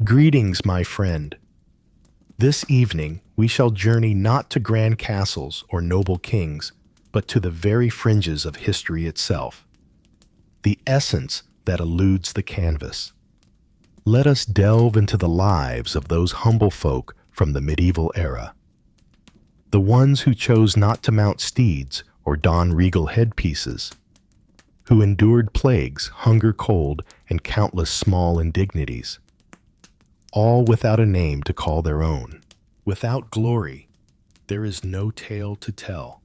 Greetings, my friend. This evening we shall journey not to grand castles or noble kings, but to the very fringes of history itself, the essence that eludes the canvas. Let us delve into the lives of those humble folk from the medieval era, the ones who chose not to mount steeds or don regal headpieces, who endured plagues, hunger, cold, and countless small indignities, all without a name to call their own. Without glory, there is no tale to tell,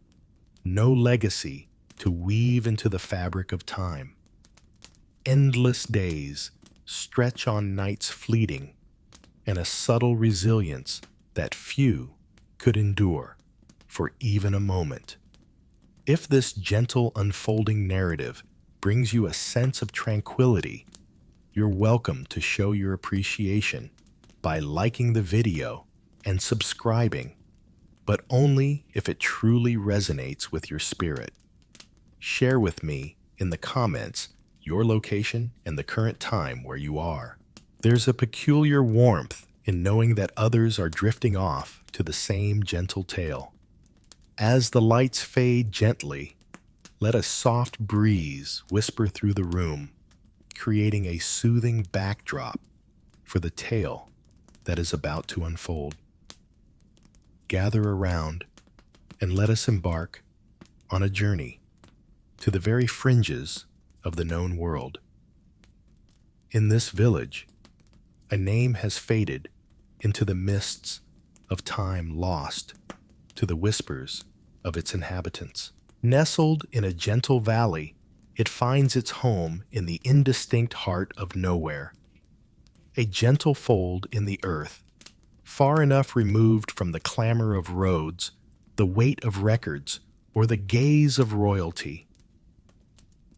no legacy to weave into the fabric of time. Endless days stretch on nights fleeting, and a subtle resilience that few could endure for even a moment. If this gentle unfolding narrative brings you a sense of tranquility, you're welcome to show your appreciation by liking the video and subscribing, but only if it truly resonates with your spirit. Share with me in the comments your location and the current time where you are. There's a peculiar warmth in knowing that others are drifting off to the same gentle tale. As the lights fade gently, let a soft breeze whisper through the room, creating a soothing backdrop for the tale that is about to unfold. Gather around and let us embark on a journey to the very fringes of the known world. In this village, a name has faded into the mists of time, lost to the whispers of its inhabitants. Nestled in a gentle valley, it finds its home in the indistinct heart of nowhere, a gentle fold in the earth, far enough removed from the clamor of roads, the weight of records, or the gaze of royalty.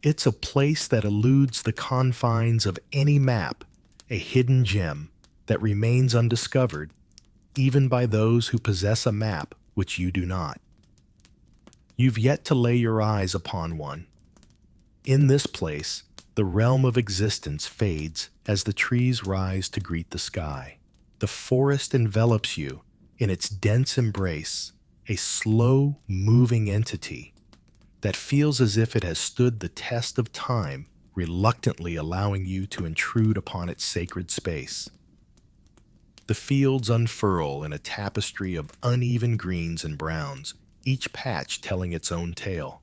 It's a place that eludes the confines of any map, a hidden gem that remains undiscovered, even by those who possess a map which you do not. You've yet to lay your eyes upon one. In this place, the realm of existence fades as the trees rise to greet the sky. The forest envelops you in its dense embrace, a slow, moving entity that feels as if it has stood the test of time, reluctantly allowing you to intrude upon its sacred space. The fields unfurl in a tapestry of uneven greens and browns, each patch telling its own tale.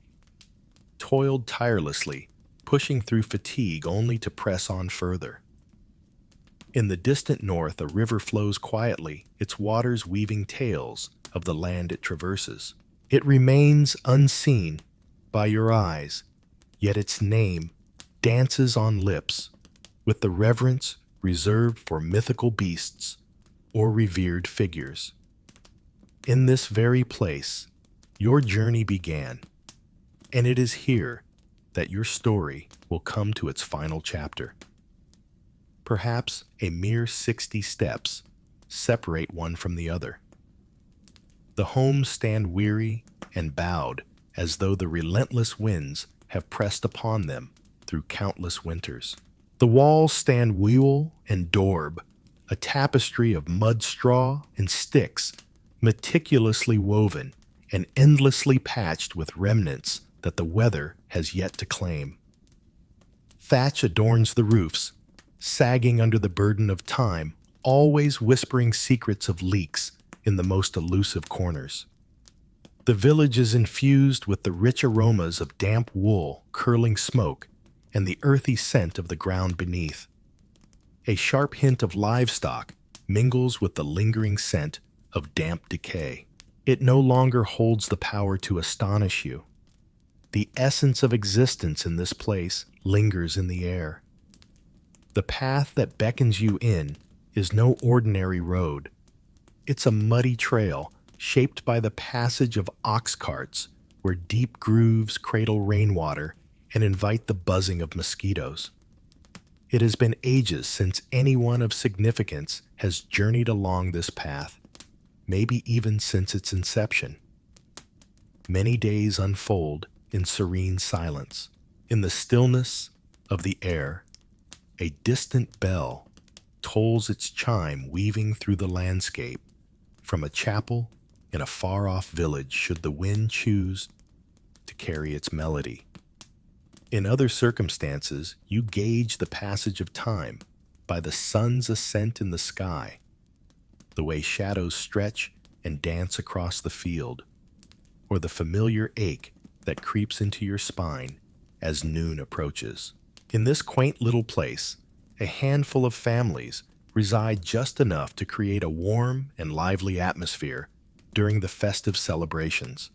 Toiled tirelessly, pushing through fatigue only to press on further. In the distant north, a river flows quietly, its waters weaving tales of the land it traverses. It remains unseen by your eyes, yet its name dances on lips with the reverence reserved for mythical beasts or revered figures. In this very place, your journey began, and it is here that your story will come to its final chapter. Perhaps a mere 60 steps separate one from the other. The homes stand weary and bowed as though the relentless winds have pressed upon them through countless winters. The walls stand wheel and daub, a tapestry of mud straw and sticks, meticulously woven and endlessly patched with remnants that the weather has yet to claim. Thatch adorns the roofs, sagging under the burden of time, always whispering secrets of leaks in the most elusive corners. The village is infused with the rich aromas of damp wool, curling smoke, and the earthy scent of the ground beneath. A sharp hint of livestock mingles with the lingering scent of damp decay. It no longer holds the power to astonish you. The essence of existence in this place lingers in the air. The path that beckons you in is no ordinary road. It's a muddy trail shaped by the passage of ox carts, where deep grooves cradle rainwater and invite the buzzing of mosquitoes. It has been ages since anyone of significance has journeyed along this path, maybe even since its inception. Many days unfold in serene silence. In the stillness of the air, a distant bell tolls its chime weaving through the landscape, from a chapel in a far-off village should the wind choose to carry its melody. In other circumstances, you gauge the passage of time by the sun's ascent in the sky, the way shadows stretch and dance across the field, or the familiar ache that creeps into your spine as noon approaches. In this quaint little place, a handful of families reside just enough to create a warm and lively atmosphere during the festive celebrations.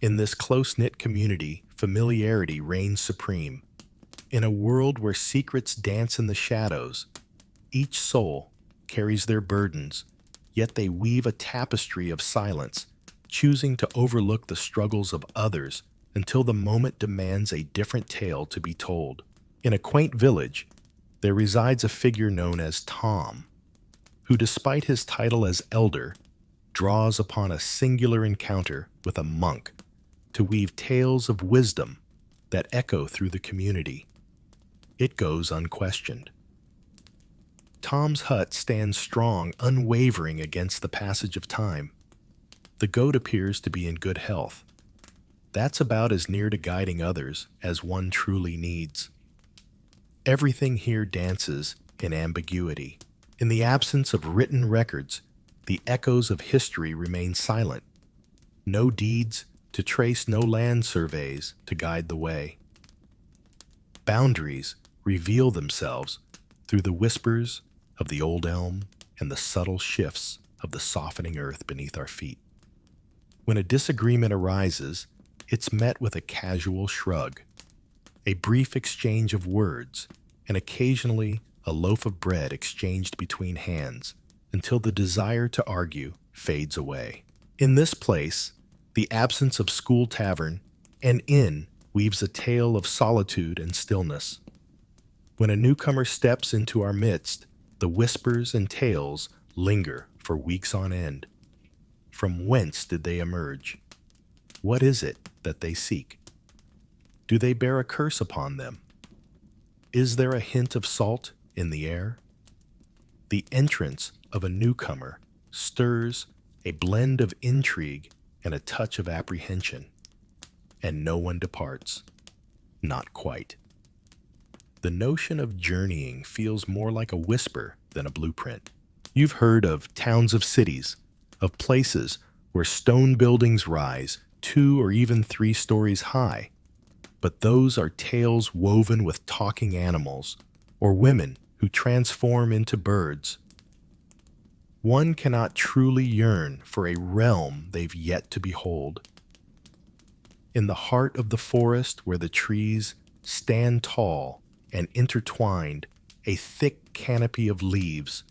In this close-knit community, familiarity reigns supreme. In a world where secrets dance in the shadows, each soul carries their burdens, yet they weave a tapestry of silence, choosing to overlook the struggles of others until the moment demands a different tale to be told. In a quaint village, there resides a figure known as Tom, who, despite his title as elder, draws upon a singular encounter with a monk to weave tales of wisdom that echo through the community. It goes unquestioned. Tom's hut stands strong, unwavering against the passage of time. The goat appears to be in good health. That's about as near to guiding others as one truly needs. Everything here dances in ambiguity. In the absence of written records, the echoes of history remain silent. No deeds to trace, no land surveys to guide the way. Boundaries reveal themselves through the whispers of the old elm and the subtle shifts of the softening earth beneath our feet. When a disagreement arises, it's met with a casual shrug, a brief exchange of words, and occasionally a loaf of bread exchanged between hands until the desire to argue fades away. In this place, the absence of school tavern and inn weaves a tale of solitude and stillness. When a newcomer steps into our midst, the whispers and tales linger for weeks on end. From whence did they emerge? What is it that they seek? Do they bear a curse upon them? Is there a hint of salt in the air? The entrance of a newcomer stirs a blend of intrigue and a touch of apprehension, and no one departs. Not quite. The notion of journeying feels more like a whisper than a blueprint. You've heard of towns of cities, of places where stone buildings rise 2 or even 3 stories high, but those are tales woven with talking animals or women who transform into birds. One cannot truly yearn for a realm they've yet to behold. In the heart of the forest where the trees stand tall and intertwined, a thick canopy of leaves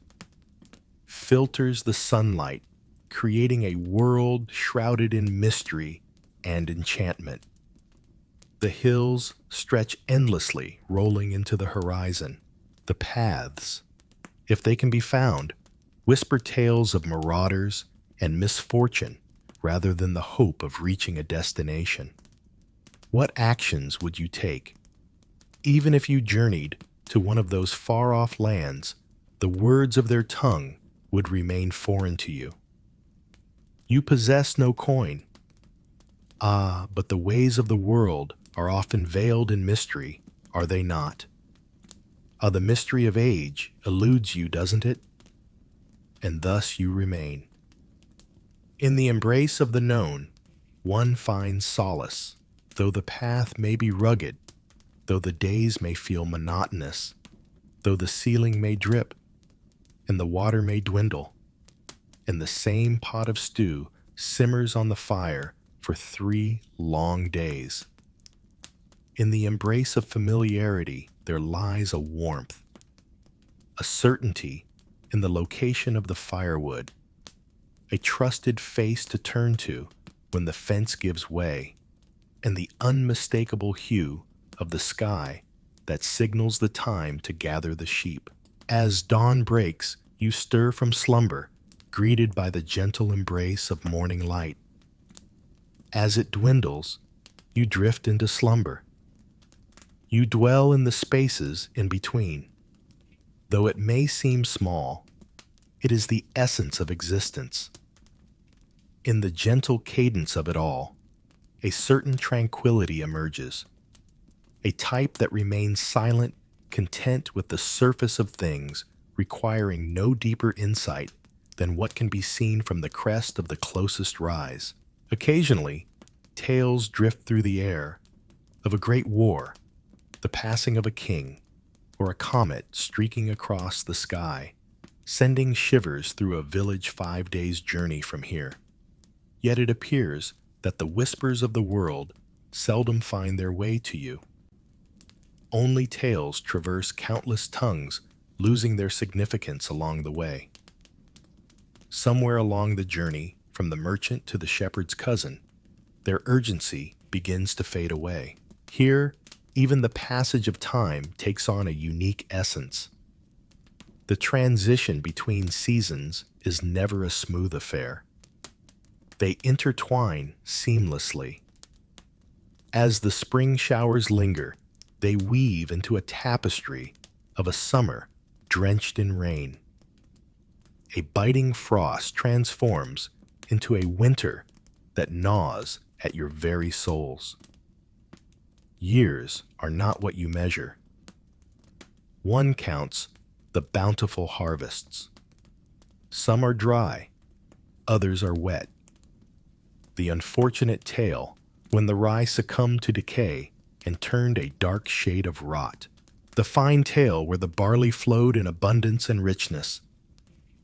filters the sunlight, creating a world shrouded in mystery and enchantment. The hills stretch endlessly, rolling into the horizon. The paths, if they can be found, whisper tales of marauders and misfortune rather than the hope of reaching a destination. What actions would you take? Even if you journeyed to one of those far-off lands, the words of their tongue would remain foreign to you. You possess no coin. Ah, but the ways of the world are often veiled in mystery, are they not? The mystery of age eludes you, doesn't it? And thus you remain. In the embrace of the known, one finds solace, though the path may be rugged, though the days may feel monotonous, though the ceiling may drip, and the water may dwindle, and the same pot of stew simmers on the fire for 3 long days. In the embrace of familiarity, there lies a warmth, a certainty in the location of the firewood, a trusted face to turn to when the fence gives way, and the unmistakable hue of the sky that signals the time to gather the sheep. As dawn breaks, you stir from slumber, greeted by the gentle embrace of morning light. As it dwindles, you drift into slumber. You dwell in the spaces in between. Though it may seem small, it is the essence of existence. In the gentle cadence of it all, a certain tranquility emerges, a type that remains silent, content with the surface of things, requiring no deeper insight than what can be seen from the crest of the closest rise. Occasionally, tales drift through the air of a great war, the passing of a king, or a comet streaking across the sky, sending shivers through a village 5 days' journey from here. Yet it appears that the whispers of the world seldom find their way to you. Only tales traverse countless tongues, losing their significance along the way. Somewhere along the journey, from the merchant to the shepherd's cousin, their urgency begins to fade away. Here, even the passage of time takes on a unique essence. The transition between seasons is never a smooth affair. They intertwine seamlessly. As the spring showers linger, they weave into a tapestry of a summer drenched in rain. A biting frost transforms into a winter that gnaws at your very souls. Years are not what you measure. One counts the bountiful harvests. Some are dry, others are wet. The unfortunate tale when the rye succumbed to decay and turned a dark shade of rot. The fine tale where the barley flowed in abundance and richness.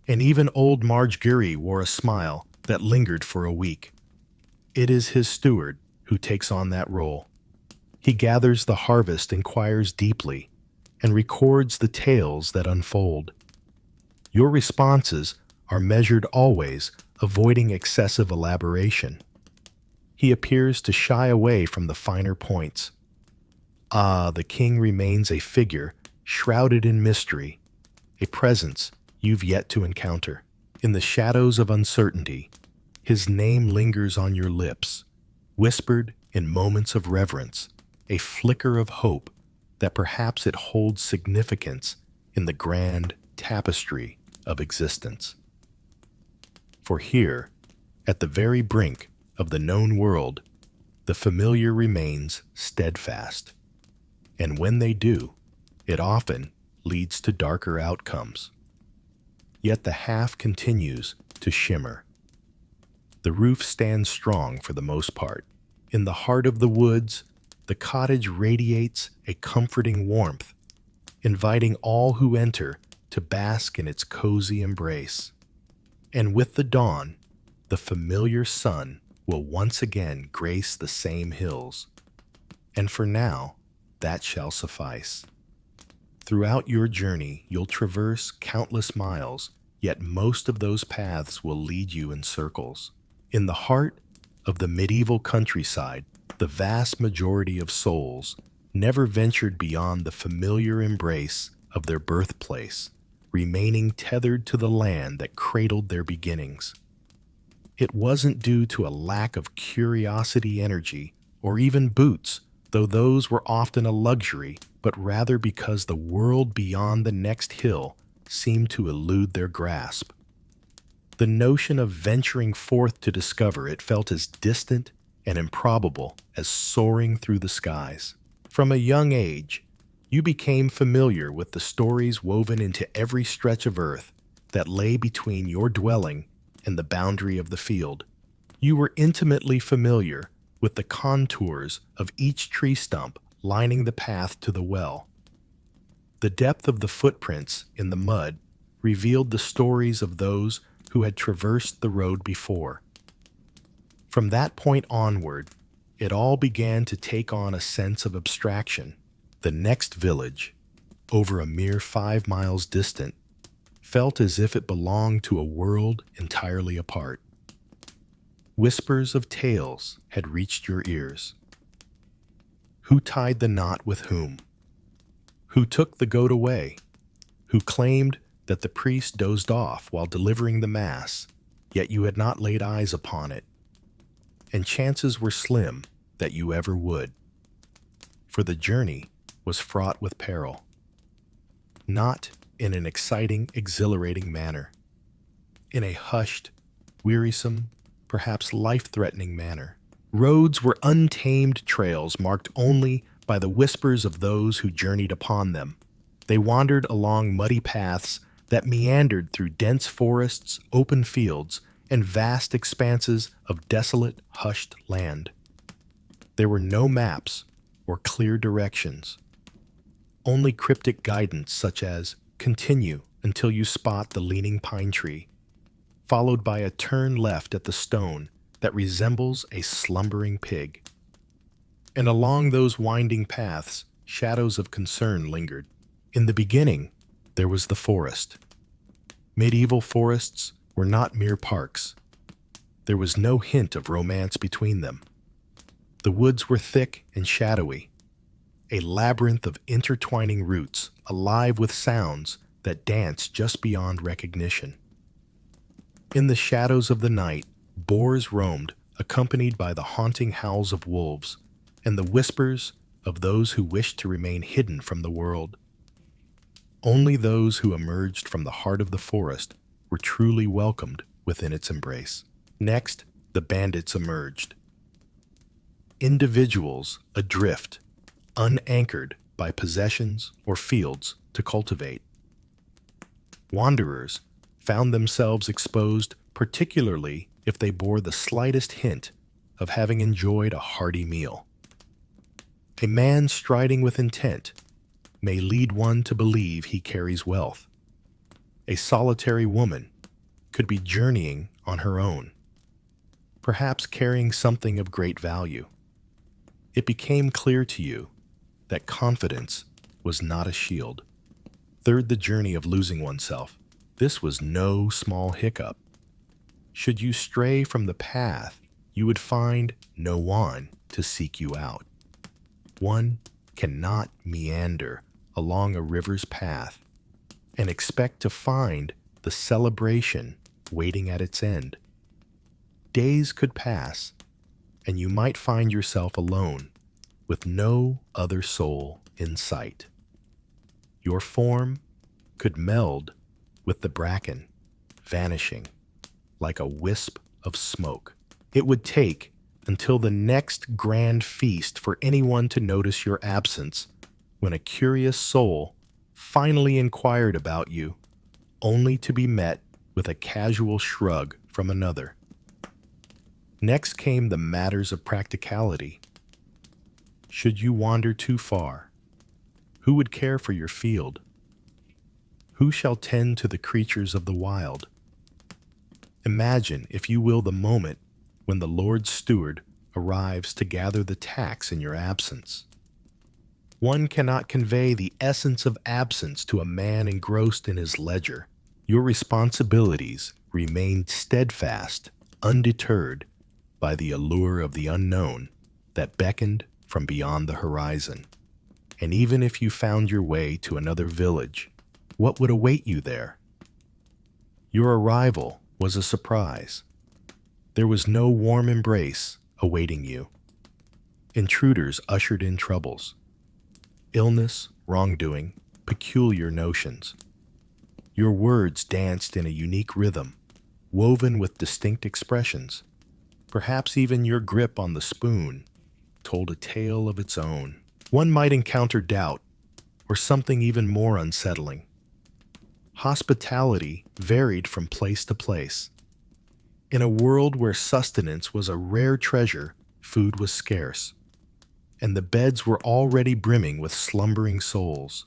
And even old Marge Geary wore a smile that lingered for a week. It is his steward who takes on that role. He gathers the harvest, inquires deeply, and records the tales that unfold. Your responses are measured always, avoiding excessive elaboration. He appears to shy away from the finer points. The king remains a figure shrouded in mystery, a presence you've yet to encounter. In the shadows of uncertainty, his name lingers on your lips, whispered in moments of reverence, a flicker of hope that perhaps it holds significance in the grand tapestry of existence. For here, at the very brink of the known world, the familiar remains steadfast. And when they do, it often leads to darker outcomes. Yet the half continues to shimmer. The roof stands strong for the most part. In the heart of the woods, the cottage radiates a comforting warmth, inviting all who enter to bask in its cozy embrace. And with the dawn, the familiar sun will once again grace the same hills. And for now, that shall suffice. Throughout your journey, you'll traverse countless miles, yet most of those paths will lead you in circles. In the heart of the medieval countryside, the vast majority of souls never ventured beyond the familiar embrace of their birthplace, remaining tethered to the land that cradled their beginnings. It wasn't due to a lack of curiosity, energy, or even boots, though those were often a luxury, but rather because the world beyond the next hill seemed to elude their grasp. The notion of venturing forth to discover it felt as distant and improbable as soaring through the skies. From a young age, you became familiar with the stories woven into every stretch of earth that lay between your dwelling and the boundary of the field. You were intimately familiar with the contours of each tree stump lining the path to the well. The depth of the footprints in the mud revealed the stories of those who had traversed the road before. From that point onward, it all began to take on a sense of abstraction. The next village, over a mere 5 miles distant, felt as if it belonged to a world entirely apart. Whispers of tales had reached your ears. Who tied the knot with whom? Who took the goat away? Who claimed that the priest dozed off while delivering the mass, yet you had not laid eyes upon it? And chances were slim that you ever would. For the journey was fraught with peril. Not in an exciting, exhilarating manner, in a hushed, wearisome, perhaps life-threatening manner. Roads were untamed trails marked only by the whispers of those who journeyed upon them. They wandered along muddy paths that meandered through dense forests, open fields, and vast expanses of desolate, hushed land. There were no maps or clear directions, only cryptic guidance such as "continue until you spot the leaning pine tree," followed by a turn left at the stone that resembles a slumbering pig. And along those winding paths, shadows of concern lingered. In the beginning, there was the forest. Medieval forests were not mere parks. There was no hint of romance between them. The woods were thick and shadowy, a labyrinth of intertwining roots, alive with sounds that danced just beyond recognition. In the shadows of the night, boars roamed, accompanied by the haunting howls of wolves and the whispers of those who wished to remain hidden from the world. Only those who emerged from the heart of the forest were truly welcomed within its embrace. Next, the bandits emerged. Individuals adrift, unanchored by possessions or fields to cultivate. Wanderers found themselves exposed, particularly if they bore the slightest hint of having enjoyed a hearty meal. A man striding with intent may lead one to believe he carries wealth. A solitary woman could be journeying on her own, perhaps carrying something of great value. It became clear to you that confidence was not a shield. Third, the journey of losing oneself. This was no small hiccup. Should you stray from the path, you would find no one to seek you out. One cannot meander along a river's path and expect to find the celebration waiting at its end. Days could pass, and you might find yourself alone with no other soul in sight. Your form could meld with the bracken, vanishing like a wisp of smoke. It would take until the next grand feast for anyone to notice your absence, when a curious soul finally inquired about you, only to be met with a casual shrug from another. Next came the matters of practicality. Should you wander too far, who would care for your field? Who shall tend to the creatures of the wild? Imagine, if you will, the moment when the Lord's steward arrives to gather the tax in your absence. One cannot convey the essence of absence to a man engrossed in his ledger. Your responsibilities remained steadfast, undeterred by the allure of the unknown that beckoned from beyond the horizon. And even if you found your way to another village, what would await you there? Your arrival was a surprise. There was no warm embrace awaiting you. Intruders ushered in troubles. Illness, wrongdoing, peculiar notions. Your words danced in a unique rhythm, woven with distinct expressions. Perhaps even your grip on the spoon told a tale of its own. One might encounter doubt, or something even more unsettling. Hospitality varied from place to place. In a world where sustenance was a rare treasure, food was scarce, and the beds were already brimming with slumbering souls.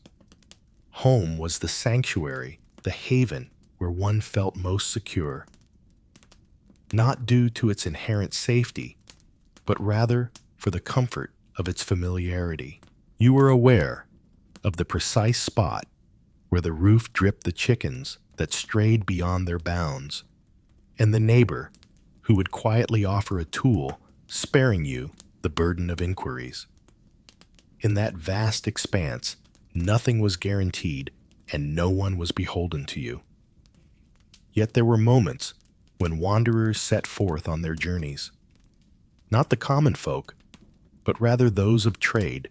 Home was the sanctuary, the haven where one felt most secure. Not due to its inherent safety, but rather for the comfort of its familiarity. You were aware of the precise spot where the roof dripped the chickens that strayed beyond their bounds, and the neighbor who would quietly offer a tool, sparing you the burden of inquiries. In that vast expanse, nothing was guaranteed and no one was beholden to you. Yet there were moments when wanderers set forth on their journeys. Not the common folk, but rather those of trade,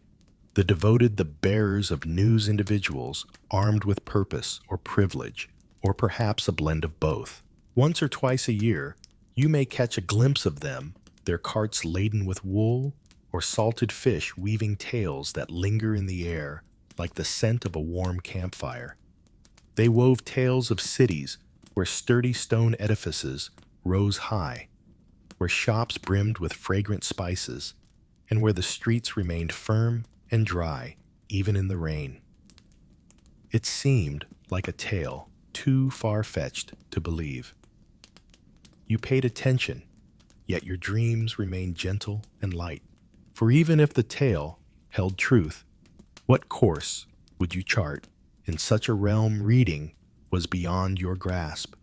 the bearers of news individuals armed with purpose or privilege, or perhaps a blend of both. Once or twice a year, you may catch a glimpse of them, their carts laden with wool or salted fish weaving tales that linger in the air like the scent of a warm campfire. They wove tales of cities where sturdy stone edifices rose high, where shops brimmed with fragrant spices, and where the streets remained firm and dry even in the rain. It seemed like a tale too far-fetched to believe. You paid attention, yet your dreams remained gentle and light. For even if the tale held truth, what course would you chart in such a realm reading was beyond your grasp?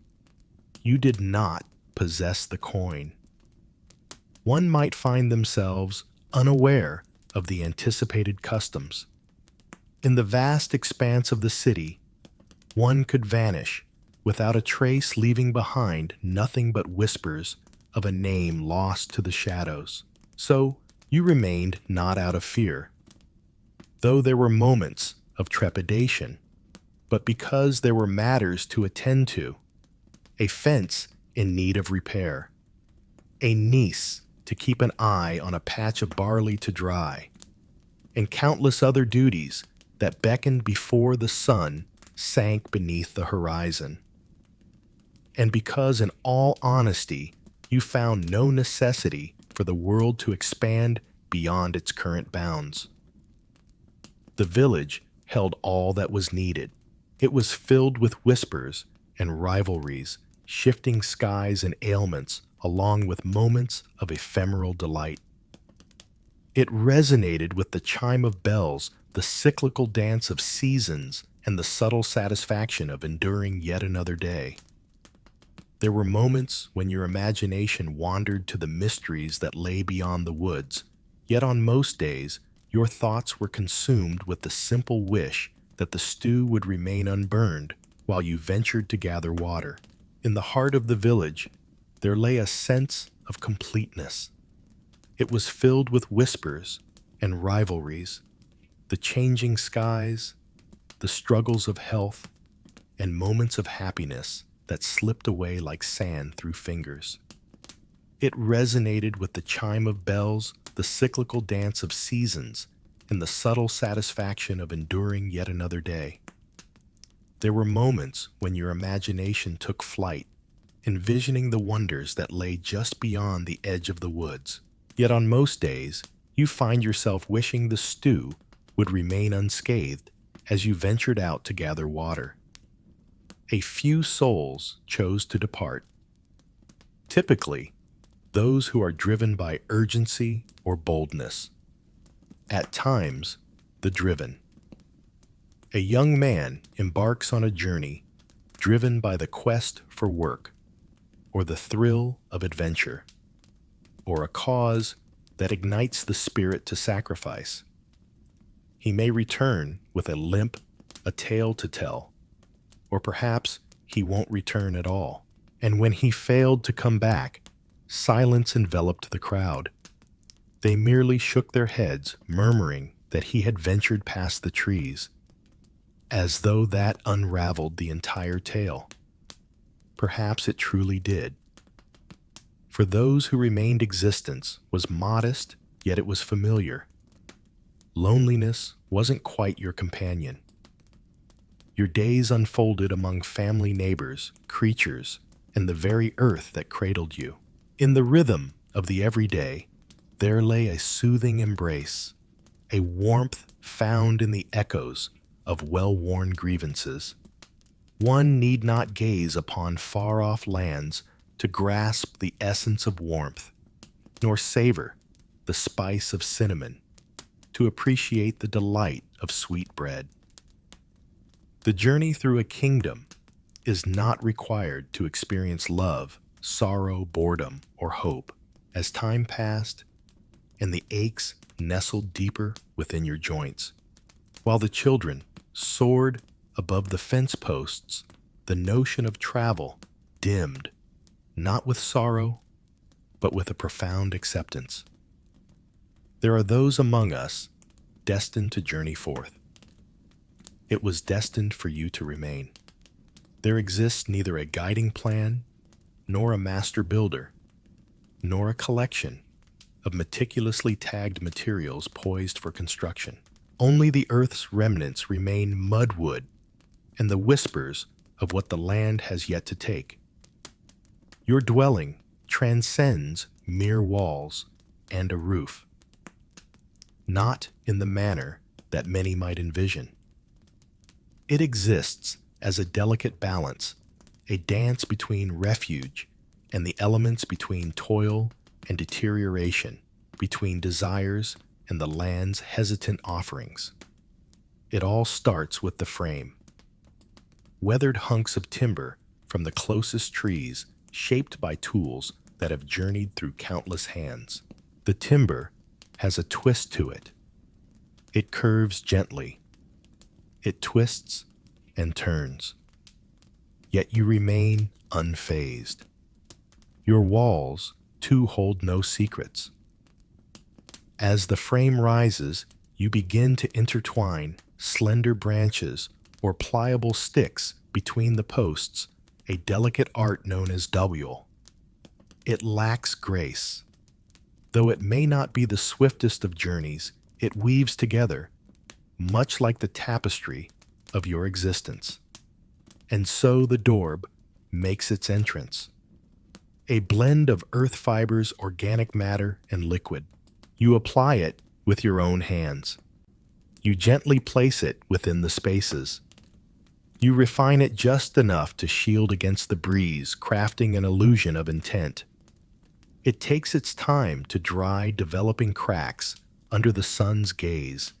You did not possess the coin. One might find themselves unaware of the anticipated customs. In the vast expanse of the city, one could vanish without a trace, leaving behind nothing but whispers of a name lost to the shadows. So you remained not out of fear, though there were moments of trepidation, but because there were matters to attend to: a fence in need of repair, a niece to keep an eye on a patch of barley to dry, and countless other duties that beckoned before the sun sank beneath the horizon. And because, in all honesty, you found no necessity for the world to expand beyond its current bounds. The village held all that was needed. It was filled with whispers and rivalries, shifting skies and ailments, along with moments of ephemeral delight. It resonated with the chime of bells, the cyclical dance of seasons, and the subtle satisfaction of enduring yet another day. There were moments when your imagination wandered to the mysteries that lay beyond the woods, yet on most days, your thoughts were consumed with the simple wish that the stew would remain unburned while you ventured to gather water. In the heart of the village, there lay a sense of completeness. It was filled with whispers and rivalries, the changing skies, the struggles of health, and moments of happiness that slipped away like sand through fingers. It resonated with the chime of bells, the cyclical dance of seasons, and the subtle satisfaction of enduring yet another day. There were moments when your imagination took flight, envisioning the wonders that lay just beyond the edge of the woods. Yet on most days, you find yourself wishing the stew would remain unscathed as you ventured out to gather water. A few souls chose to depart. Typically, those who are driven by urgency or boldness. At times, the driven. A young man embarks on a journey driven by the quest for work, or the thrill of adventure, or a cause that ignites the spirit to sacrifice. He may return with a limp, a tale to tell, or perhaps he won't return at all. And when he failed to come back, silence enveloped the crowd. They merely shook their heads, murmuring that he had ventured past the trees, as though that unraveled the entire tale. Perhaps it truly did. For those who remained, existence was modest, yet it was familiar. Loneliness wasn't quite your companion. Your days unfolded among family, neighbors, creatures, and the very earth that cradled you. In the rhythm of the everyday, there lay a soothing embrace, a warmth found in the echoes of well-worn grievances. One need not gaze upon far-off lands to grasp the essence of warmth, nor savor the spice of cinnamon to appreciate the delight of sweet bread. The journey through a kingdom is not required to experience love, sorrow, boredom, or hope. As time passed and the aches nestled deeper within your joints, while the children soared above the fence posts, the notion of travel dimmed, not with sorrow, but with a profound acceptance. There are those among us destined to journey forth. It was destined for you to remain. There exists neither a guiding plan, nor a master builder, nor a collection of meticulously tagged materials poised for construction. Only the earth's remnants remain mudwood and the whispers of what the land has yet to take. Your dwelling transcends mere walls and a roof, not in the manner that many might envision. It exists as a delicate balance, a dance between refuge and the elements, between toil and deterioration, between desires and the land's hesitant offerings. It all starts with the frame. Weathered hunks of timber from the closest trees, shaped by tools that have journeyed through countless hands. The timber has a twist to it. It curves gently. It twists and turns. Yet you remain unfazed. Your walls, too, hold no secrets. As the frame rises, you begin to intertwine slender branches or pliable sticks between the posts, a delicate art known as dual. It lacks grace. Though it may not be the swiftest of journeys, it weaves together, much like the tapestry of your existence. And so the daub makes its entrance. A blend of earth fibers, organic matter, and liquid. You apply it with your own hands. You gently place it within the spaces. You refine it just enough to shield against the breeze, crafting an illusion of intent. It takes its time to dry, developing cracks under the sun's gaze,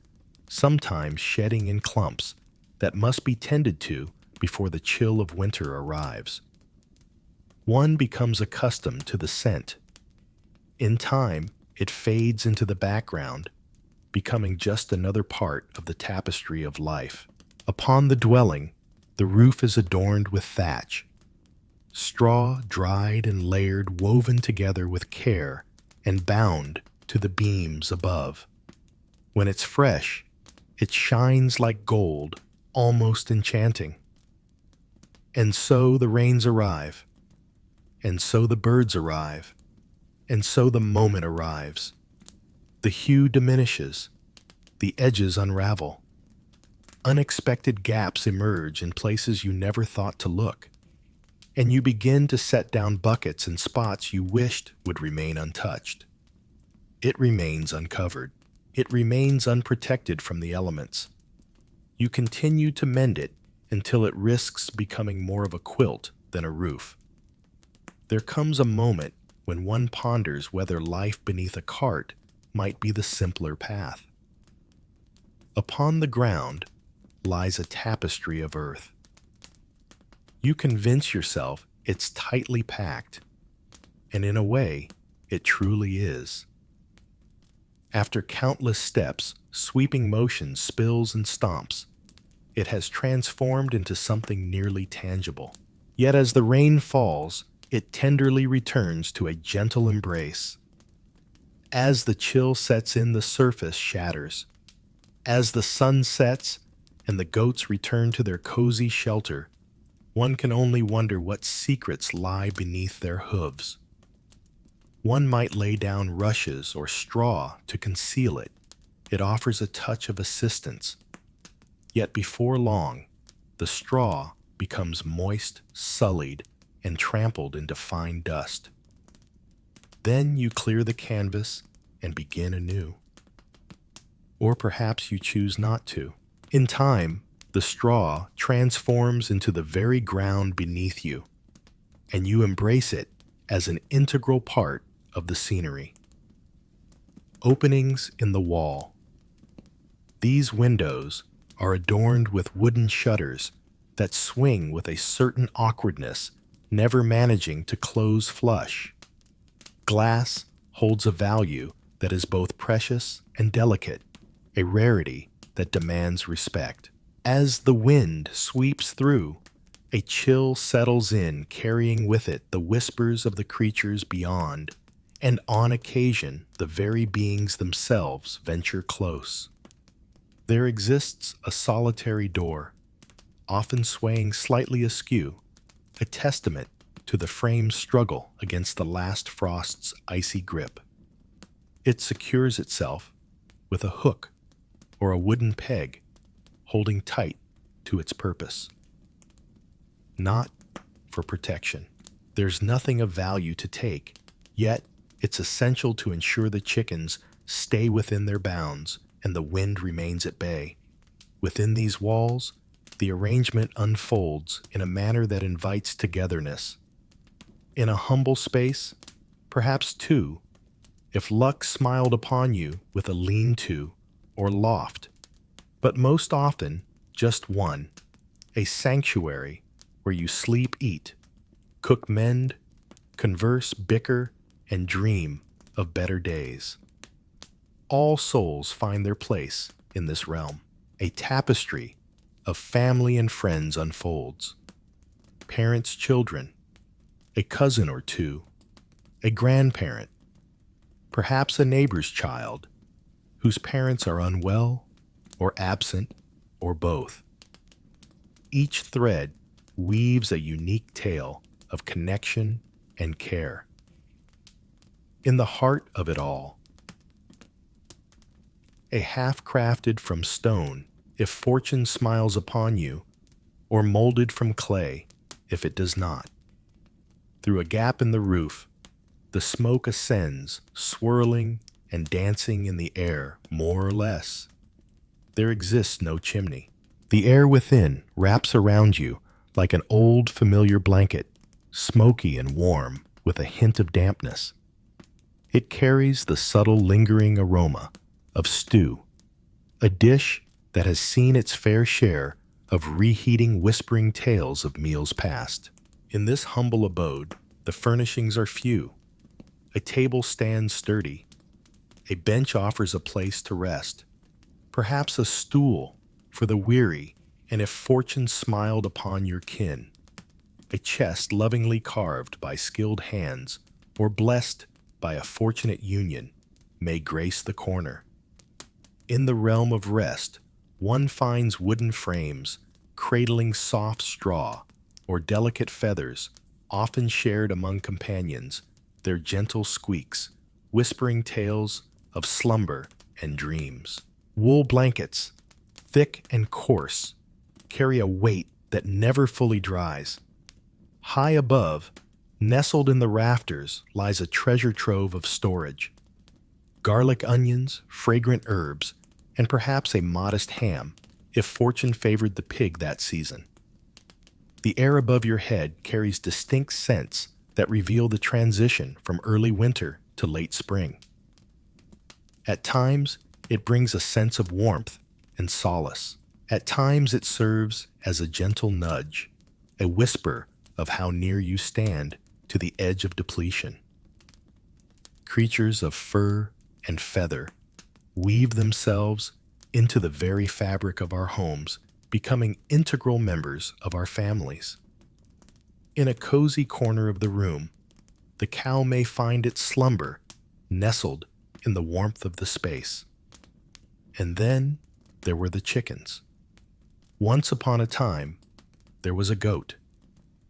sometimes shedding in clumps that must be tended to before the chill of winter arrives. One becomes accustomed to the scent. In time, it fades into the background, becoming just another part of the tapestry of life. Upon the dwelling, the roof is adorned with thatch. Straw, dried and layered, woven together with care and bound to the beams above. When it's fresh, it shines like gold, almost enchanting. And so the rains arrive, and so the birds arrive, and so the moment arrives. The hue diminishes, the edges unravel. Unexpected gaps emerge in places you never thought to look, and you begin to set down buckets in spots you wished would remain untouched. It remains uncovered. It remains unprotected from the elements. You continue to mend it until it risks becoming more of a quilt than a roof. There comes a moment when one ponders whether life beneath a cart might be the simpler path. Upon the ground lies a tapestry of earth. You convince yourself it's tightly packed, and in a way, it truly is. After countless steps, sweeping motions, spills, and stomps, it has transformed into something nearly tangible. Yet as the rain falls, it tenderly returns to a gentle embrace. As the chill sets in, the surface shatters. As the sun sets and the goats return to their cozy shelter, one can only wonder what secrets lie beneath their hooves. One might lay down rushes or straw to conceal it. It offers a touch of assistance. Yet before long, the straw becomes moist, sullied, and trampled into fine dust. Then you clear the canvas and begin anew. Or perhaps you choose not to. In time, the straw transforms into the very ground beneath you, and you embrace it as an integral part of the scenery. Openings in the wall. These windows are adorned with wooden shutters that swing with a certain awkwardness, never managing to close flush. Glass holds a value that is both precious and delicate, a rarity that demands respect. As the wind sweeps through, a chill settles in, carrying with it the whispers of the creatures beyond, and on occasion the very beings themselves venture close. There exists a solitary door, often swaying slightly askew, a testament to the frame's struggle against the last frost's icy grip. It secures itself with a hook or a wooden peg, holding tight to its purpose. Not for protection. There's nothing of value to take, yet it's essential to ensure the chickens stay within their bounds and the wind remains at bay. Within these walls, the arrangement unfolds in a manner that invites togetherness. In a humble space, perhaps two, if luck smiled upon you with a lean-to or loft, but most often just one, a sanctuary where you sleep, eat, cook, mend, converse, bicker, and dream of better days. All souls find their place in this realm. A tapestry of family and friends unfolds. Parents, children, a cousin or two, a grandparent, perhaps a neighbor's child whose parents are unwell or absent or both. Each thread weaves a unique tale of connection and care. In the heart of it all, a half-crafted from stone if fortune smiles upon you, or molded from clay if it does not. Through a gap in the roof, the smoke ascends, swirling and dancing in the air, more or less. There exists no chimney. The air within wraps around you like an old familiar blanket, smoky and warm with a hint of dampness. It carries the subtle lingering aroma of stew, a dish that has seen its fair share of reheating whispering tales of meals past. In this humble abode, the furnishings are few. A table stands sturdy. A bench offers a place to rest. Perhaps a stool for the weary, and if fortune smiled upon your kin. A chest lovingly carved by skilled hands, or blessed by a fortunate union, may grace the corner. In the realm of rest, one finds wooden frames, cradling soft straw, or delicate feathers, often shared among companions, their gentle squeaks, whispering tales of slumber and dreams. Wool blankets, thick and coarse, carry a weight that never fully dries. High above, nestled in the rafters, lies a treasure trove of storage. Garlic, onions, fragrant herbs, and perhaps a modest ham, if fortune favored the pig that season. The air above your head carries distinct scents that reveal the transition from early winter to late spring. At times, it brings a sense of warmth and solace. At times, it serves as a gentle nudge, a whisper of how near you stand to the edge of depletion. Creatures of fur and feather weave themselves into the very fabric of our homes, becoming integral members of our families. In a cozy corner of the room, the cow may find its slumber nestled in the warmth of the space. And then there were the chickens. Once upon a time, there was a goat.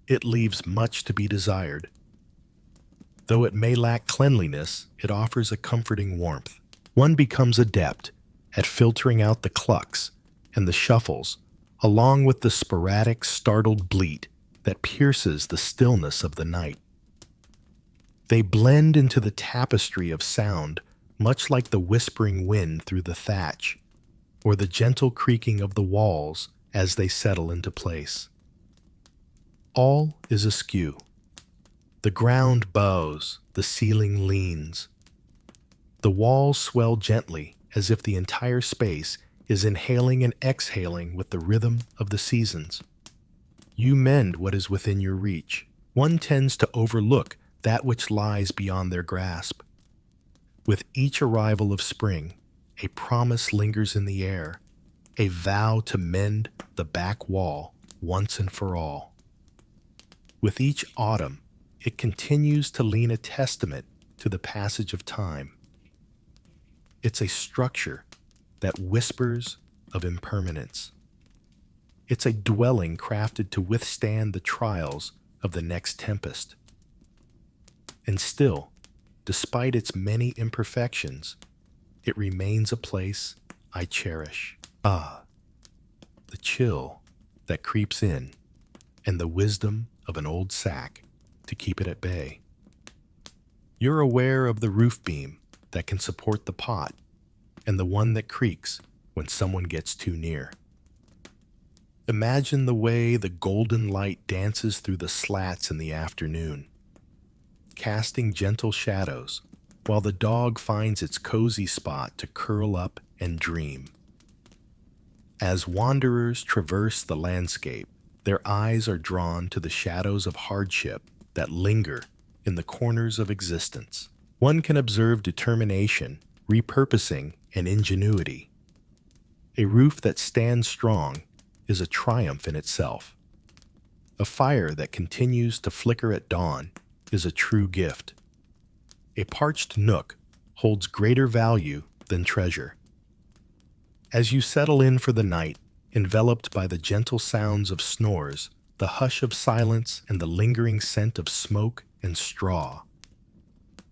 It leaves much to be desired. Though it may lack cleanliness, it offers a comforting warmth. One becomes adept at filtering out the clucks and the shuffles, along with the sporadic, startled bleat that pierces the stillness of the night. They blend into the tapestry of sound, much like the whispering wind through the thatch, or the gentle creaking of the walls as they settle into place. All is askew. The ground bows, the ceiling leans. The walls swell gently as if the entire space is inhaling and exhaling with the rhythm of the seasons. You mend what is within your reach. One tends to overlook that which lies beyond their grasp. With each arrival of spring, a promise lingers in the air, a vow to mend the back wall once and for all. With each autumn, it continues to lean a testament to the passage of time. It's a structure that whispers of impermanence. It's a dwelling crafted to withstand the trials of the next tempest. And still, despite its many imperfections, it remains a place I cherish. Ah, the chill that creeps in, and the wisdom of an old sack to keep it at bay. You're aware of the roof beam that can support the pot, and the one that creaks when someone gets too near. Imagine the way the golden light dances through the slats in the afternoon, casting gentle shadows while the dog finds its cozy spot to curl up and dream. As wanderers traverse the landscape, their eyes are drawn to the shadows of hardship that linger in the corners of existence. One can observe determination, repurposing, and ingenuity. A roof that stands strong is a triumph in itself. A fire that continues to flicker at dawn is a true gift. A parched nook holds greater value than treasure. As you settle in for the night, enveloped by the gentle sounds of snores, the hush of silence, and the lingering scent of smoke and straw,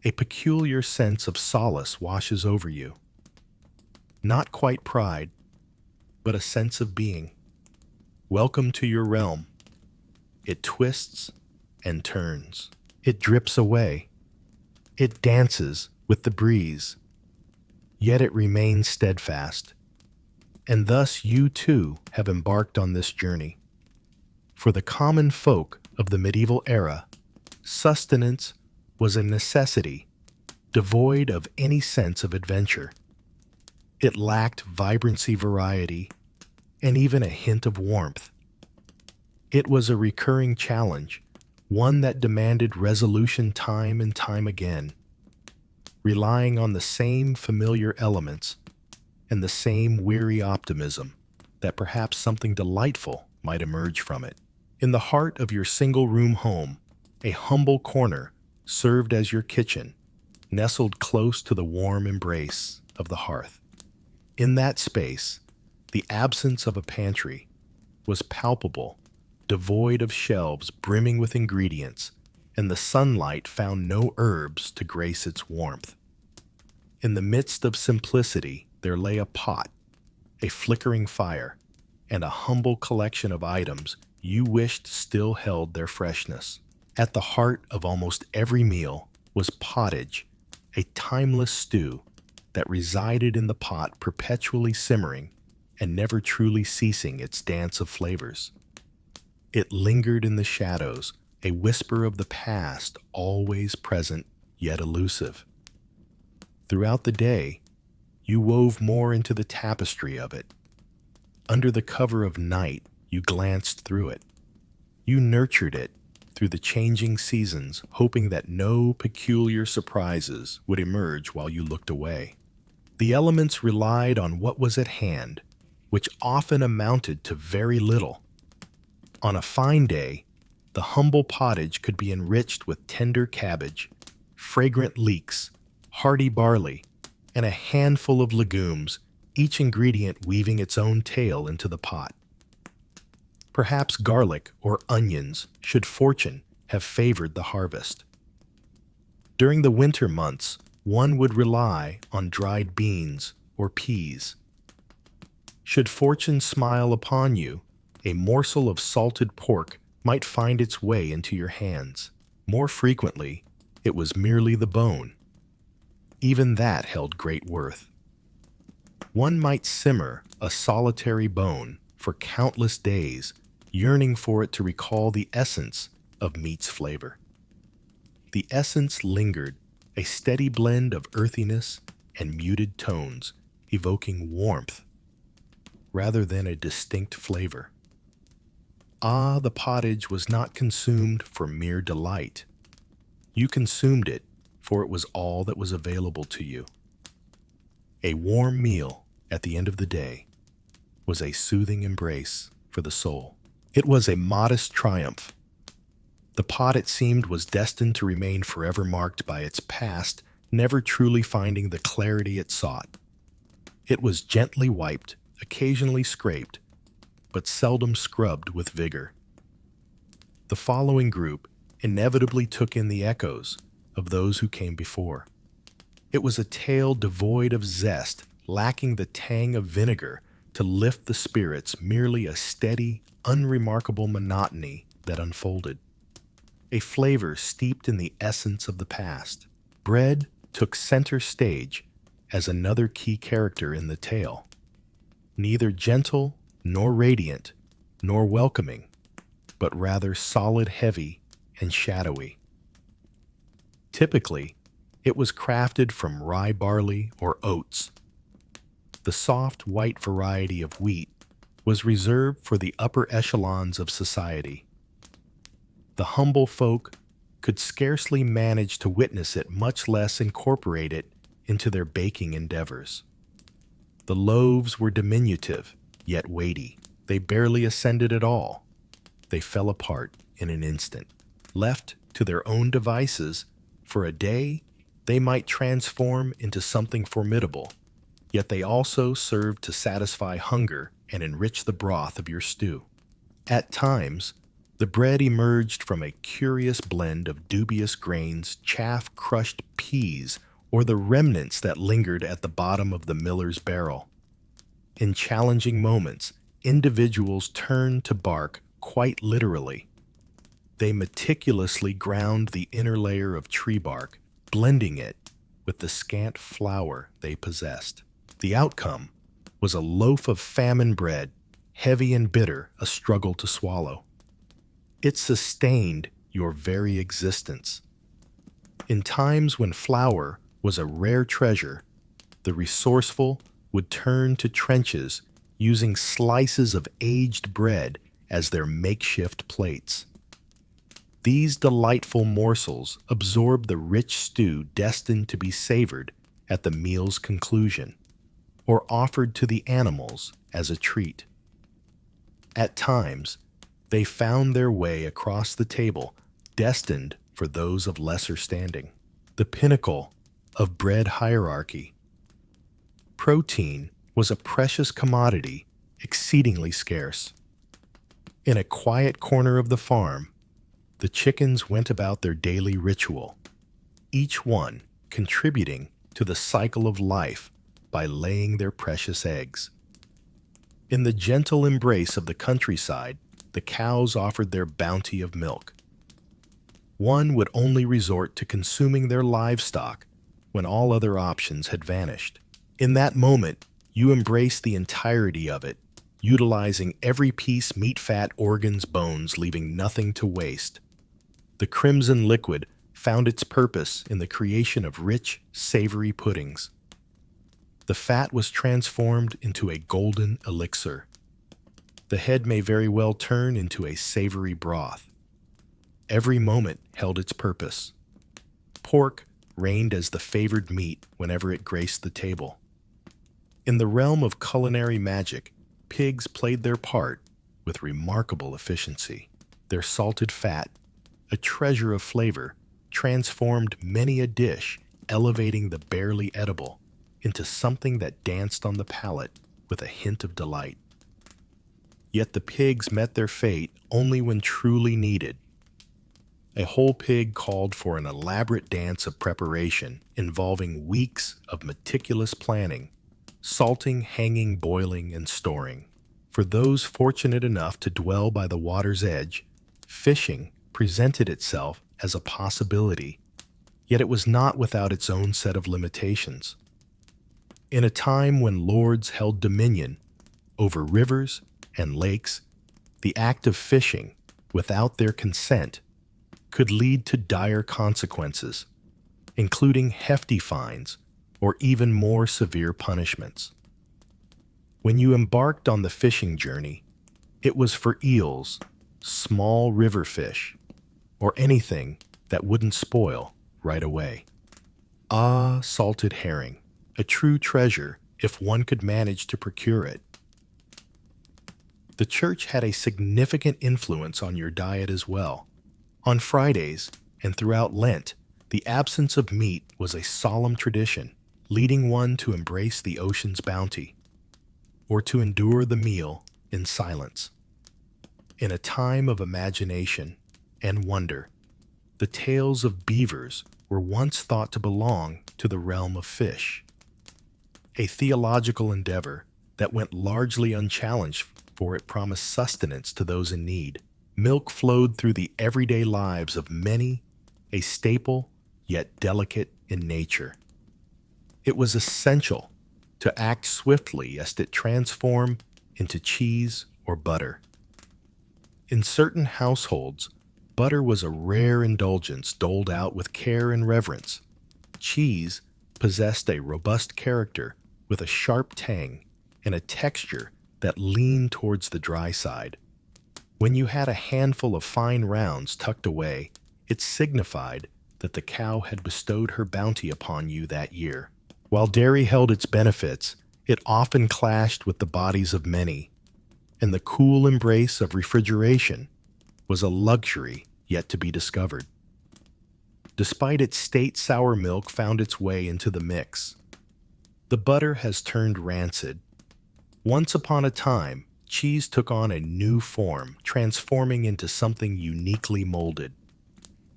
a peculiar sense of solace washes over you. Not quite pride, but a sense of being. Welcome to your realm. It twists and turns. It drips away. It dances with the breeze. Yet it remains steadfast. And thus you too have embarked on this journey. For the common folk of the medieval era, sustenance was a necessity, devoid of any sense of adventure. It lacked vibrancy, variety, and even a hint of warmth. It was a recurring challenge, one that demanded resolution time and time again, relying on the same familiar elements and the same weary optimism that perhaps something delightful might emerge from it. In the heart of your single-room home, a humble corner served as your kitchen, nestled close to the warm embrace of the hearth. In that space, the absence of a pantry was palpable, devoid of shelves brimming with ingredients, and the sunlight found no herbs to grace its warmth. In the midst of simplicity, there lay a pot, a flickering fire, and a humble collection of items you wished still held their freshness. At the heart of almost every meal was pottage, a timeless stew that resided in the pot, perpetually simmering and never truly ceasing its dance of flavors. It lingered in the shadows, a whisper of the past, always present yet elusive. Throughout the day, you wove more into the tapestry of it. Under the cover of night, you glanced through it. You nurtured it through the changing seasons, hoping that no peculiar surprises would emerge while you looked away. The elements relied on what was at hand, which often amounted to very little. On a fine day, the humble pottage could be enriched with tender cabbage, fragrant leeks, hearty barley, and a handful of legumes, each ingredient weaving its own tale into the pot. Perhaps garlic or onions, should fortune have favored the harvest. During the winter months, one would rely on dried beans or peas. Should fortune smile upon you, a morsel of salted pork might find its way into your hands. More frequently, it was merely the bone. Even that held great worth. One might simmer a solitary bone for countless days, yearning for it to recall the essence of meat's flavor. The essence lingered, a steady blend of earthiness and muted tones, evoking warmth rather than a distinct flavor. Ah, the pottage was not consumed for mere delight. You consumed it, for it was all that was available to you. A warm meal at the end of the day was a soothing embrace for the soul. It was a modest triumph. The pot, it seemed, was destined to remain forever marked by its past, never truly finding the clarity it sought. It was gently wiped occasionally scraped, but seldom scrubbed with vigor. The following group inevitably took in the echoes of those who came before. It was a tale devoid of zest, lacking the tang of vinegar to lift the spirits, merely a steady, unremarkable monotony that unfolded. A flavor steeped in the essence of the past. Bread took center stage as another key character in the tale. Neither gentle, nor radiant, nor welcoming, but rather solid, heavy, and shadowy. Typically, it was crafted from rye barley or oats. The soft, white variety of wheat was reserved for the upper echelons of society. The humble folk could scarcely manage to witness it, much less incorporate it into their baking endeavors. The loaves were diminutive, yet weighty. They barely ascended at all. They fell apart in an instant. Left to their own devices, for a day, they might transform into something formidable, yet they also served to satisfy hunger and enrich the broth of your stew. At times, the bread emerged from a curious blend of dubious grains, chaff-crushed peas, or the remnants that lingered at the bottom of the miller's barrel. In challenging moments, individuals turned to bark quite literally. They meticulously ground the inner layer of tree bark, blending it with the scant flour they possessed. The outcome was a loaf of famine bread, heavy and bitter, a struggle to swallow. It sustained your very existence. In times when flour was a rare treasure, the resourceful would turn to trenches, using slices of aged bread as their makeshift plates. These delightful morsels absorbed the rich stew destined to be savored at the meal's conclusion, or offered to the animals as a treat. At times, they found their way across the table, destined for those of lesser standing. The pinnacle of bread hierarchy. Protein was a precious commodity, exceedingly scarce. In a quiet corner of the farm, the chickens went about their daily ritual, each one contributing to the cycle of life by laying their precious eggs. In the gentle embrace of the countryside, the cows offered their bounty of milk. One would only resort to consuming their livestock when all other options had vanished. In that moment, you embraced the entirety of it, utilizing every piece, meat, fat, organs, bones, leaving nothing to waste. The crimson liquid found its purpose in the creation of rich, savory puddings. The fat was transformed into a golden elixir. The head may very well turn into a savory broth. Every moment held its purpose. Pork reigned as the favored meat whenever it graced the table. In the realm of culinary magic, pigs played their part with remarkable efficiency. Their salted fat, a treasure of flavor, transformed many a dish, elevating the barely edible into something that danced on the palate with a hint of delight. Yet the pigs met their fate only when truly needed. A whole pig called for an elaborate dance of preparation involving weeks of meticulous planning, salting, hanging, boiling, and storing. For those fortunate enough to dwell by the water's edge, fishing presented itself as a possibility, yet it was not without its own set of limitations. In a time when lords held dominion over rivers and lakes, the act of fishing, without their consent, could lead to dire consequences, including hefty fines or even more severe punishments. When you embarked on the fishing journey, it was for eels, small river fish, or anything that wouldn't spoil right away. Ah, salted herring, a true treasure if one could manage to procure it. The church had a significant influence on your diet as well. On Fridays and throughout Lent, the absence of meat was a solemn tradition, leading one to embrace the ocean's bounty. or to endure the meal in silence. In a time of imagination and wonder, the tales of beavers were once thought to belong to the realm of fish, a theological endeavor that went largely unchallenged, for it promised sustenance to those in need. Milk flowed through the everyday lives of many, a staple yet delicate in nature. It was essential to act swiftly lest it transform into cheese or butter. In certain households, butter was a rare indulgence doled out with care and reverence. Cheese possessed a robust character with a sharp tang and a texture that leaned towards the dry side. When you had a handful of fine rounds tucked away, it signified that the cow had bestowed her bounty upon you that year. While dairy held its benefits, it often clashed with the bodies of many, and the cool embrace of refrigeration was a luxury yet to be discovered. Despite its state, sour milk found its way into the mix. The butter has turned rancid. Once upon a time, cheese took on a new form, transforming into something uniquely molded.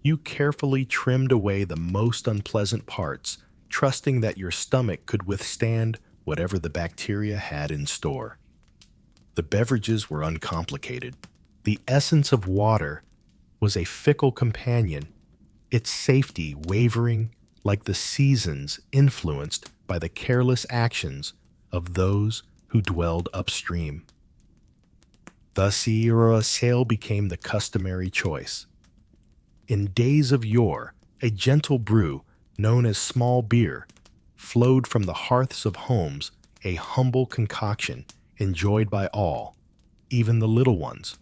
You carefully trimmed away the most unpleasant parts, trusting that your stomach could withstand whatever the bacteria had in store. The beverages were uncomplicated. The essence of water was a fickle companion, its safety wavering like the seasons influenced by the careless actions of those who dwelled upstream. Thus, or a sail became the customary choice. In days of yore, a gentle brew, known as small beer, flowed from the hearths of homes, a humble concoction enjoyed by all, even the little ones.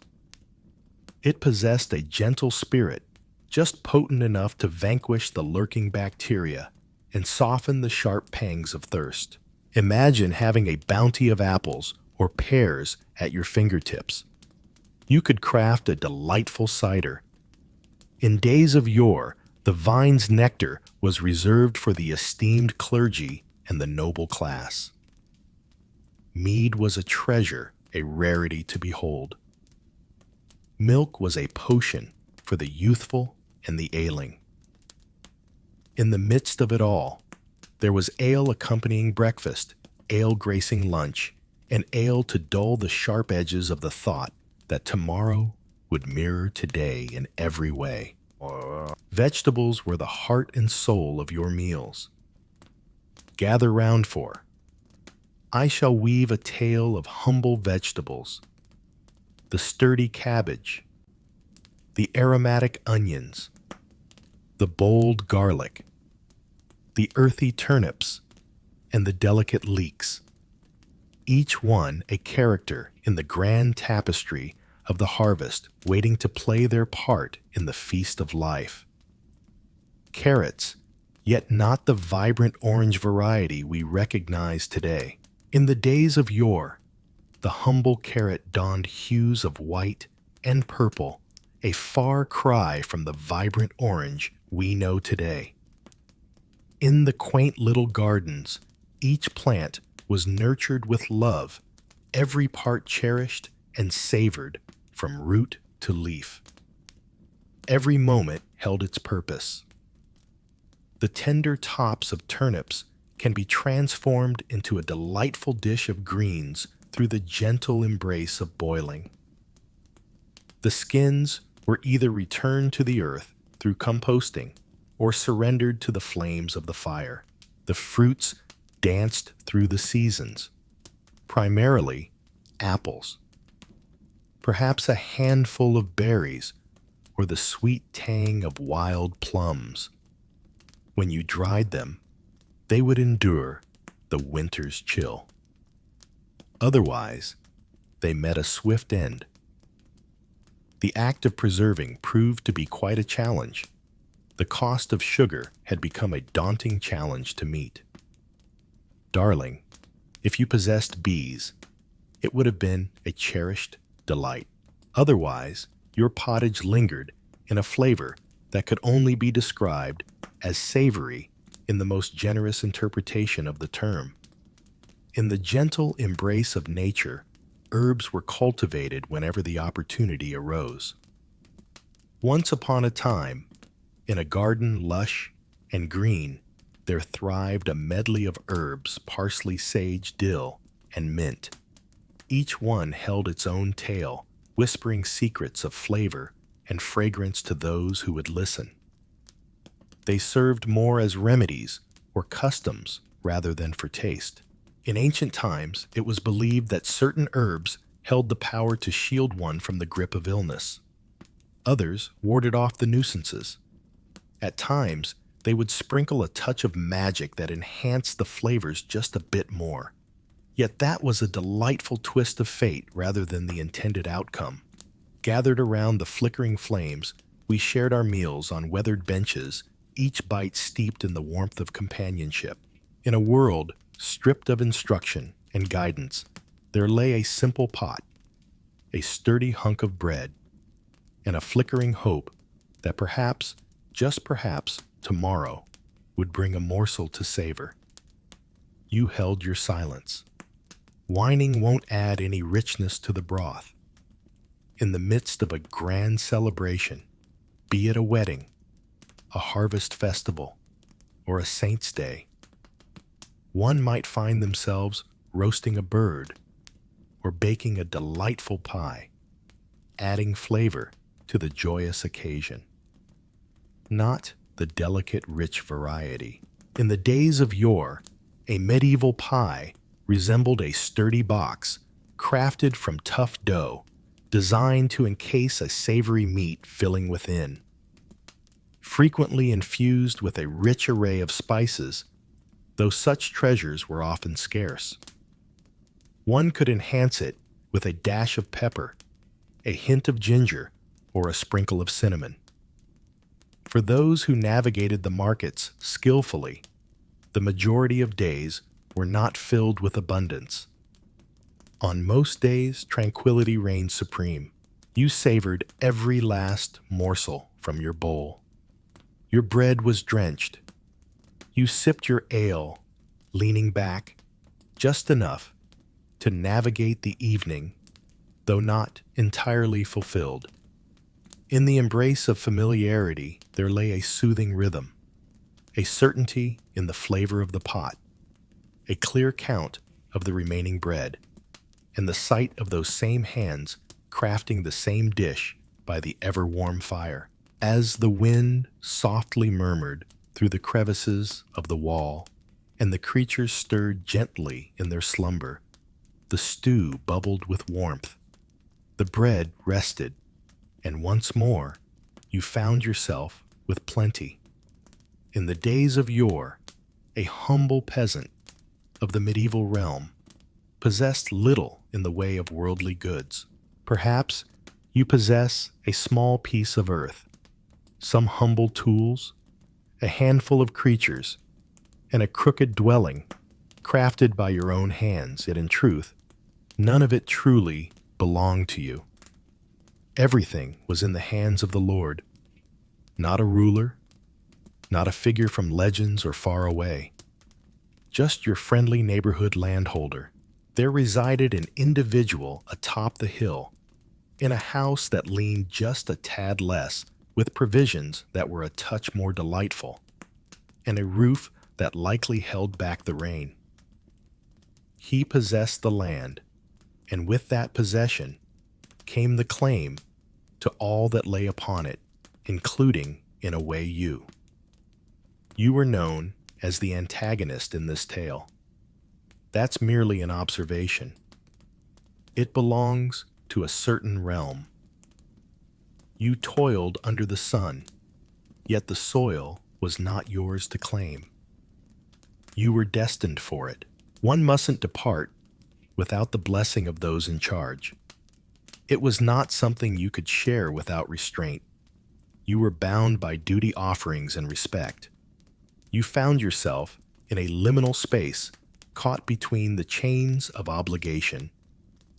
It possessed a gentle spirit, just potent enough to vanquish the lurking bacteria and soften the sharp pangs of thirst. Imagine having a bounty of apples or pears at your fingertips. You could craft a delightful cider. In days of yore, the vine's nectar was reserved for the esteemed clergy and the noble class. Mead was a treasure, a rarity to behold. Milk was a potion for the youthful and the ailing. In the midst of it all, there was ale accompanying breakfast, ale gracing lunch, and ale to dull the sharp edges of the thought that tomorrow would mirror today in every way. Vegetables were the heart and soul of your meals. Gather round for I shall weave a tale of humble vegetables, the sturdy cabbage, the aromatic onions, the bold garlic, the earthy turnips, and the delicate leeks, each one a character in the grand tapestry of the harvest, waiting to play their part in the feast of life. Carrots, yet not the vibrant orange variety we recognize today. In the days of yore, the humble carrot donned hues of white and purple, a far cry from the vibrant orange we know today. In the quaint little gardens, each plant was nurtured with love, every part cherished and savored from root to leaf. Every moment held its purpose. The tender tops of turnips can be transformed into a delightful dish of greens through the gentle embrace of boiling. The skins were either returned to the earth through composting or surrendered to the flames of the fire. The fruits danced through the seasons, primarily apples, perhaps a handful of berries, or the sweet tang of wild plums. When you dried them, they would endure the winter's chill. Otherwise, they met a swift end. The act of preserving proved to be quite a challenge. The cost of sugar had become a daunting challenge to meet. Darling, if you possessed bees, it would have been a cherished delight. Otherwise, your pottage lingered in a flavor that could only be described as savory in the most generous interpretation of the term. In the gentle embrace of nature, herbs were cultivated whenever the opportunity arose. Once upon a time, in a garden lush and green, there thrived a medley of herbs, parsley, sage, dill, and mint. Each one held its own tale, whispering secrets of flavor and fragrance to those who would listen. They served more as remedies or customs rather than for taste. In ancient times, it was believed that certain herbs held the power to shield one from the grip of illness. Others warded off the nuisances. At times, they would sprinkle a touch of magic that enhanced the flavors just a bit more. Yet that was a delightful twist of fate rather than the intended outcome. Gathered around the flickering flames, we shared our meals on weathered benches, each bite steeped in the warmth of companionship. In a world stripped of instruction and guidance, there lay a simple pot, a sturdy hunk of bread, and a flickering hope that perhaps, just perhaps, tomorrow would bring a morsel to savor. You held your silence. Whining won't add any richness to the broth. In the midst of a grand celebration, be it a wedding, a harvest festival, or a saint's day, one might find themselves roasting a bird or baking a delightful pie, adding flavor to the joyous occasion. Not the delicate, rich variety. In the days of yore, a medieval pie resembled a sturdy box crafted from tough dough, designed to encase a savory meat filling within. Frequently infused with a rich array of spices, though such treasures were often scarce. One could enhance it with a dash of pepper, a hint of ginger, or a sprinkle of cinnamon. For those who navigated the markets skillfully, the majority of days were not filled with abundance. On most days, tranquility reigned supreme. You savored every last morsel from your bowl. Your bread was drenched. You sipped your ale, leaning back, just enough to navigate the evening, though not entirely fulfilled. In the embrace of familiarity, there lay a soothing rhythm, a certainty in the flavor of the pot, a clear count of the remaining bread, and the sight of those same hands crafting the same dish by the ever-warm fire. As the wind softly murmured through the crevices of the wall, and the creatures stirred gently in their slumber, the stew bubbled with warmth, the bread rested, and once more you found yourself with plenty. In the days of yore, a humble peasant of the medieval realm possessed little in the way of worldly goods. Perhaps you possess a small piece of earth, some humble tools, a handful of creatures, and a crooked dwelling crafted by your own hands, yet in truth, none of it truly belonged to you. Everything was in the hands of the Lord, not a ruler, not a figure from legends or far away, just your friendly neighborhood landholder. There resided an individual atop the hill, in a house that leaned just a tad less, with provisions that were a touch more delightful, and a roof that likely held back the rain. He possessed the land, and with that possession came the claim to all that lay upon it, including, in a way, you. You were known as the antagonist in this tale. That's merely an observation. It belongs to a certain realm. You toiled under the sun, yet the soil was not yours to claim. You were destined for it. One mustn't depart without the blessing of those in charge. It was not something you could share without restraint. You were bound by duty offerings and respect. You found yourself in a liminal space, caught between the chains of obligation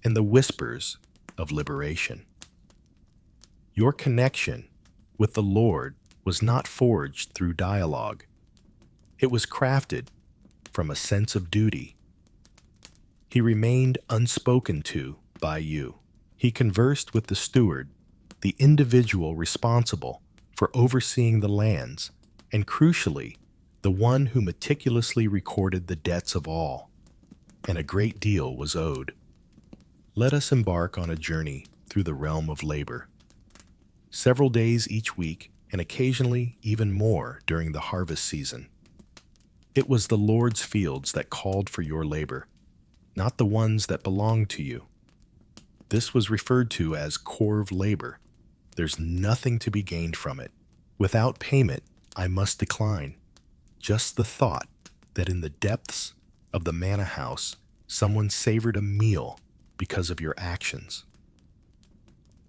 and the whispers of liberation. Your connection with the Lord was not forged through dialogue. It was crafted from a sense of duty. He remained unspoken to by you. He conversed with the steward, the individual responsible for overseeing the lands, and crucially, the one who meticulously recorded the debts of all, and a great deal was owed. Let us embark on a journey through the realm of labor. Several days each week, and occasionally even more during the harvest season. It was the Lord's fields that called for your labor, not the ones that belonged to you. This was referred to as corv labor. There's nothing to be gained from it. Without payment, I must decline. Just the thought that in the depths of the manna house, someone savored a meal because of your actions.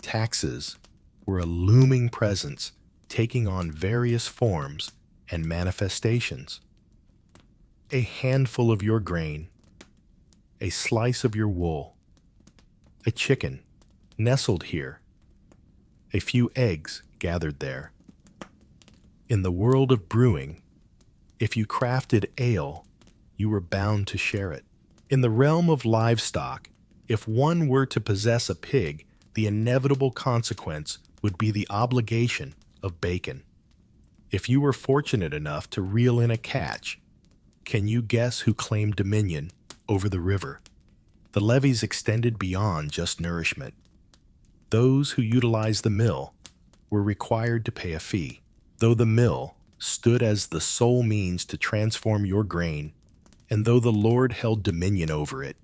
Taxes were a looming presence taking on various forms and manifestations. A handful of your grain, a slice of your wool, a chicken nestled here, a few eggs gathered there. In the world of brewing, if you crafted ale, you were bound to share it. In the realm of livestock, if one were to possess a pig, the inevitable consequence would be the obligation of bacon. If you were fortunate enough to reel in a catch, can you guess who claimed dominion over the river? The levies extended beyond just nourishment. Those who utilized the mill were required to pay a fee. Though the mill stood as the sole means to transform your grain, and though the Lord held dominion over it,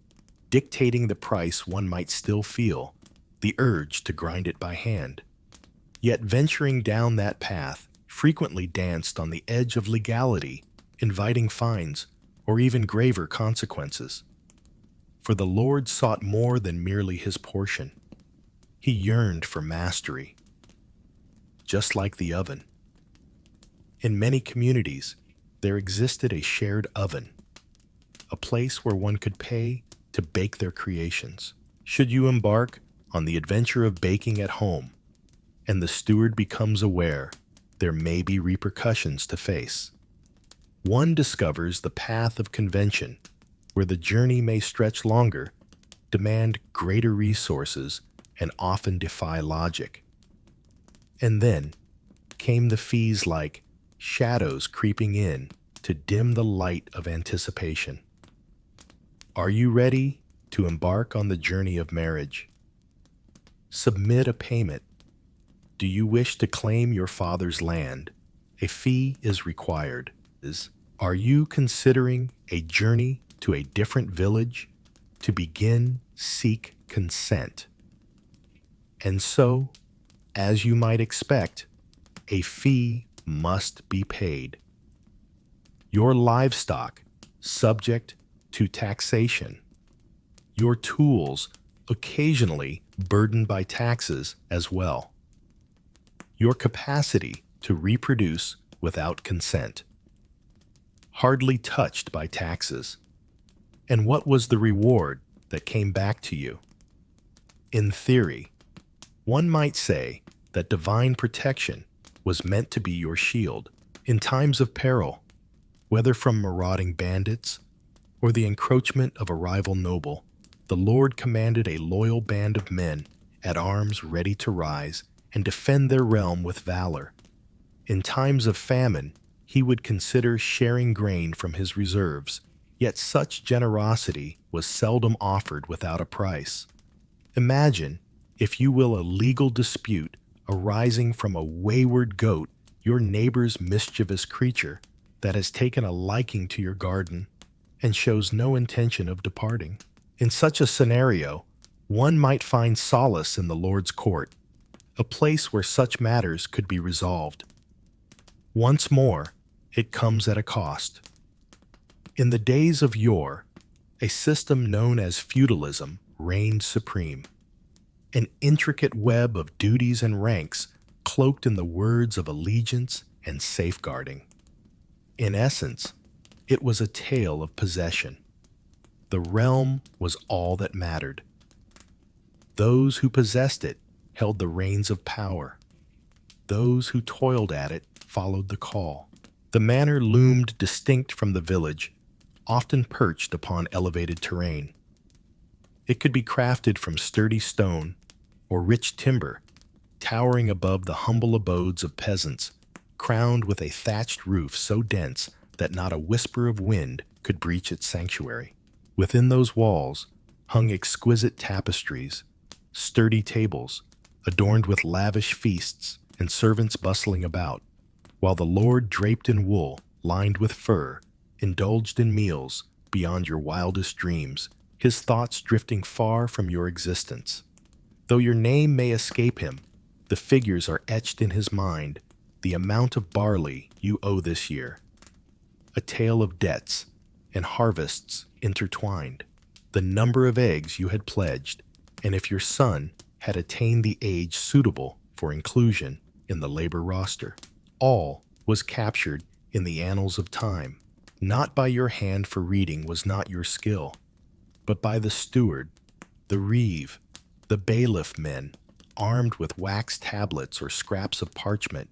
dictating the price, one might still feel the urge to grind it by hand. Yet venturing down that path frequently danced on the edge of legality, inviting fines or even graver consequences. For the Lord sought more than merely his portion. He yearned for mastery, just like the oven. In many communities, there existed a shared oven, a place where one could pay to bake their creations. Should you embark on the adventure of baking at home, and the steward becomes aware there may be repercussions to face, one discovers the path of convention, where the journey may stretch longer, demand greater resources, and often defy logic. And then came the fees like shadows creeping in to dim the light of anticipation. Are you ready to embark on the journey of marriage? Submit a payment. Do you wish to claim your father's land? A fee is required. Are you considering a journey to a different village? To begin, seek consent. And so, as you might expect, a fee must be paid. Your livestock, subject to taxation. Your tools, occasionally burdened by taxes as well. Your capacity to reproduce without consent. Hardly touched by taxes. And what was the reward that came back to you? In theory, one might say that divine protection was meant to be your shield in times of peril, whether from marauding bandits or the encroachment of a rival noble. The Lord commanded a loyal band of men at arms ready to rise and defend their realm with valor. In times of famine, he would consider sharing grain from his reserves, yet such generosity was seldom offered without a price. Imagine, if you will, a legal dispute arising from a wayward goat, your neighbor's mischievous creature that has taken a liking to your garden and shows no intention of departing. In such a scenario, one might find solace in the Lord's court, a place where such matters could be resolved. Once more, it comes at a cost. In the days of yore, a system known as feudalism reigned supreme, an intricate web of duties and ranks cloaked in the words of allegiance and safeguarding. In essence, it was a tale of possession. The realm was all that mattered. Those who possessed it held the reins of power. Those who toiled at it followed the call. The manor loomed distinct from the village, often perched upon elevated terrain. It could be crafted from sturdy stone or rich timber, towering above the humble abodes of peasants, crowned with a thatched roof so dense that not a whisper of wind could breach its sanctuary. Within those walls hung exquisite tapestries, sturdy tables, adorned with lavish feasts, and servants bustling about, while the lord, draped in wool, lined with fur, indulged in meals beyond your wildest dreams, his thoughts drifting far from your existence. Though your name may escape him, the figures are etched in his mind, the amount of barley you owe this year, a tale of debts and harvests intertwined, the number of eggs you had pledged, and if your son had attained the age suitable for inclusion in the labor roster. All was captured in the annals of time. Not by your hand, for reading was not your skill, but by the steward, the reeve, the bailiff men, armed with wax tablets or scraps of parchment,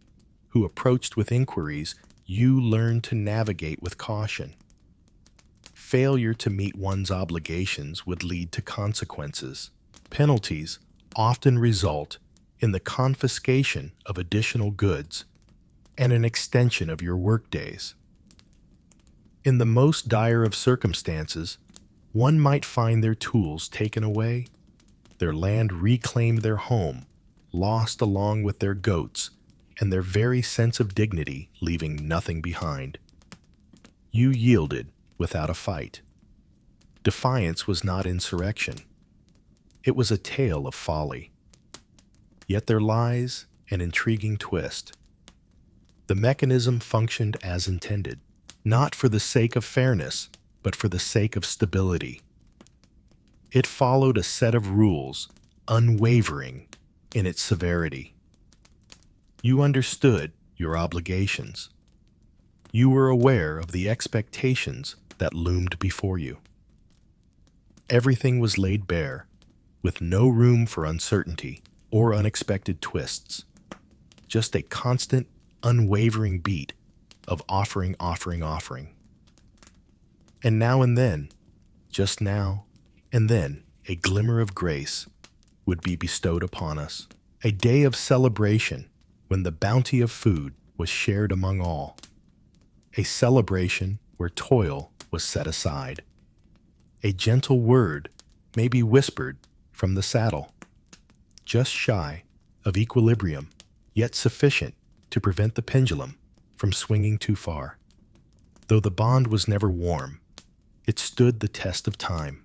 who approached with inquiries you learned to navigate with caution. Failure to meet one's obligations would lead to consequences. Penalties often result in the confiscation of additional goods and an extension of your workdays. In the most dire of circumstances, one might find their tools taken away, their land reclaimed, their home lost along with their goats, and their very sense of dignity leaving nothing behind. You yielded without a fight. Defiance was not insurrection. It was a tale of folly. Yet there lies an intriguing twist. The mechanism functioned as intended, not for the sake of fairness, but for the sake of stability. It followed a set of rules, unwavering in its severity. You understood your obligations. You were aware of the expectations that loomed before you. Everything was laid bare, with no room for uncertainty or unexpected twists. Just a constant, unwavering beat of offering. And now and then, just now and then, a glimmer of grace would be bestowed upon us. A day of celebration when the bounty of food was shared among all. A celebration where toil was set aside. A gentle word may be whispered from the saddle, just shy of equilibrium, yet sufficient to prevent the pendulum from swinging too far. Though the bond was never warm, it stood the test of time.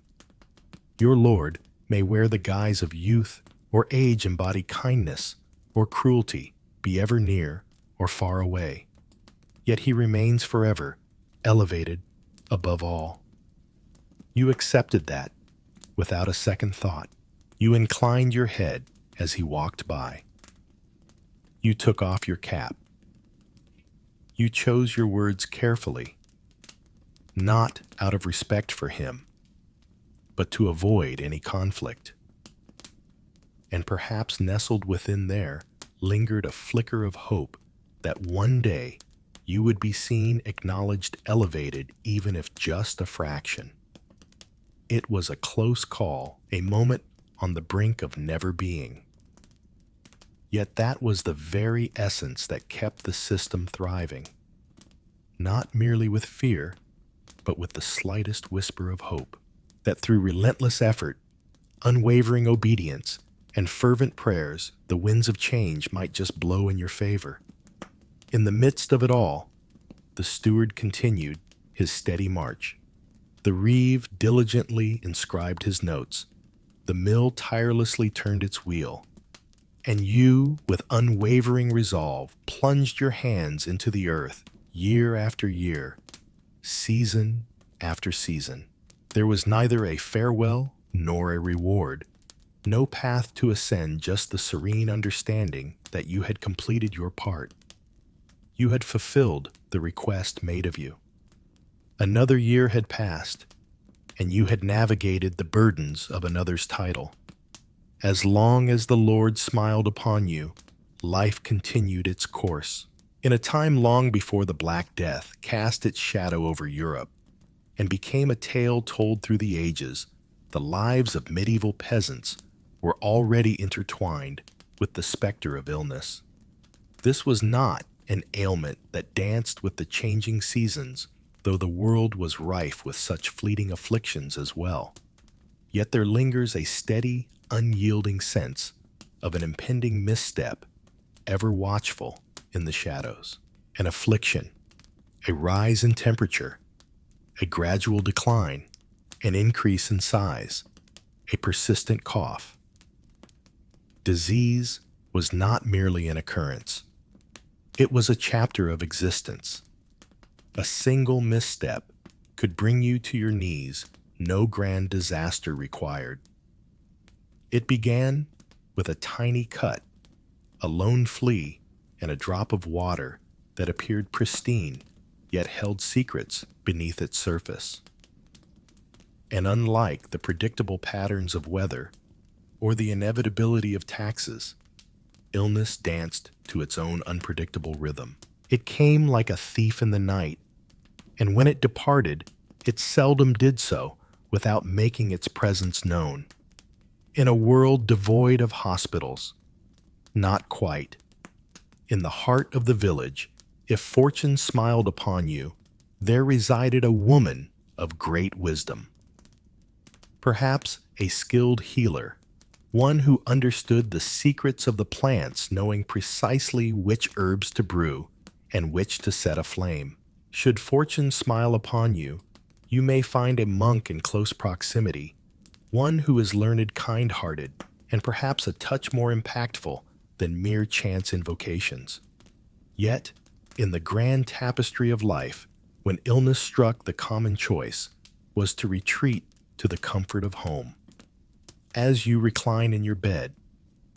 Your lord may wear the guise of youth or age, embody kindness or cruelty, be ever near or far away. Yet he remains forever elevated above all. You accepted that without a second thought. You inclined your head as he walked by. You took off your cap. You chose your words carefully, not out of respect for him, but to avoid any conflict. And perhaps nestled within there lingered a flicker of hope that one day you would be seen, acknowledged, elevated, even if just a fraction. It was a close call, a moment on the brink of never being. Yet that was the very essence that kept the system thriving, not merely with fear, but with the slightest whisper of hope, that through relentless effort, unwavering obedience, and fervent prayers, the winds of change might just blow in your favor. In the midst of it all, the steward continued his steady march. The reeve diligently inscribed his notes. The mill tirelessly turned its wheel. And you, with unwavering resolve, plunged your hands into the earth, year after year, season after season. There was neither a farewell nor a reward, no path to ascend, just the serene understanding that you had completed your part. You had fulfilled the request made of you. Another year had passed, and you had navigated the burdens of another's title. As long as the Lord smiled upon you, life continued its course. In a time long before the Black Death cast its shadow over Europe and became a tale told through the ages, The lives of medieval peasants were already intertwined with the specter of illness. This was not an ailment that danced with the changing seasons, though the world was rife with such fleeting afflictions as well. Yet there lingers a steady, unyielding sense of an impending misstep, ever watchful in the shadows. An affliction, a rise in temperature, a gradual decline, an increase in size, a persistent cough. Disease was not merely an occurrence. It was a chapter of existence. A single misstep could bring you to your knees, no grand disaster required. It began with a tiny cut, a lone flea, and a drop of water that appeared pristine, yet held secrets beneath its surface. And unlike the predictable patterns of weather or the inevitability of taxes, illness danced to its own unpredictable rhythm. It came like a thief in the night, and when it departed, it seldom did so without making its presence known. In a world devoid of hospitals, not quite. In the heart of the village, if fortune smiled upon you, there resided a woman of great wisdom. Perhaps a skilled healer, one who understood the secrets of the plants, knowing precisely which herbs to brew and which to set aflame. Should fortune smile upon you, you may find a monk in close proximity, one who is learned, kind-hearted, and perhaps a touch more impactful than mere chance invocations. Yet, in the grand tapestry of life, when illness struck, the common choice was to retreat to the comfort of home. As you recline in your bed,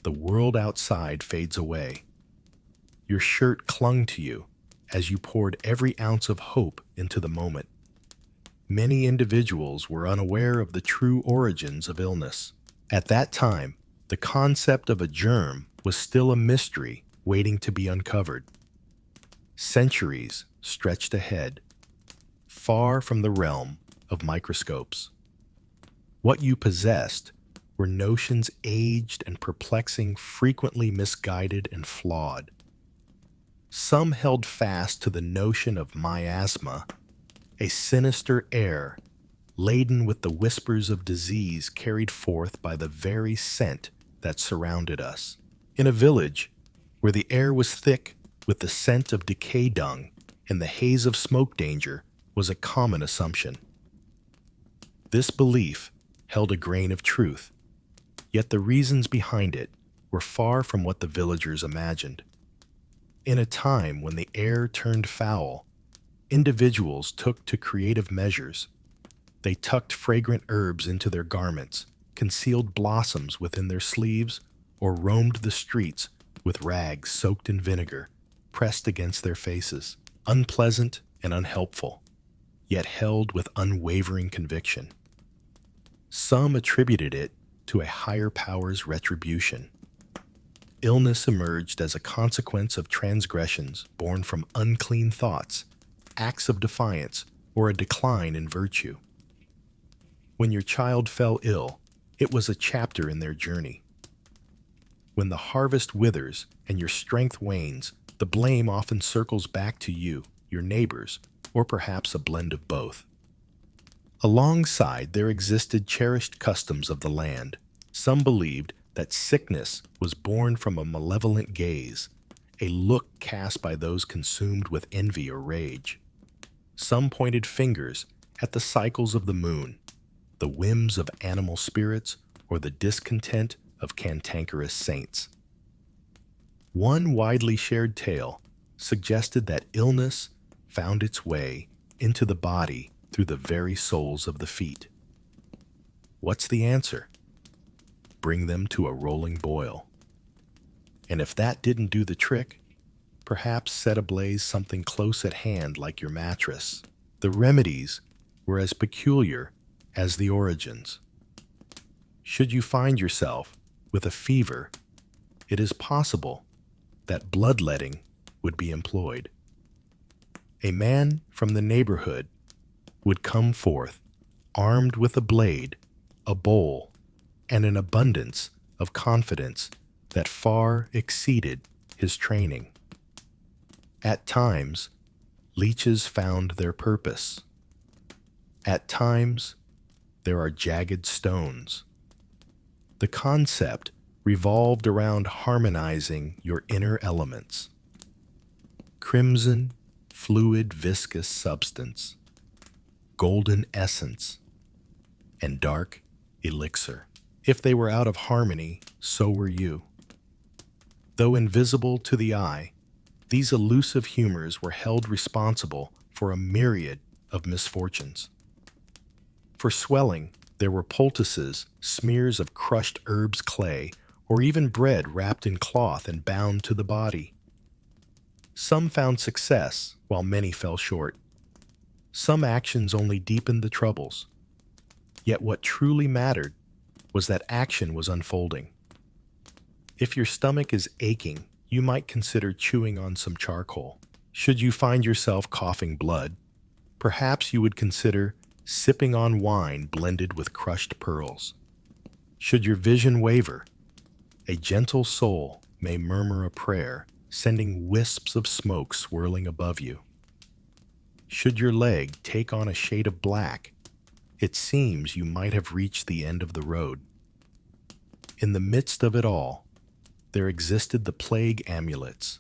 the world outside fades away. Your shirt clung to you as you poured every ounce of hope into the moment. Many individuals were unaware of the true origins of illness. At that time, the concept of a germ was still a mystery waiting to be uncovered. Centuries stretched ahead, far from the realm of microscopes. What you possessed were notions aged and perplexing, frequently misguided and flawed. Some held fast to the notion of miasma, a sinister air laden with the whispers of disease carried forth by the very scent that surrounded us. In a village where the air was thick with the scent of decay dung and the haze of smoke danger was a common assumption. This belief held a grain of truth, yet the reasons behind it were far from what the villagers imagined. In a time when the air turned foul, individuals took to creative measures. They tucked fragrant herbs into their garments, concealed blossoms within their sleeves, or roamed the streets with rags soaked in vinegar, pressed against their faces, unpleasant and unhelpful, yet held with unwavering conviction. Some attributed it to a higher power's retribution. Illness emerged as a consequence of transgressions born from unclean thoughts, acts of defiance, or a decline in virtue. When your child fell ill, it was a chapter in their journey. When the harvest withers and your strength wanes, the blame often circles back to you, your neighbors, or perhaps a blend of both. Alongside, there existed cherished customs of the land. Some believed that sickness was born from a malevolent gaze, a look cast by those consumed with envy or rage. Some pointed fingers at the cycles of the moon, the whims of animal spirits, or the discontent of cantankerous saints. One widely shared tale suggested that illness found its way into the body through the very soles of the feet. What's the answer? Bring them to a rolling boil. And if that didn't do the trick, perhaps set ablaze something close at hand like your mattress. The remedies were as peculiar as the origins. Should you find yourself with a fever, it is possible that bloodletting would be employed. A man from the neighborhood would come forth, armed with a blade, a bowl, and an abundance of confidence that far exceeded his training. At times, leeches found their purpose. At times, there are jagged stones. The concept revolved around harmonizing your inner elements. Crimson, fluid, viscous substance, golden essence, and dark elixir. If they were out of harmony, so were you. Though invisible to the eye, these elusive humors were held responsible for a myriad of misfortunes. For swelling, there were poultices, smears of crushed herbs clay, or even bread wrapped in cloth and bound to the body. Some found success, while many fell short. Some actions only deepened the troubles. Yet what truly mattered was that action was unfolding. If your stomach is aching, you might consider chewing on some charcoal. Should you find yourself coughing blood, perhaps you would consider sipping on wine blended with crushed pearls. Should your vision waver, a gentle soul may murmur a prayer, sending wisps of smoke swirling above you. Should your leg take on a shade of black, it seems you might have reached the end of the road. In the midst of it all, there existed the plague amulets,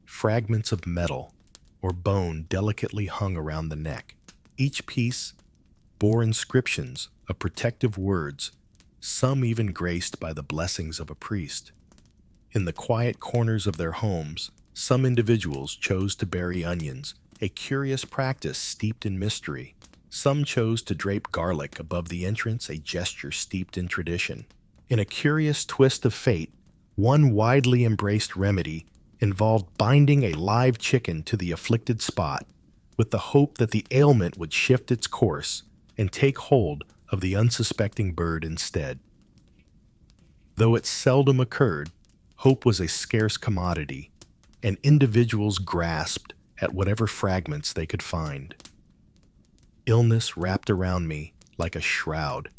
fragments of metal or bone delicately hung around the neck. Each piece bore inscriptions of protective words, some even graced by the blessings of a priest. In the quiet corners of their homes, some individuals chose to bury onions, a curious practice steeped in mystery. Some chose to drape garlic above the entrance, a gesture steeped in tradition. In a curious twist of fate, one widely embraced remedy involved binding a live chicken to the afflicted spot, with the hope that the ailment would shift its course and take hold of the unsuspecting bird instead. Though it seldom occurred, hope was a scarce commodity, and individuals grasped at whatever fragments they could find. Illness wrapped around me like a shroud,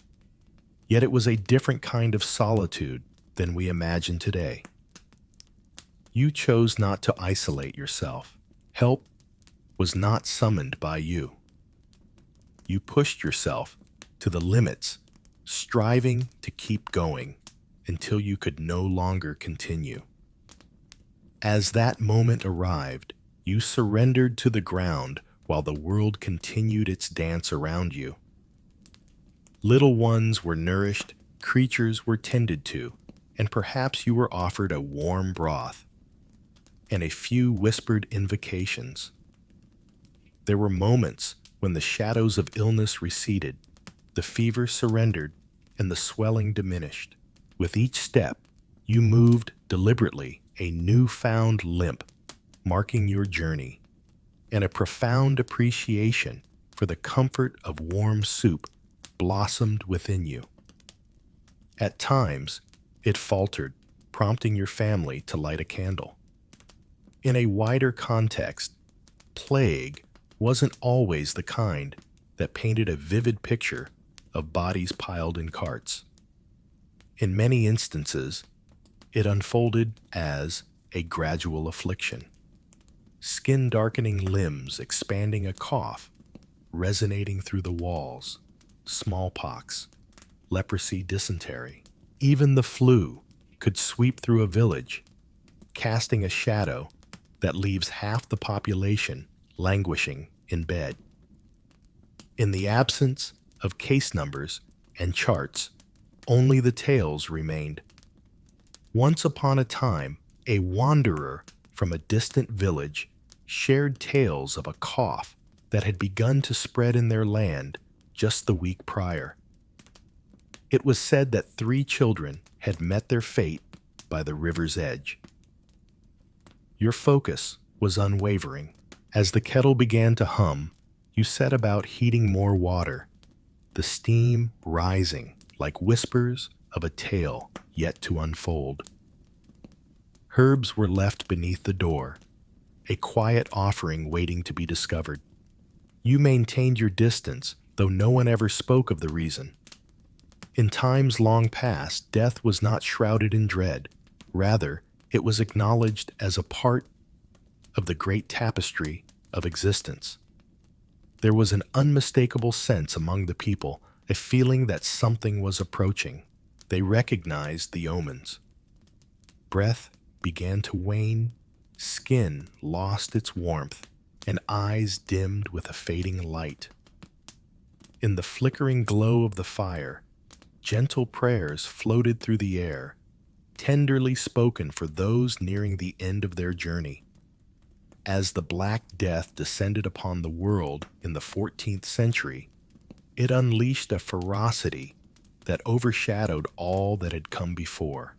yet it was a different kind of solitude than we imagine today. You chose not to isolate yourself. Help was not summoned by you. You pushed yourself to the limits, striving to keep going until you could no longer continue. As that moment arrived, you surrendered to the ground while the world continued its dance around you. Little ones were nourished, creatures were tended to, and perhaps you were offered a warm broth and a few whispered invocations. There were moments when the shadows of illness receded, the fever surrendered, and the swelling diminished. With each step, you moved deliberately, a newfound limp marking your journey, and a profound appreciation for the comfort of warm soup blossomed within you. At times, it faltered, prompting your family to light a candle. In a wider context, plague wasn't always the kind that painted a vivid picture of bodies piled in carts. In many instances, it unfolded as a gradual affliction. Skin-darkening limbs expanding a cough, resonating through the walls, smallpox, leprosy, dysentery. Even the flu could sweep through a village, casting a shadow that leaves half the population languishing in bed. In the absence of case numbers and charts, only the tales remained. Once upon a time, a wanderer from a distant village shared tales of a cough that had begun to spread in their land just the week prior. It was said that 3 children had met their fate by the river's edge. Your focus was unwavering. As the kettle began to hum, you set about heating more water, the steam rising like whispers of a tale yet to unfold. Herbs were left beneath the door, a quiet offering waiting to be discovered. You maintained your distance, though no one ever spoke of the reason. In times long past, death was not shrouded in dread. Rather, it was acknowledged as a part of the great tapestry of existence. There was an unmistakable sense among the people, a feeling that something was approaching. They recognized the omens. Breath began to wane, skin lost its warmth, and eyes dimmed with a fading light. In the flickering glow of the fire, gentle prayers floated through the air, tenderly spoken for those nearing the end of their journey. As the Black Death descended upon the world in the 14th century, it unleashed a ferocity that overshadowed all that had come before.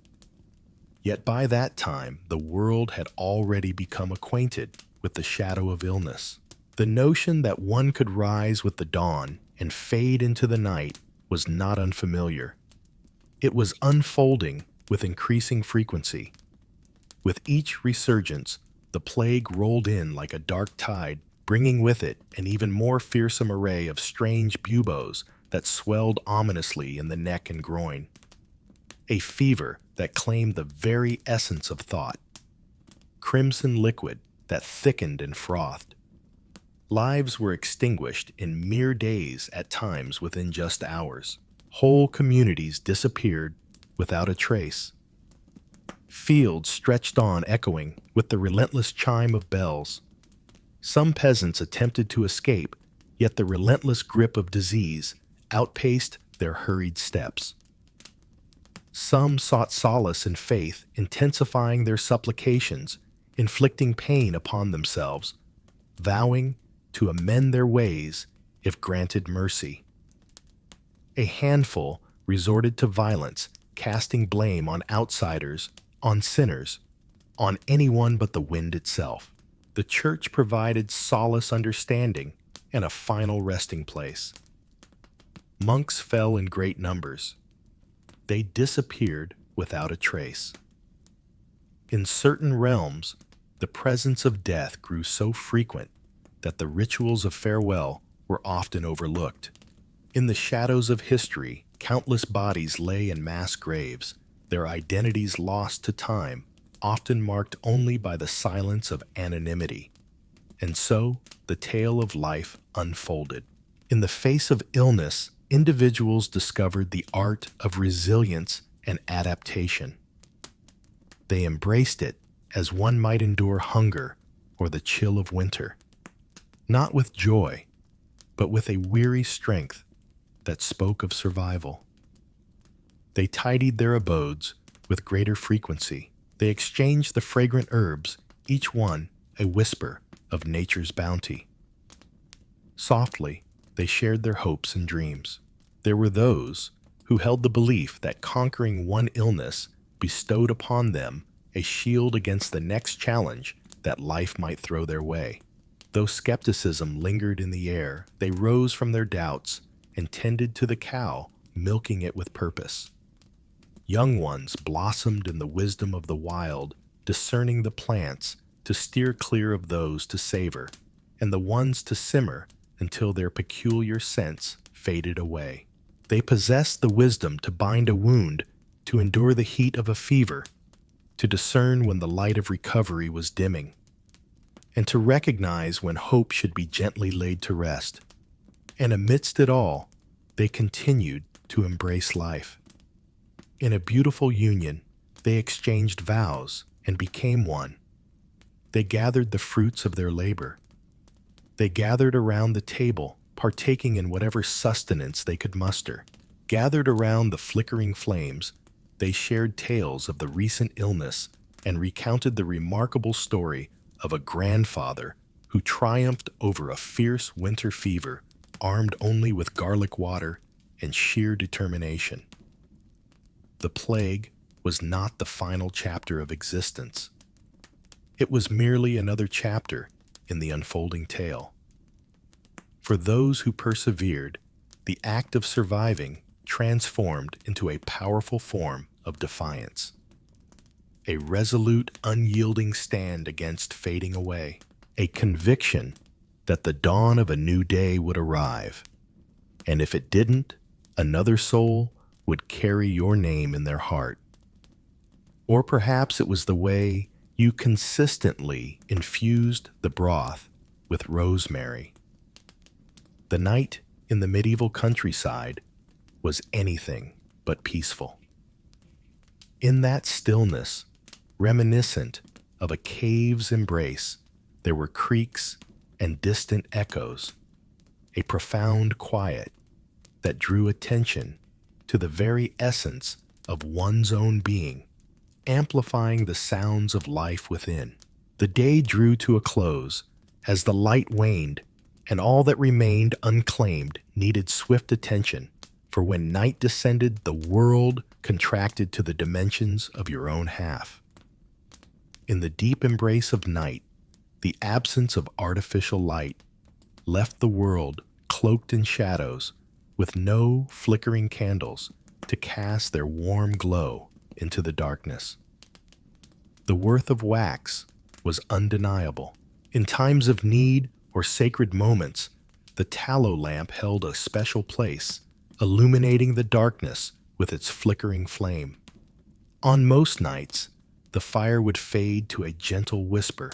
Yet by that time, the world had already become acquainted with the shadow of illness. The notion that one could rise with the dawn and fade into the night was not unfamiliar. It was unfolding with increasing frequency. With each resurgence, the plague rolled in like a dark tide, bringing with it an even more fearsome array of strange buboes that swelled ominously in the neck and groin. A fever that claimed the very essence of thought. Crimson liquid that thickened and frothed. Lives were extinguished in mere days, at times within just hours. Whole communities disappeared without a trace. Fields stretched on echoing with the relentless chime of bells. Some peasants attempted to escape, yet the relentless grip of disease outpaced their hurried steps. Some sought solace in faith, intensifying their supplications, inflicting pain upon themselves, vowing to amend their ways if granted mercy. A handful resorted to violence, casting blame on outsiders, on sinners, on anyone but the wind itself. The church provided solace, understanding, and a final resting place. Monks fell in great numbers. They disappeared without a trace. In certain realms, the presence of death grew so frequent that the rituals of farewell were often overlooked. In the shadows of history, countless bodies lay in mass graves, their identities lost to time, often marked only by the silence of anonymity. And so, the tale of life unfolded. In the face of illness, individuals discovered the art of resilience and adaptation. They embraced it as one might endure hunger or the chill of winter, not with joy, but with a weary strength that spoke of survival. They tidied their abodes with greater frequency. They exchanged the fragrant herbs, each one a whisper of nature's bounty. Softly, they shared their hopes and dreams. There were those who held the belief that conquering one illness bestowed upon them a shield against the next challenge that life might throw their way. Though skepticism lingered in the air, they rose from their doubts and tended to the cow, milking it with purpose. Young ones blossomed in the wisdom of the wild, discerning the plants to steer clear of those to savor, and the ones to simmer until their peculiar scents faded away. They possessed the wisdom to bind a wound, to endure the heat of a fever, to discern when the light of recovery was dimming, and to recognize when hope should be gently laid to rest. And amidst it all, they continued to embrace life. In a beautiful union, they exchanged vows and became one. They gathered the fruits of their labor. They gathered around the table, partaking in whatever sustenance they could muster. Gathered around the flickering flames, they shared tales of the recent illness and recounted the remarkable story of a grandfather who triumphed over a fierce winter fever, armed only with garlic water and sheer determination. The plague was not the final chapter of existence. It was merely another chapter in the unfolding tale. For those who persevered, the act of surviving transformed into a powerful form of defiance. A resolute, unyielding stand against fading away. A conviction that the dawn of a new day would arrive. And if it didn't, another soul would carry your name in their heart. Or perhaps it was the way you consistently infused the broth with rosemary. The night in the medieval countryside was anything but peaceful. In that stillness, reminiscent of a cave's embrace, there were creaks and distant echoes, a profound quiet that drew attention to the very essence of one's own being, amplifying the sounds of life within. The day drew to a close as the light waned, and all that remained unclaimed needed swift attention, for when night descended, the world contracted to the dimensions of your own half. In the deep embrace of night, the absence of artificial light left the world cloaked in shadows, with no flickering candles to cast their warm glow into the darkness. The worth of wax was undeniable. In times of need or sacred moments, the tallow lamp held a special place, illuminating the darkness with its flickering flame. On most nights, the fire would fade to a gentle whisper,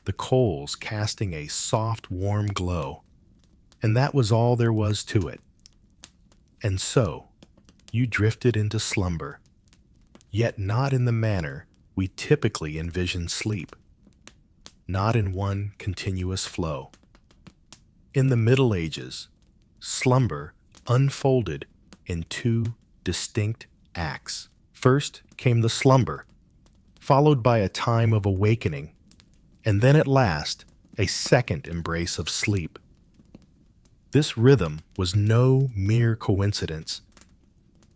the coals casting a soft, warm glow, and that was all there was to it. And so, you drifted into slumber, yet not in the manner we typically envision sleep, not in one continuous flow. In the Middle Ages, slumber unfolded in two distinct acts. First came the slumber, followed by a time of awakening, and then at last a second embrace of sleep. This rhythm was no mere coincidence.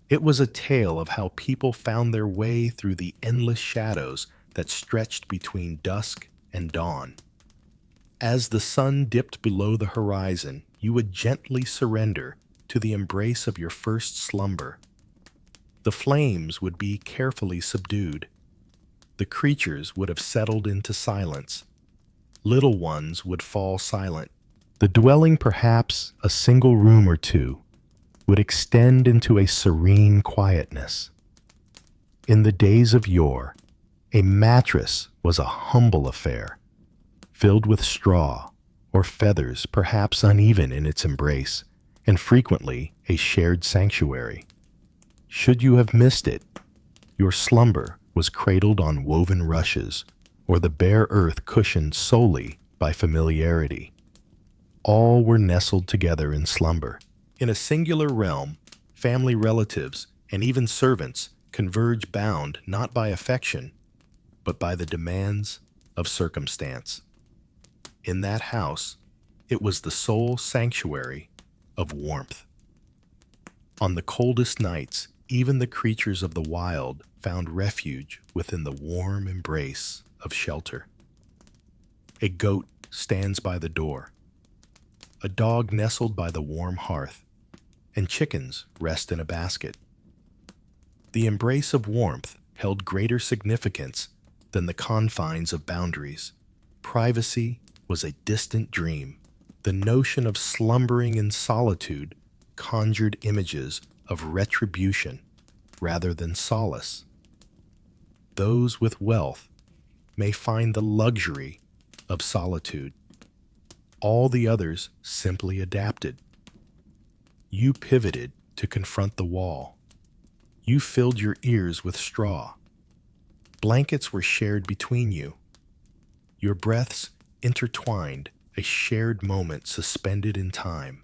It was a tale of how people found their way through the endless shadows that stretched between dusk and dawn. As the sun dipped below the horizon, you would gently surrender to the embrace of your first slumber. The flames would be carefully subdued. The creatures would have settled into silence. Little ones would fall silent. The dwelling, perhaps a single room or two, would extend into a serene quietness. In the days of yore, a mattress was a humble affair, filled with straw or feathers, perhaps uneven in its embrace, and frequently a shared sanctuary. Should you have missed it, your slumber was cradled on woven rushes, or the bare earth cushioned solely by familiarity. All were nestled together in slumber. In a singular realm, family relatives and even servants converge, bound not by affection, but by the demands of circumstance. In that house, it was the sole sanctuary of warmth. On the coldest nights, even the creatures of the wild found refuge within the warm embrace of shelter. A goat stands by the door, a dog nestled by the warm hearth, and chickens rest in a basket. The embrace of warmth held greater significance than the confines of boundaries. Privacy was a distant dream. The notion of slumbering in solitude conjured images of retribution rather than solace. Those with wealth may find the luxury of solitude. All the others simply adapted. You pivoted to confront the wall. You filled your ears with straw. Blankets were shared between you. Your breaths intertwined, a shared moment suspended in time.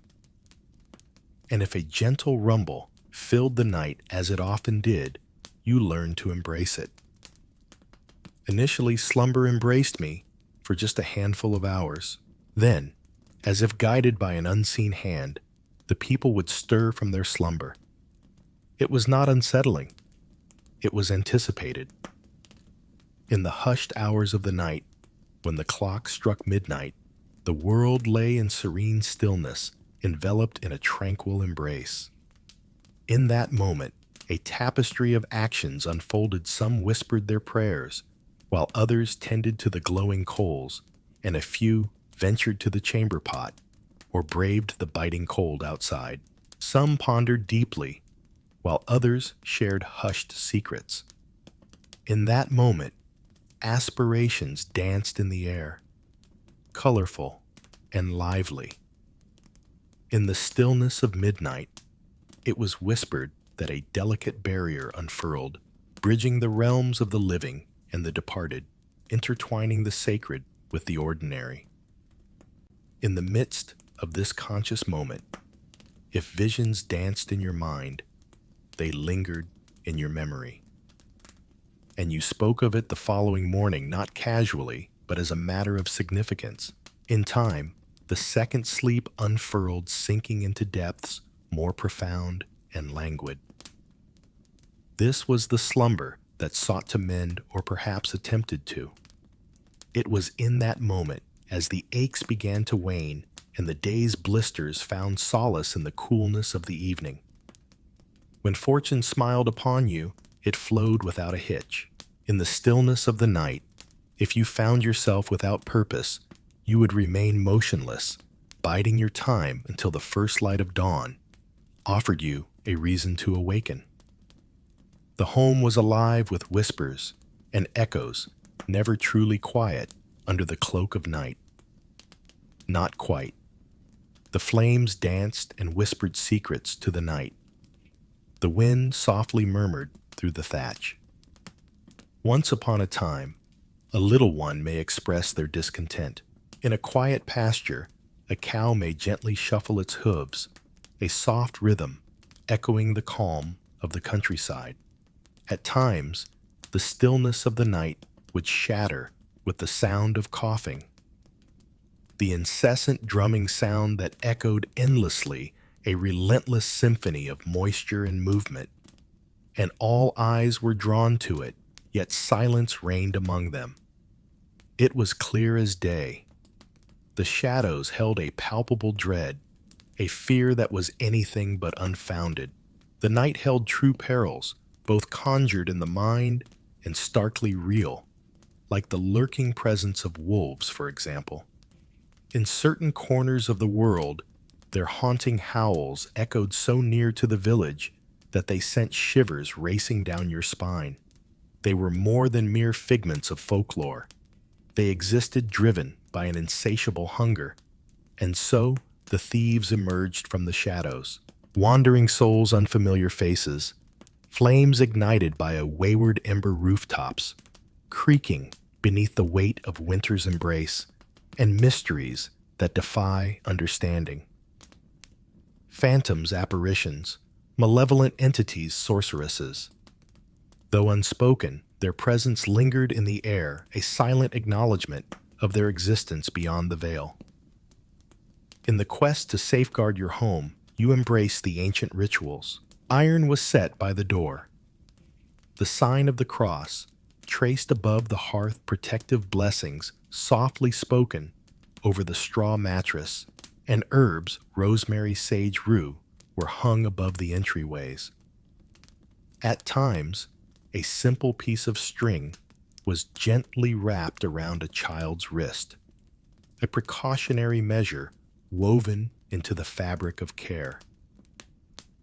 And if a gentle rumble filled the night, as it often did, you learned to embrace it. Initially, slumber embraced me for just a handful of hours. Then, as if guided by an unseen hand, the people would stir from their slumber. It was not unsettling. It was anticipated. In the hushed hours of the night, when the clock struck midnight, the world lay in serene stillness, enveloped in a tranquil embrace. In that moment, a tapestry of actions unfolded. Some whispered their prayers, while others tended to the glowing coals, and a few ventured to the chamber pot, or braved the biting cold outside. Some pondered deeply, while others shared hushed secrets. In that moment, aspirations danced in the air, colorful and lively. In the stillness of midnight, it was whispered that a delicate barrier unfurled, bridging the realms of the living and the departed, intertwining the sacred with the ordinary. In the midst of this conscious moment, if visions danced in your mind, they lingered in your memory. And you spoke of it the following morning, not casually, but as a matter of significance. In time, the second sleep unfurled, sinking into depths more profound and languid. This was the slumber that sought to mend, or perhaps attempted to. It was in that moment, as the aches began to wane and the day's blisters found solace in the coolness of the evening. When fortune smiled upon you, it flowed without a hitch. In the stillness of the night, if you found yourself without purpose, you would remain motionless, biding your time until the first light of dawn offered you a reason to awaken. The home was alive with whispers and echoes, never truly quiet under the cloak of night. Not quite. The flames danced and whispered secrets to the night. The wind softly murmured through the thatch. Once upon a time, a little one may express their discontent. In a quiet pasture, a cow may gently shuffle its hooves, a soft rhythm echoing the calm of the countryside. At times, the stillness of the night would shatter with the sound of coughing. The incessant drumming sound that echoed endlessly, a relentless symphony of moisture and movement. And all eyes were drawn to it, yet silence reigned among them. It was clear as day. The shadows held a palpable dread, a fear that was anything but unfounded. The night held true perils, both conjured in the mind and starkly real, like the lurking presence of wolves, for example. In certain corners of the world, their haunting howls echoed so near to the village that they sent shivers racing down your spine. They were more than mere figments of folklore. They existed driven by an insatiable hunger. And so, the thieves emerged from the shadows, wandering souls, unfamiliar faces, flames ignited by a wayward ember rooftops, creaking beneath the weight of winter's embrace, and mysteries that defy understanding. Phantoms, apparitions, malevolent entities, sorceresses. Though unspoken, their presence lingered in the air, a silent acknowledgement of their existence beyond the veil. In the quest to safeguard your home, you embraced the ancient rituals. Iron was set by the door. The sign of the cross, traced above the hearth, protective blessings softly spoken over the straw mattress, and herbs, rosemary, sage, rue, were hung above the entryways. At times, a simple piece of string was gently wrapped around a child's wrist, a precautionary measure woven into the fabric of care.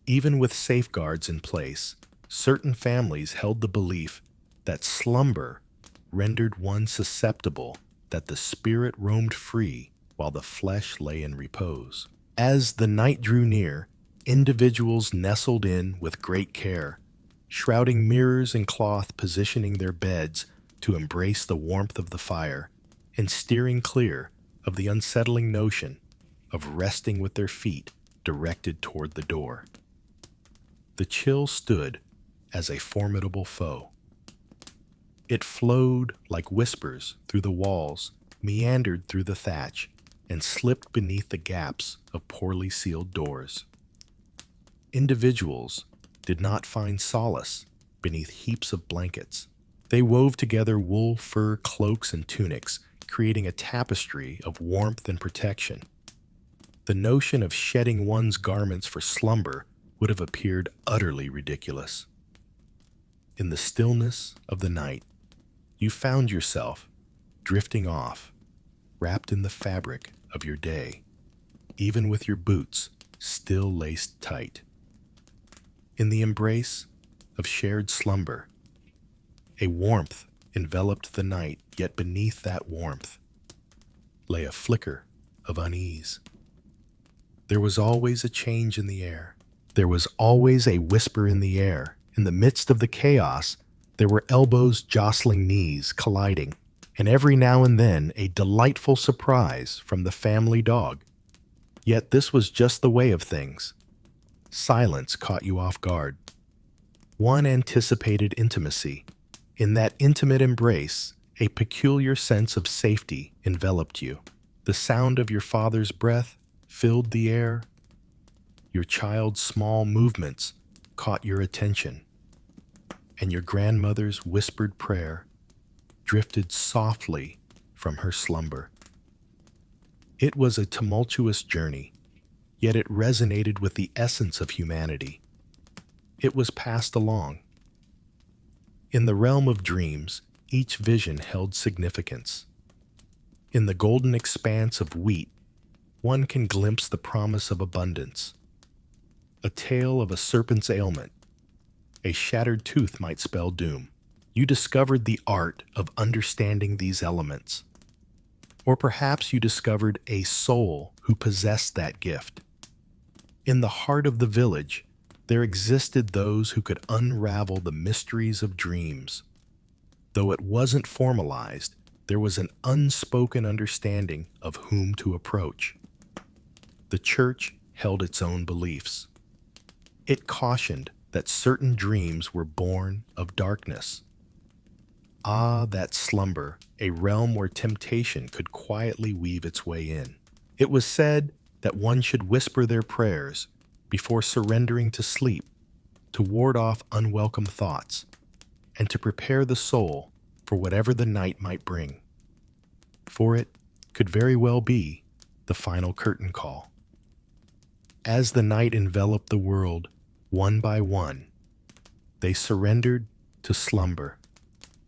Even with safeguards in place, certain families held the belief that slumber rendered one susceptible, that the spirit roamed free while the flesh lay in repose. As the night drew near, individuals nestled in with great care, shrouding mirrors and cloth, positioning their beds to embrace the warmth of the fire, and steering clear of the unsettling notion of resting with their feet directed toward the door. The chill stood as a formidable foe. It flowed like whispers through the walls, meandered through the thatch, and slipped beneath the gaps of poorly sealed doors. Individuals did not find solace beneath heaps of blankets. They wove together wool, fur, cloaks, and tunics, creating a tapestry of warmth and protection. The notion of shedding one's garments for slumber would have appeared utterly ridiculous. In the stillness of the night, you found yourself drifting off, wrapped in the fabric of your day, even with your boots still laced tight. in the embrace of shared slumber. A warmth enveloped the night, yet beneath that warmth lay a flicker of unease. There was always a change in the air. There was always a whisper in the air. In the midst of the chaos, there were elbows jostling knees, colliding, and every now and then a delightful surprise from the family dog. Yet this was just the way of things. Silence caught you off guard. One anticipated intimacy. In that intimate embrace, a peculiar sense of safety enveloped you. The sound of your father's breath filled the air. Your child's small movements caught your attention, and your grandmother's whispered prayer drifted softly from her slumber. It was a tumultuous journey, yet it resonated with the essence of humanity. It was passed along. In the realm of dreams, each vision held significance. In the golden expanse of wheat, one can glimpse the promise of abundance. A tale of a serpent's ailment. A shattered tooth might spell doom. You discovered the art of understanding these elements. Or perhaps you discovered a soul who possessed that gift. In the heart of the village, there existed those who could unravel the mysteries of dreams. Though it wasn't formalized, there was an unspoken understanding of whom to approach. The church held its own beliefs. It cautioned that certain dreams were born of darkness. Ah, that slumber, a realm where temptation could quietly weave its way in. It was said that one should whisper their prayers before surrendering to sleep, to ward off unwelcome thoughts, and to prepare the soul for whatever the night might bring. For it could very well be the final curtain call. As the night enveloped the world, one by one, they surrendered to slumber,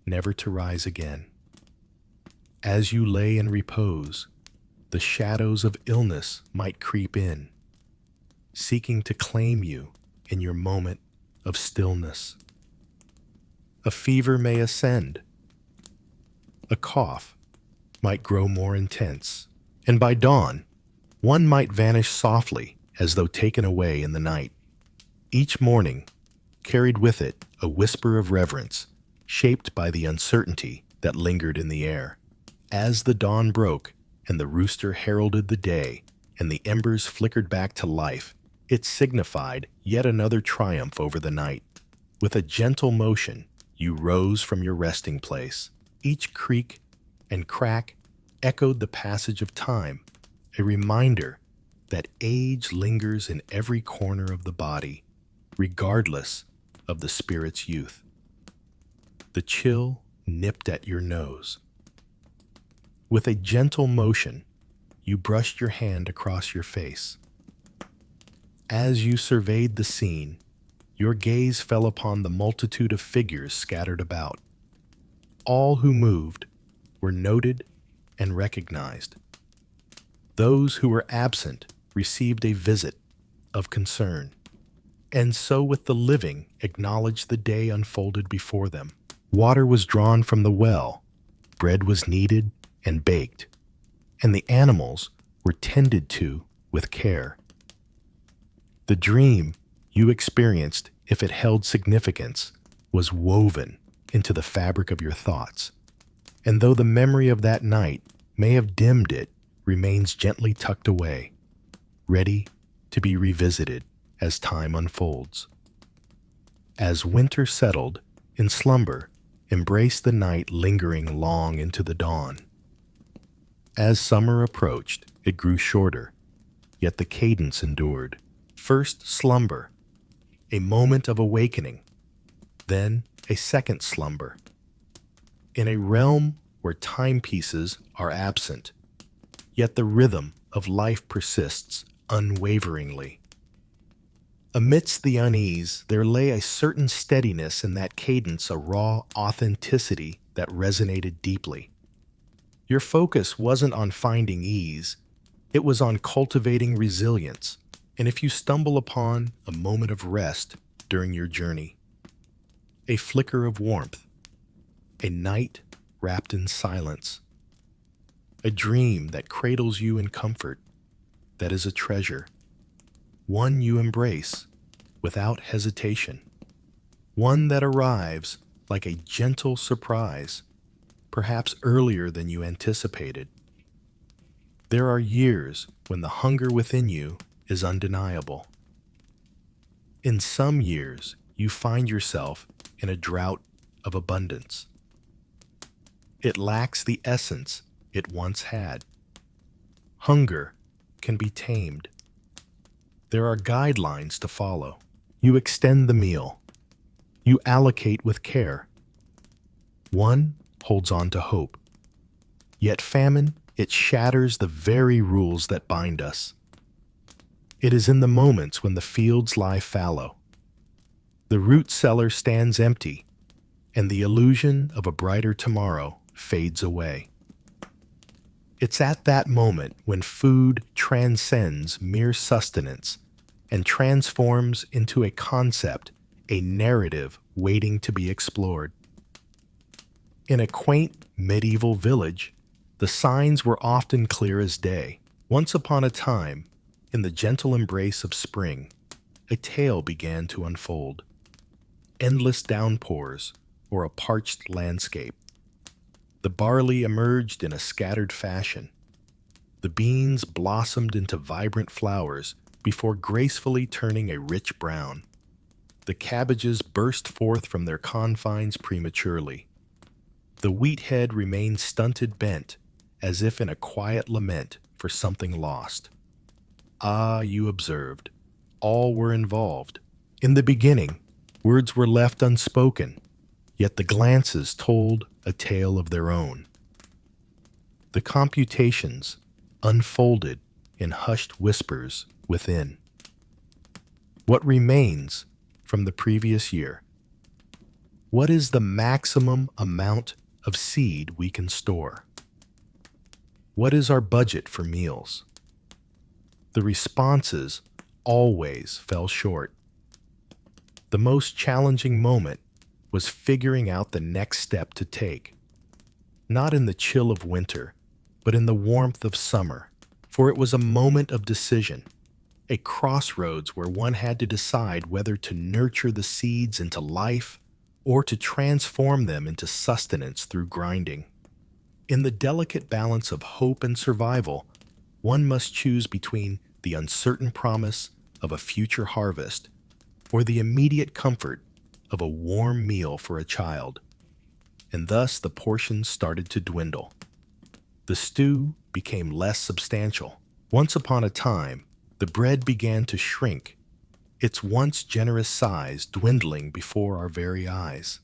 never to rise again. As you lay in repose, the shadows of illness might creep in, seeking to claim you in your moment of stillness. A fever may ascend. A cough might grow more intense, and by dawn, one might vanish softly as though taken away in the night. Each morning carried with it a whisper of reverence, shaped by the uncertainty that lingered in the air. As the dawn broke and the rooster heralded the day and the embers flickered back to life, it signified yet another triumph over the night. With a gentle motion, you rose from your resting place. Each creak and crack echoed the passage of time, a reminder that age lingers in every corner of the body, regardless of the spirit's youth. The chill nipped at your nose. With a gentle motion, you brushed your hand across your face. As you surveyed the scene, your gaze fell upon the multitude of figures scattered about. All who moved were noted and recognized. Those who were absent received a visit of concern. And so with the living acknowledged the day unfolded before them. Water was drawn from the well, bread was kneaded and baked, and the animals were tended to with care. The dream you experienced, if it held significance, was woven into the fabric of your thoughts. And though the memory of that night may have dimmed it, remains gently tucked away, ready to be revisited as time unfolds. As winter settled, in slumber, embrace the night lingering long into the dawn. As summer approached, it grew shorter, yet the cadence endured. First slumber, a moment of awakening, then a second slumber. In a realm where timepieces are absent, yet the rhythm of life persists unwaveringly. Amidst the unease, there lay a certain steadiness in that cadence, a raw authenticity that resonated deeply. Your focus wasn't on finding ease, it was on cultivating resilience. And if you stumble upon a moment of rest, during your journey. A flicker of warmth, a night wrapped in silence, a dream that cradles you in comfort, that is a treasure, one you embrace without hesitation, one that arrives like a gentle surprise, perhaps earlier than you anticipated. There are years when the hunger within you is undeniable. In some years, you find yourself in a drought of abundance. It lacks the essence it once had. Hunger can be tamed. There are guidelines to follow. You extend the meal. You allocate with care. One holds on to hope. Yet famine, it shatters the very rules that bind us. It is in the moments when the fields lie fallow. The root cellar stands empty, and the illusion of a brighter tomorrow fades away. It's at that moment when food transcends mere sustenance and transforms into a concept, a narrative waiting to be explored. In a quaint medieval village, the signs were often clear as day. Once upon a time, in the gentle embrace of spring, a tale began to unfold. Endless downpours or a parched landscape. The barley emerged in a scattered fashion. The beans blossomed into vibrant flowers before gracefully turning a rich brown. The cabbages burst forth from their confines prematurely. The wheat head remained stunted bent, as if in a quiet lament for something lost. Ah, you observed. All were involved. In the beginning, words were left unspoken, yet the glances told a tale of their own. The computations unfolded in hushed whispers within. What remains from the previous year? What is the maximum amount of seed we can store? What is our budget for meals? The responses always fell short. The most challenging moment was figuring out the next step to take. Not in the chill of winter, but in the warmth of summer, for it was a moment of decision, a crossroads where one had to decide whether to nurture the seeds into life or to transform them into sustenance through grinding. In the delicate balance of hope and survival, one must choose between the uncertain promise of a future harvest or the immediate comfort of a warm meal for a child. And thus the portions started to dwindle. The stew became less substantial. Once upon a time, the bread began to shrink, its once generous size dwindling before our very eyes.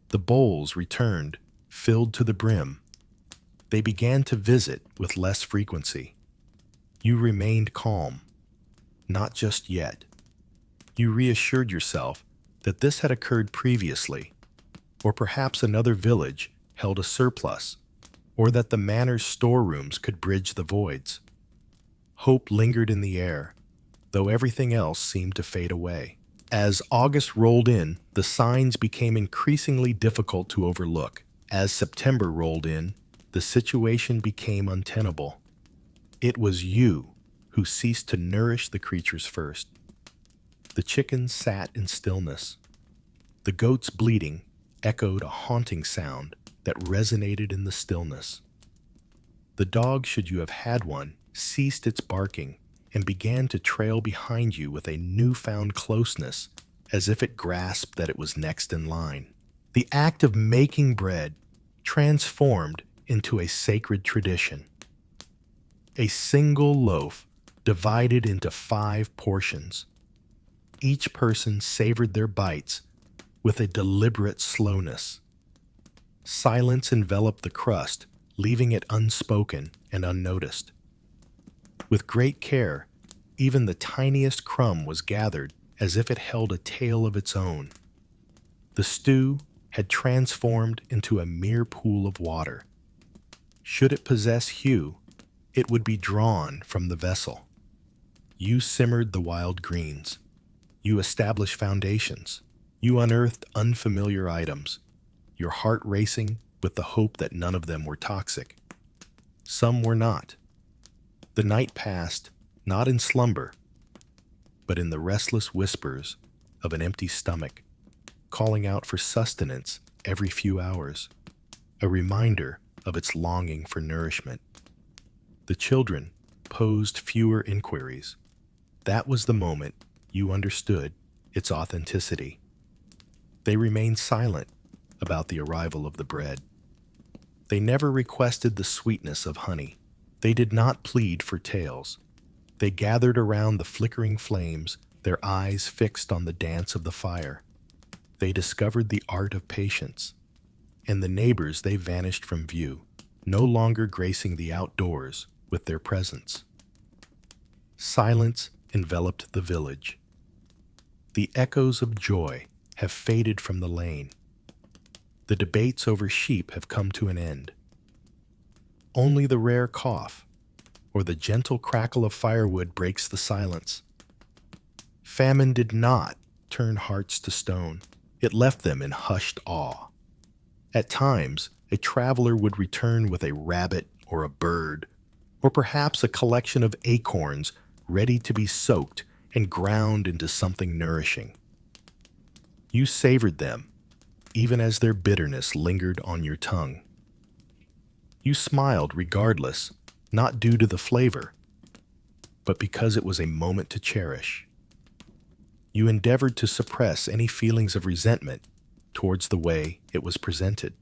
The bowls returned, filled to the brim. They began to visit with less frequency. You remained calm. Not just yet. You reassured yourself that this had occurred previously, or perhaps another village held a surplus, or that the manor's storerooms could bridge the voids. Hope lingered in the air, though everything else seemed to fade away. As August rolled in, the signs became increasingly difficult to overlook. As September rolled in, the situation became untenable. It was you who ceased to nourish the creatures first. The chickens sat in stillness. The goats' bleating echoed a haunting sound that resonated in the stillness. The dog, should you have had one, ceased its barking and began to trail behind you with a newfound closeness, as if it grasped that it was next in line. The act of making bread transformed into a sacred tradition. A single loaf divided into 5 portions. Each person savored their bites with a deliberate slowness. Silence enveloped the crust, leaving it unspoken and unnoticed. With great care, even the tiniest crumb was gathered as if it held a tale of its own. The stew had transformed into a mere pool of water. Should it possess hue, it would be drawn from the vessel. You simmered the wild greens. You established foundations. You unearthed unfamiliar items, your heart racing with the hope that none of them were toxic. Some were not. The night passed, not in slumber, but in the restless whispers of an empty stomach, calling out for sustenance every few hours, a reminder of its longing for nourishment. The children posed fewer inquiries. That was the moment you understood its authenticity. They remained silent about the arrival of the bread. They never requested the sweetness of honey. They did not plead for tales. They gathered around the flickering flames, their eyes fixed on the dance of the fire. They discovered the art of patience. And the neighbors, they vanished from view, no longer gracing the outdoors with their presence. Silence enveloped the village. The echoes of joy have faded from the lane. The debates over sheep have come to an end. Only the rare cough or the gentle crackle of firewood breaks the silence. Famine did not turn hearts to stone. It left them in hushed awe. At times, a traveler would return with a rabbit or a bird, or perhaps a collection of acorns ready to be soaked and ground into something nourishing. You savored them, even as their bitterness lingered on your tongue. You smiled regardless, not due to the flavor, but because it was a moment to cherish. You endeavored to suppress any feelings of resentment towards the way it was presented.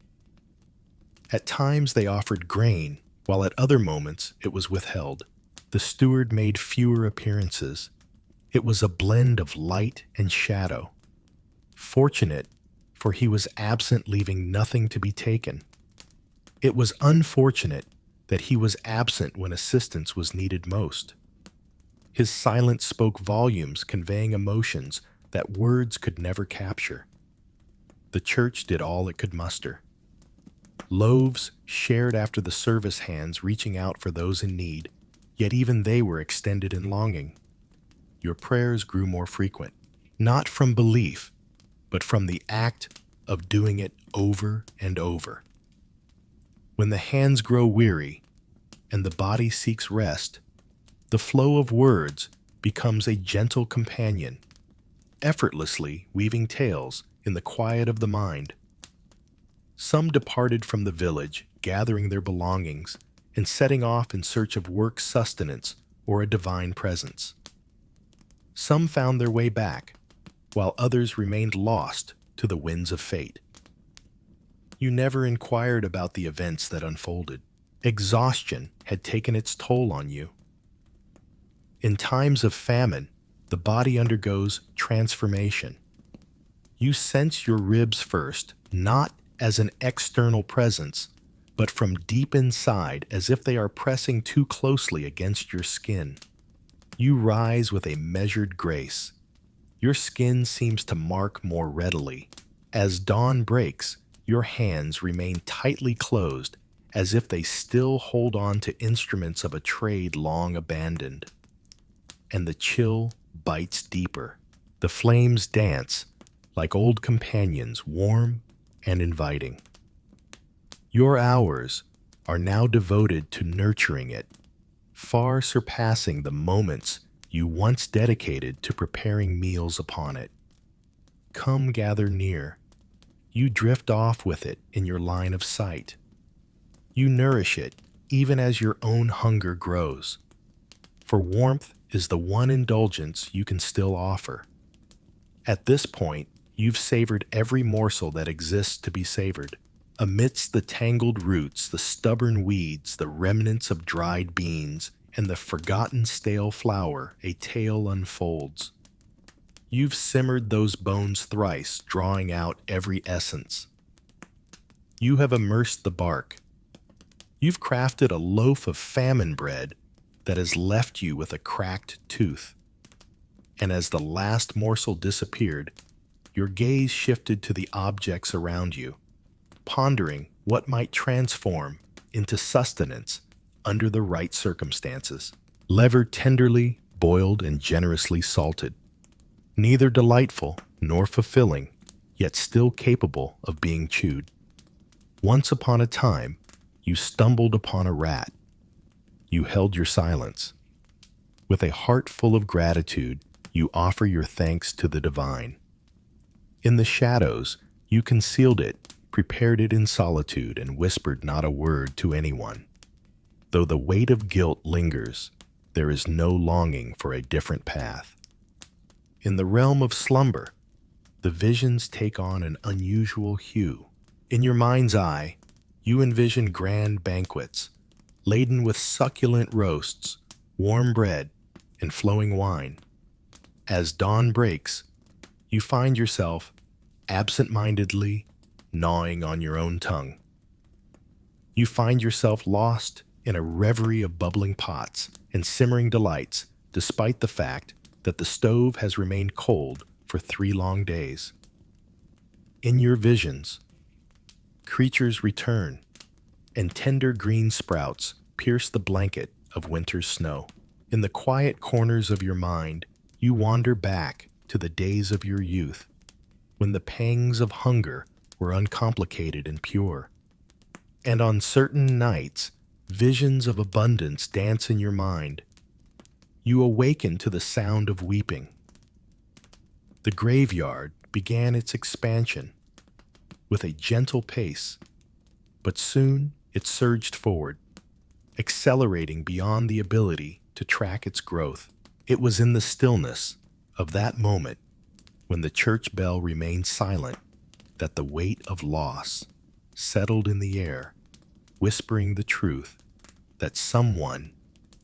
At times they offered grain, while at other moments it was withheld. The steward made fewer appearances. It was a blend of light and shadow. Fortunate, for he was absent, leaving nothing to be taken. It was unfortunate that he was absent when assistance was needed most. His silence spoke volumes, conveying emotions that words could never capture. The church did all it could muster. Loaves shared after the service, hands reaching out for those in need, yet even they were extended in longing. Your prayers grew more frequent, not from belief, but from the act of doing it over and over. When the hands grow weary and the body seeks rest, the flow of words becomes a gentle companion, effortlessly weaving tales in the quiet of the mind. Some departed from the village, gathering their belongings and setting off in search of work sustenance or a divine presence. Some found their way back, while others remained lost to the winds of fate. You never inquired about the events that unfolded. Exhaustion had taken its toll on you. In times of famine, the body undergoes transformation. You sense your ribs first, not as an external presence, but from deep inside, as if they are pressing too closely against your skin. You rise with a measured grace. Your skin seems to mark more readily. As dawn breaks, your hands remain tightly closed, as if they still hold on to instruments of a trade long abandoned. And the chill bites deeper. The flames dance like old companions, warm and inviting. Your hours are now devoted to nurturing it, far surpassing the moments you once dedicated to preparing meals upon it. Come gather near. You drift off with it in your line of sight. You nourish it even as your own hunger grows. For warmth is the one indulgence you can still offer. At this point, you've savored every morsel that exists to be savored. Amidst the tangled roots, the stubborn weeds, the remnants of dried beans, and the forgotten stale flour, a tale unfolds. You've simmered those bones thrice, drawing out every essence. You have immersed the bark. You've crafted a loaf of famine bread that has left you with a cracked tooth. And as the last morsel disappeared, your gaze shifted to the objects around you, pondering what might transform into sustenance under the right circumstances. Lever tenderly boiled and generously salted. neither delightful nor fulfilling, yet still capable of being chewed. Once upon a time, you stumbled upon a rat. You held your silence. With a heart full of gratitude, you offer your thanks to the divine. In the shadows, you concealed it, prepared it in solitude, and whispered not a word to anyone. Though the weight of guilt lingers, there is no longing for a different path. In the realm of slumber, the visions take on an unusual hue. In your mind's eye, you envision grand banquets, laden with succulent roasts, warm bread, and flowing wine. As dawn breaks, you find yourself absent-mindedly gnawing on your own tongue. You find yourself lost in a reverie of bubbling pots and simmering delights, despite the fact that the stove has remained cold for 3 long days. In your visions, creatures return, and tender green sprouts pierce the blanket of winter's snow. In the quiet corners of your mind, you wander back to the days of your youth, when the pangs of hunger were uncomplicated and pure. And on certain nights, visions of abundance dance in your mind. You awaken to the sound of weeping. The graveyard began its expansion with a gentle pace, but soon it surged forward, accelerating beyond the ability to track its growth. It was in the stillness of that moment, when the church bell remained silent, that the weight of loss settled in the air, whispering the truth that someone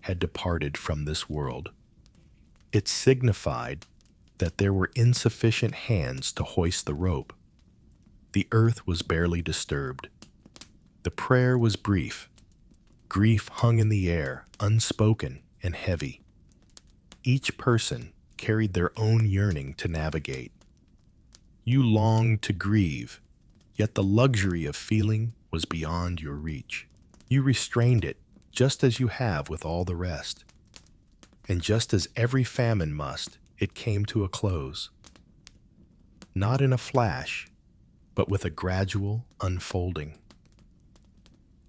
had departed from this world. It signified that there were insufficient hands to hoist the rope. The earth was barely disturbed. The prayer was brief. Grief hung in the air, unspoken and heavy. Each person carried their own yearning to navigate. You longed to grieve, yet the luxury of feeling was beyond your reach. You restrained it, just as you have with all the rest. And just as every famine must, it came to a close. Not in a flash, but with a gradual unfolding.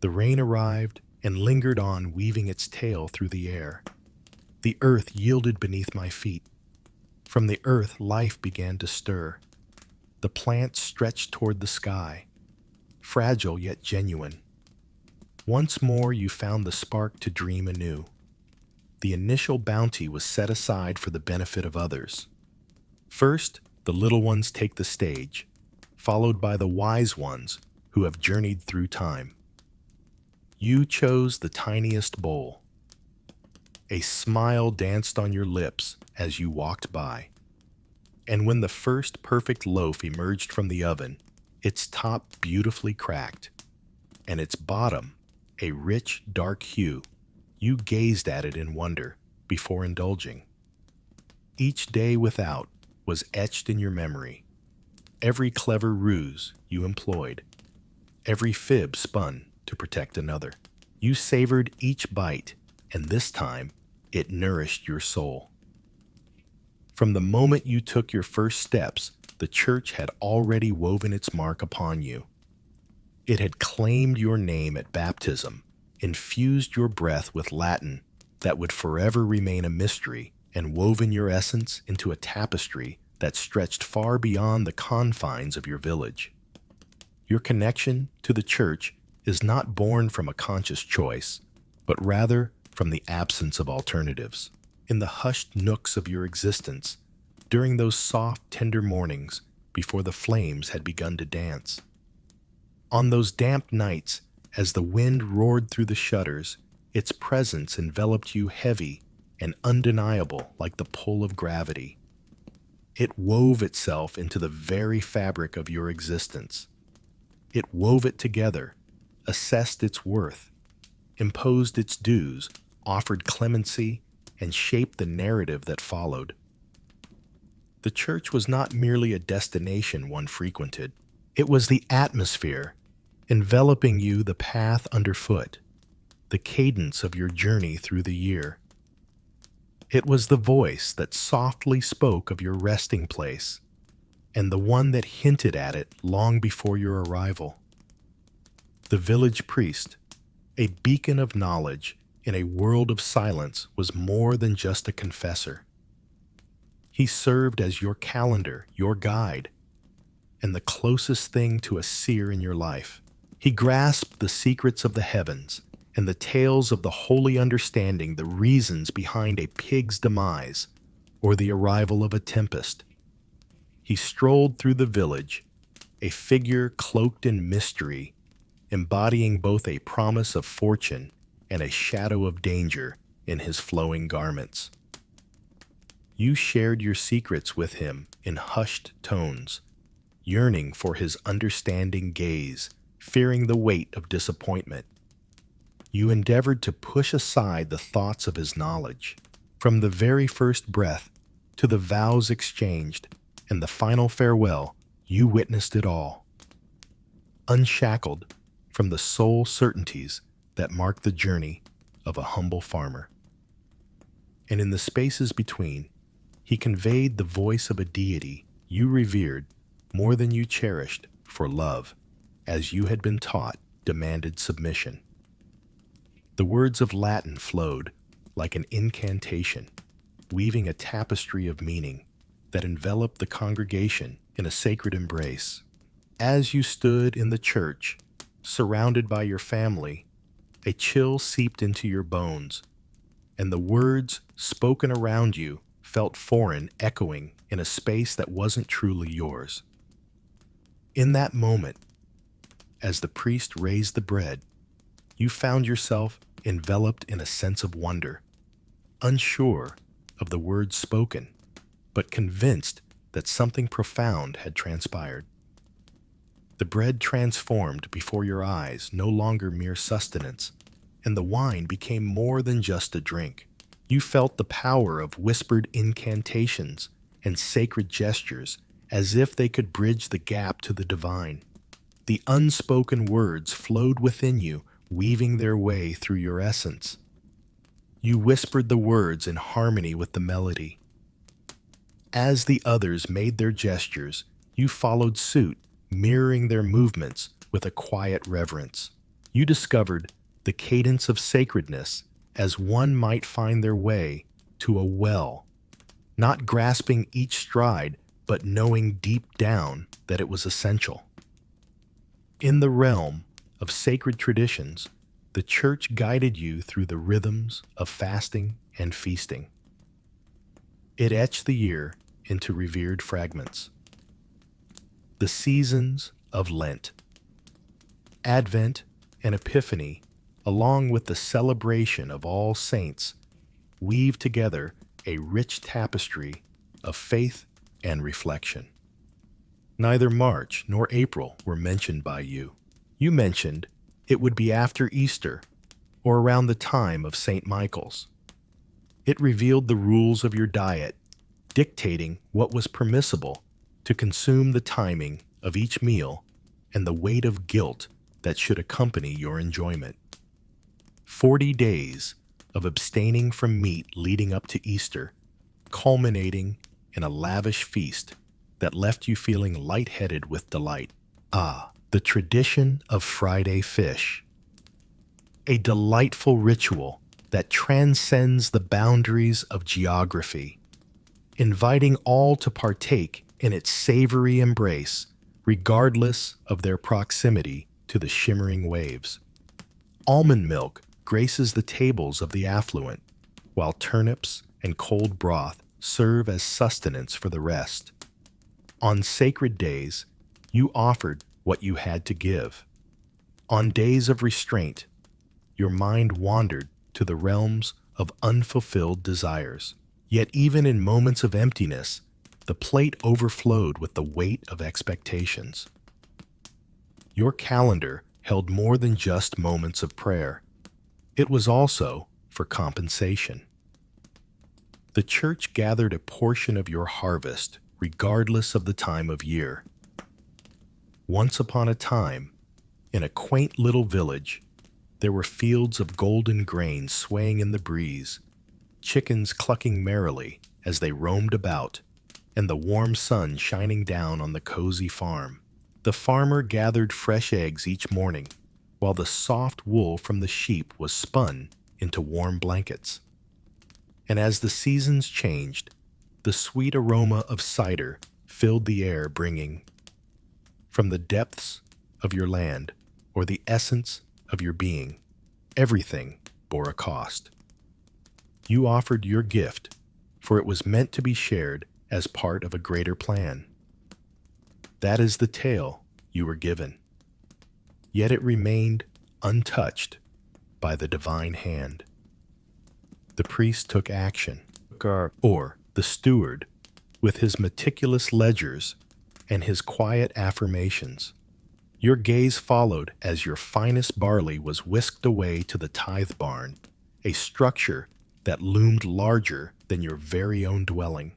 The rain arrived and lingered on, weaving its tail through the air. The earth yielded beneath my feet. From the earth, life began to stir. The plants stretched toward the sky, fragile yet genuine. Once more you found the spark to dream anew. The initial bounty was set aside for the benefit of others. First, the little ones take the stage, followed by the wise ones who have journeyed through time. You chose the tiniest bowl. A smile danced on your lips as you walked by. And when the first perfect loaf emerged from the oven, its top beautifully cracked, and its bottom a rich, dark hue, you gazed at it in wonder before indulging. Each day without was etched in your memory. Every clever ruse you employed, every fib spun to protect another. You savored each bite, and this time it nourished your soul. From the moment you took your first steps, the church had already woven its mark upon you. It had claimed your name at baptism, infused your breath with Latin that would forever remain a mystery, and woven your essence into a tapestry that stretched far beyond the confines of your village. Your connection to the church is not born from a conscious choice, but rather from the absence of alternatives. In the hushed nooks of your existence, during those soft, tender mornings before the flames had begun to dance. On those damp nights, as the wind roared through the shutters, its presence enveloped you heavy and undeniable like the pull of gravity. It wove itself into the very fabric of your existence. It wove it together, assessed its worth, imposed its dues, offered clemency, and shaped the narrative that followed. The church was not merely a destination one frequented. It was the atmosphere, enveloping you, the path underfoot, the cadence of your journey through the year. It was the voice that softly spoke of your resting place, and the one that hinted at it long before your arrival. The village priest, a beacon of knowledge in a world of silence, was more than just a confessor. He served as your calendar, your guide, and the closest thing to a seer in your life. He grasped the secrets of the heavens and the tales of the holy understanding, the reasons behind a pig's demise or the arrival of a tempest. He strolled through the village, a figure cloaked in mystery, embodying both a promise of fortune and a shadow of danger in his flowing garments. You shared your secrets with him in hushed tones, yearning for his understanding gaze, fearing the weight of disappointment. You endeavored to push aside the thoughts of his knowledge. From the very first breath to the vows exchanged and the final farewell, you witnessed it all. Unshackled from the soul certainties that mark the journey of a humble farmer. And in the spaces between, he conveyed the voice of a deity you revered more than you cherished, for love, as you had been taught, demanded submission. The words of Latin flowed like an incantation, weaving a tapestry of meaning that enveloped the congregation in a sacred embrace. As you stood in the church, surrounded by your family, a chill seeped into your bones, and the words spoken around you felt foreign, echoing in a space that wasn't truly yours. In that moment, as the priest raised the bread, you found yourself enveloped in a sense of wonder, unsure of the words spoken, but convinced that something profound had transpired. The bread transformed before your eyes, no longer mere sustenance, and the wine became more than just a drink. You felt the power of whispered incantations and sacred gestures, as if they could bridge the gap to the divine. The unspoken words flowed within you, weaving their way through your essence. You whispered the words in harmony with the melody. As the others made their gestures, you followed suit, mirroring their movements with a quiet reverence. You discovered the cadence of sacredness as one might find their way to a well, not grasping each stride, but knowing deep down that it was essential. In the realm of sacred traditions, the church guided you through the rhythms of fasting and feasting. It etched the year into revered fragments. The seasons of Lent, Advent, and Epiphany, along with the celebration of All Saints, weave together a rich tapestry of faith and reflection. Neither March nor April were mentioned by you. You mentioned it would be after Easter or around the time of St. Michael's. It revealed the rules of your diet, dictating what was permissible to consume, the timing of each meal, and the weight of guilt that should accompany your enjoyment. 40 days of abstaining from meat leading up to Easter, culminating in a lavish feast that left you feeling lightheaded with delight. Ah, the tradition of Friday fish. A delightful ritual that transcends the boundaries of geography, inviting all to partake in its savory embrace, regardless of their proximity to the shimmering waves. Almond milk graces the tables of the affluent, while turnips and cold broth serve as sustenance for the rest. On sacred days, you offered what you had to give. On days of restraint, your mind wandered to the realms of unfulfilled desires. Yet even in moments of emptiness, the plate overflowed with the weight of expectations. Your calendar held more than just moments of prayer. It was also for compensation. The church gathered a portion of your harvest, regardless of the time of year. Once upon a time, in a quaint little village, there were fields of golden grain swaying in the breeze, chickens clucking merrily as they roamed about, and the warm sun shining down on the cozy farm. The farmer gathered fresh eggs each morning, while the soft wool from the sheep was spun into warm blankets. And as the seasons changed, the sweet aroma of cider filled the air, bringing, from the depths of your land, or the essence of your being, everything bore a cost. You offered your gift, for it was meant to be shared as part of a greater plan. That is the tale you were given. Yet it remained untouched by the divine hand. The priest took action, or the steward, with his meticulous ledgers and his quiet affirmations. Your gaze followed as your finest barley was whisked away to the tithe barn, a structure that loomed larger than your very own dwelling.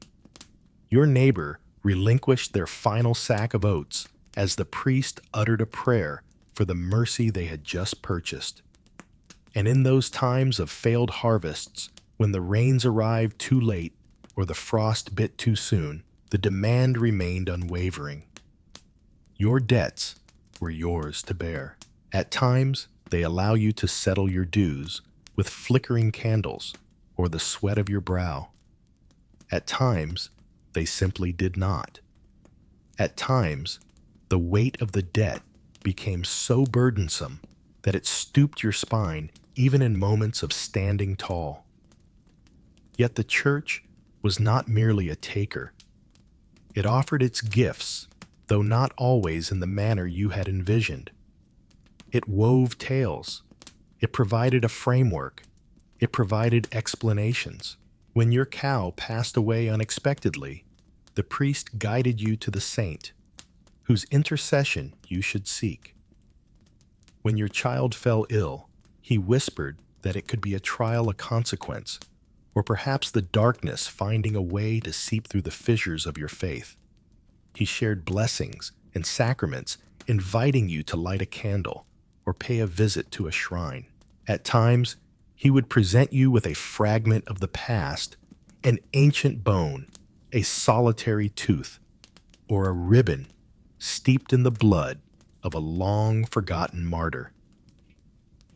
Your neighbor relinquished their final sack of oats as the priest uttered a prayer for the mercy they had just purchased. And in those times of failed harvests, when the rains arrived too late or the frost bit too soon, the demand remained unwavering. Your debts were yours to bear. At times, they allow you to settle your dues with flickering candles or the sweat of your brow. At times, they simply did not. At times, the weight of the debt became so burdensome that it stooped your spine even in moments of standing tall. Yet the church was not merely a taker. It offered its gifts, though not always in the manner you had envisioned. It wove tales. It provided a framework. It provided explanations. When your cow passed away unexpectedly, the priest guided you to the saint, whose intercession you should seek. When your child fell ill, he whispered that it could be a trial, a consequence, or perhaps the darkness finding a way to seep through the fissures of your faith. He shared blessings and sacraments, inviting you to light a candle or pay a visit to a shrine. At times, he would present you with a fragment of the past, an ancient bone, a solitary tooth, or a ribbon steeped in the blood of a long-forgotten martyr.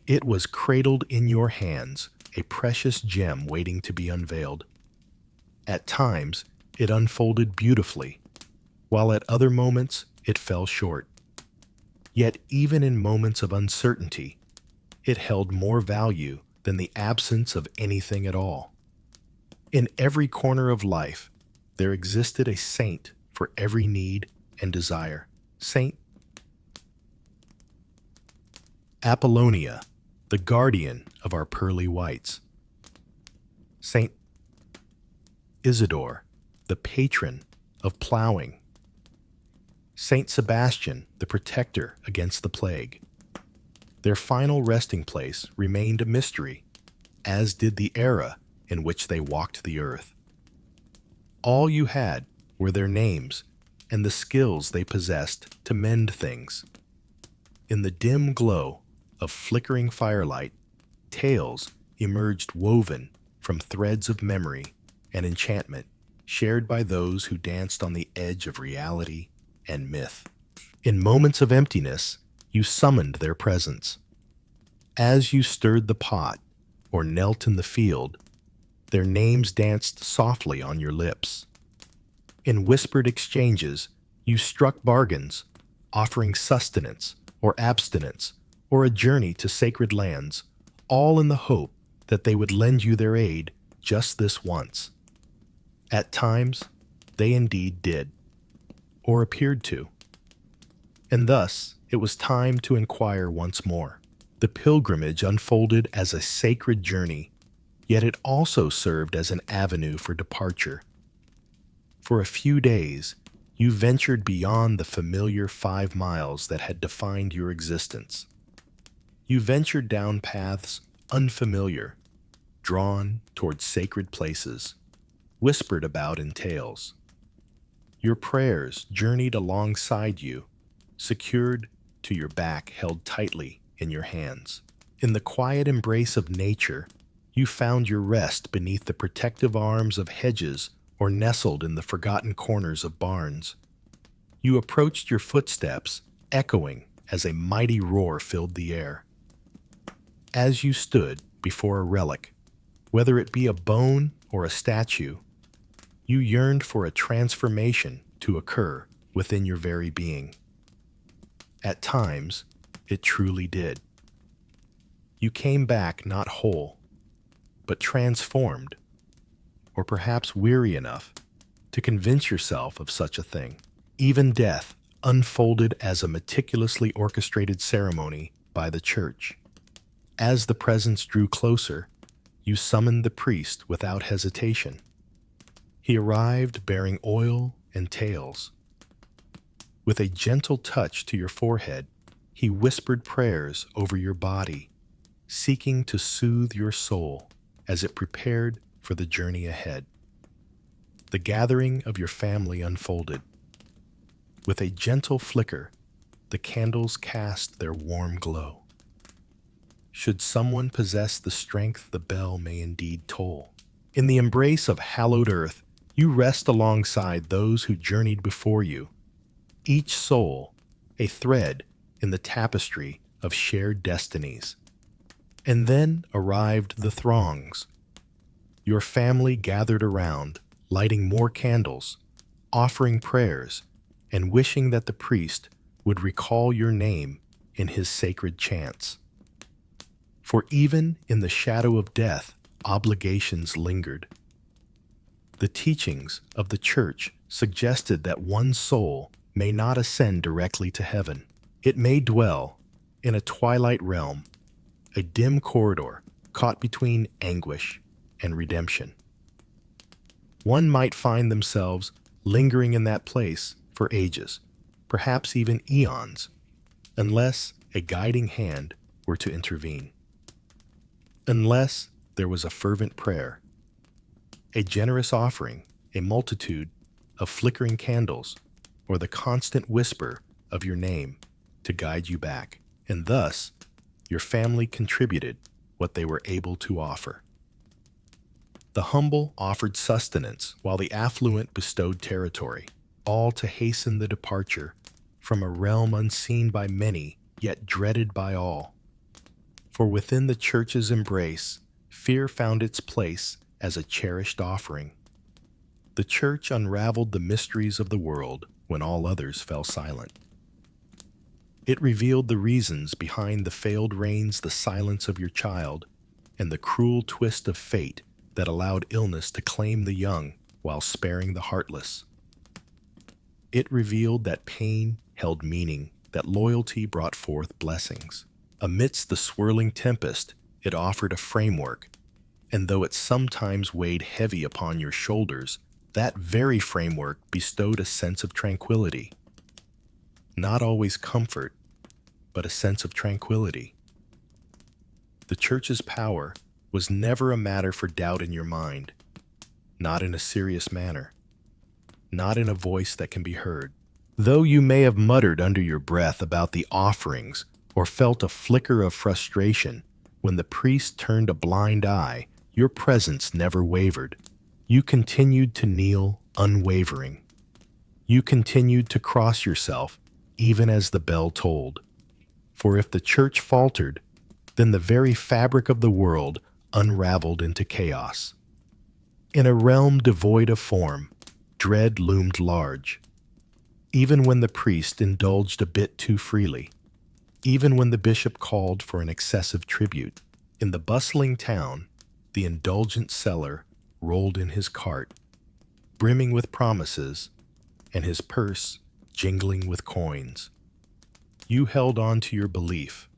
It was cradled in your hands, a precious gem waiting to be unveiled. At times, it unfolded beautifully, while at other moments it fell short. Yet even in moments of uncertainty, it held more value than the absence of anything at all. In every corner of life, there existed a saint for every need and desire. Saint Apollonia, the guardian of our pearly whites. Saint Isidore, the patron of plowing. Saint Sebastian, the protector against the plague. Their final resting place remained a mystery, as did the era in which they walked the earth. All you had were their names and the skills they possessed to mend things. In the dim glow of flickering firelight, tales emerged woven from threads of memory and enchantment shared by those who danced on the edge of reality and myth. In moments of emptiness, you summoned their presence. As you stirred the pot or knelt in the field, their names danced softly on your lips. In whispered exchanges, you struck bargains, offering sustenance or abstinence or a journey to sacred lands, all in the hope that they would lend you their aid just this once. At times, they indeed did, or appeared to. And thus, it was time to inquire once more. The pilgrimage unfolded as a sacred journey, yet it also served as an avenue for departure. For a few days, you ventured beyond the familiar 5 miles that had defined your existence. You ventured down paths unfamiliar, drawn toward sacred places, whispered about in tales. Your prayers journeyed alongside you, secured to your back, held tightly in your hands. In the quiet embrace of nature, You found your rest beneath the protective arms of hedges or nestled in the forgotten corners of barns. You approached your footsteps, echoing as a mighty roar filled the air. As you stood before a relic, whether it be a bone or a statue, you yearned for a transformation to occur within your very being. At times, it truly did. You came back not whole, but transformed, or perhaps weary enough to convince yourself of such a thing. Even death unfolded as a meticulously orchestrated ceremony by the church. As the presence drew closer, you summoned the priest without hesitation. He arrived bearing oil and tails. With a gentle touch to your forehead, he whispered prayers over your body, seeking to soothe your soul as it prepared for the journey ahead. The gathering of your family unfolded. With a gentle flicker, the candles cast their warm glow. Should someone possess the strength, the bell may indeed toll. In the embrace of hallowed earth, you rest alongside those who journeyed before you, each soul a thread in the tapestry of shared destinies. And then arrived the throngs. Your family gathered around, lighting more candles, offering prayers, and wishing that the priest would recall your name in his sacred chants. For even in the shadow of death, obligations lingered. The teachings of the church suggested that one soul may not ascend directly to heaven. It may dwell in a twilight realm, a dim corridor caught between anguish and redemption. One might find themselves lingering in that place for ages, perhaps even eons, unless a guiding hand were to intervene. Unless there was a fervent prayer, a generous offering, a multitude of flickering candles, or the constant whisper of your name to guide you back. And thus, your family contributed what they were able to offer. The humble offered sustenance, while the affluent bestowed territory, all to hasten the departure from a realm unseen by many, yet dreaded by all. For within the church's embrace, fear found its place as a cherished offering. The church unraveled the mysteries of the world when all others fell silent. It revealed the reasons behind the failed rains, the silence of your child, and the cruel twist of fate that allowed illness to claim the young while sparing the heartless. It revealed that pain held meaning, that loyalty brought forth blessings. Amidst the swirling tempest, it offered a framework, and though it sometimes weighed heavy upon your shoulders, that very framework bestowed a sense of tranquility. Not always comfort, but a sense of tranquility. The church's power was never a matter for doubt in your mind, not in a serious manner, not in a voice that can be heard. Though you may have muttered under your breath about the offerings or felt a flicker of frustration when the priest turned a blind eye, your presence never wavered. You continued to kneel unwavering. You continued to cross yourself even as the bell tolled. For if the church faltered, then the very fabric of the world unraveled into chaos. In a realm devoid of form, dread loomed large. Even when the priest indulged a bit too freely, even when the bishop called for an excessive tribute, in the bustling town, the indulgent seller rolled in his cart, brimming with promises, and his purse jingling with coins. You held on to your belief,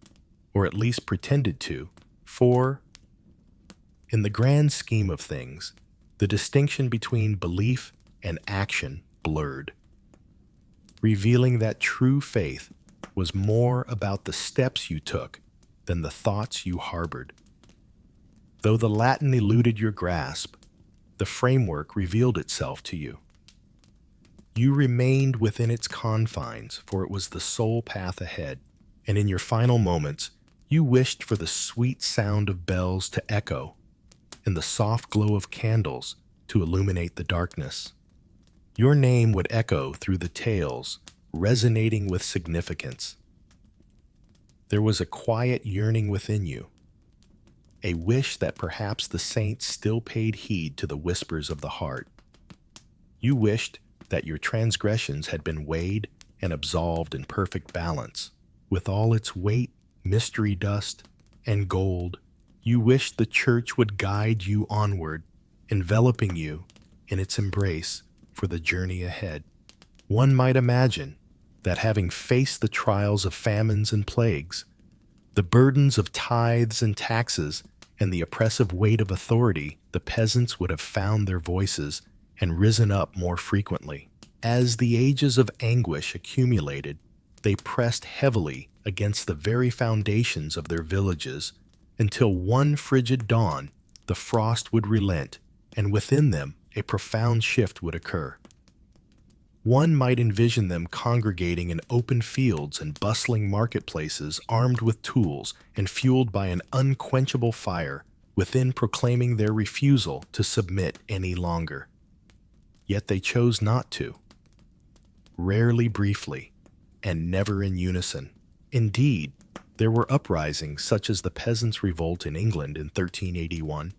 or at least pretended to, for, in the grand scheme of things, the distinction between belief and action blurred, revealing that true faith was more about the steps you took than the thoughts you harbored. Though the Latin eluded your grasp, the framework revealed itself to you. You remained within its confines, for it was the sole path ahead, and in your final moments, you wished for the sweet sound of bells to echo, and the soft glow of candles to illuminate the darkness. Your name would echo through the tales, resonating with significance. There was a quiet yearning within you, a wish that perhaps the saints still paid heed to the whispers of the heart. You wished that your transgressions had been weighed and absolved in perfect balance, with all its weight, mystery dust, and gold. You wished the church would guide you onward, enveloping you in its embrace for the journey ahead. One might imagine that having faced the trials of famines and plagues, the burdens of tithes and taxes, and the oppressive weight of authority, the peasants would have found their voices and risen up more frequently. As the ages of anguish accumulated, they pressed heavily against the very foundations of their villages until one frigid dawn the frost would relent, and within them a profound shift would occur. One might envision them congregating in open fields and bustling marketplaces, armed with tools and fueled by an unquenchable fire, within proclaiming their refusal to submit any longer. Yet they chose not to. Rarely briefly, and never in unison. Indeed, there were uprisings such as the Peasants' Revolt in England in 1381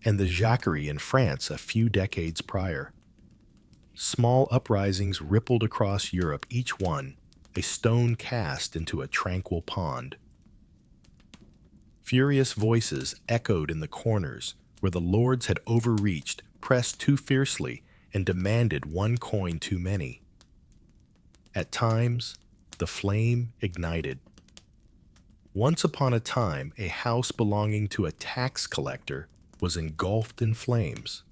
and the Jacquerie in France a few decades prior. Small uprisings rippled across Europe, each one a stone cast into a tranquil pond. Furious voices echoed in the corners where the lords had overreached, pressed too fiercely, and demanded one coin too many. At times, the flame ignited. Once upon a time, a house belonging to a tax collector was engulfed in flames.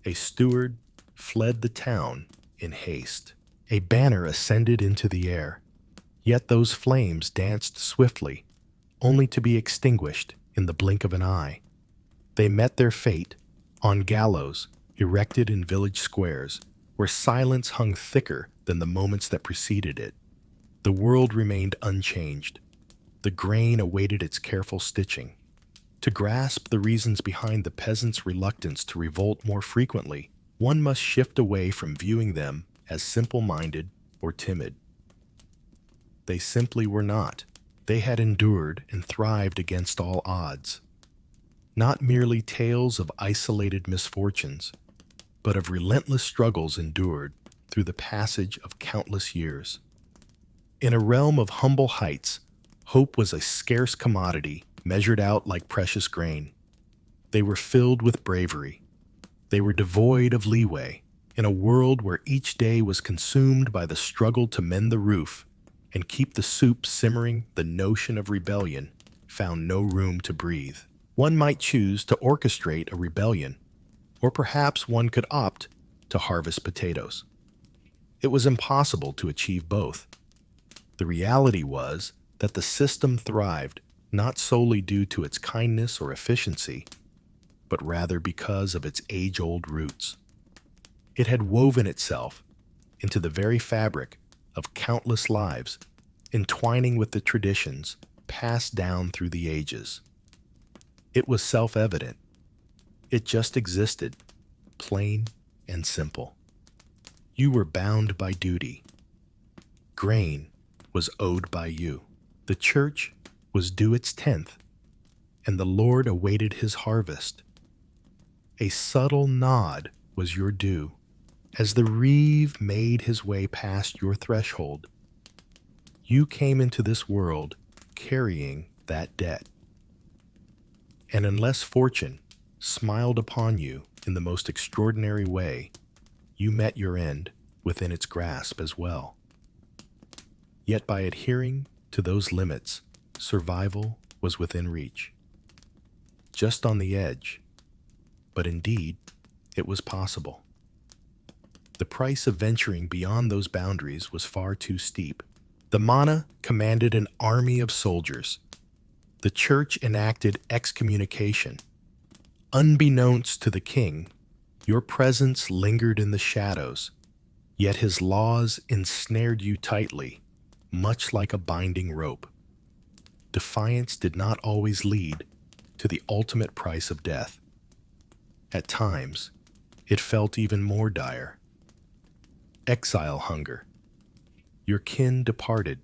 A steward fled the town in haste. A banner ascended into the air. Yet those flames danced swiftly, only to be extinguished in the blink of an eye. They met their fate on gallows erected in village squares, where silence hung thicker than the moments that preceded it. The world remained unchanged. The grain awaited its careful stitching. To grasp the reasons behind the peasants' reluctance to revolt more frequently, one must shift away from viewing them as simple-minded or timid. They simply were not. They had endured and thrived against all odds. Not merely tales of isolated misfortunes, but of relentless struggles endured through the passage of countless years. In a realm of humble heights, hope was a scarce commodity measured out like precious grain. They were filled with bravery. They were devoid of leeway. In a world where each day was consumed by the struggle to mend the roof and keep the soup simmering, the notion of rebellion found no room to breathe. One might choose to orchestrate a rebellion, or perhaps one could opt to harvest potatoes. It was impossible to achieve both. The reality was that the system thrived not solely due to its kindness or efficiency, but rather because of its age-old roots. It had woven itself into the very fabric of countless lives, entwining with the traditions passed down through the ages. It was self-evident. It just existed, plain and simple. You were bound by duty. Grain was owed by you. The church was due its tenth, and the Lord awaited his harvest. A subtle nod was your due, as the reeve made his way past your threshold. You came into this world carrying that debt. And unless fortune smiled upon you in the most extraordinary way, you met your end within its grasp as well. Yet by adhering to those limits, survival was within reach. Just on the edge, but indeed, it was possible. The price of venturing beyond those boundaries was far too steep. The mana commanded an army of soldiers. The church enacted excommunication. Unbeknownst to the king, your presence lingered in the shadows, yet his laws ensnared you tightly, much like a binding rope. Defiance did not always lead, to the ultimate price of death. At times, it felt even more dire. Exile hunger. Your kin departed,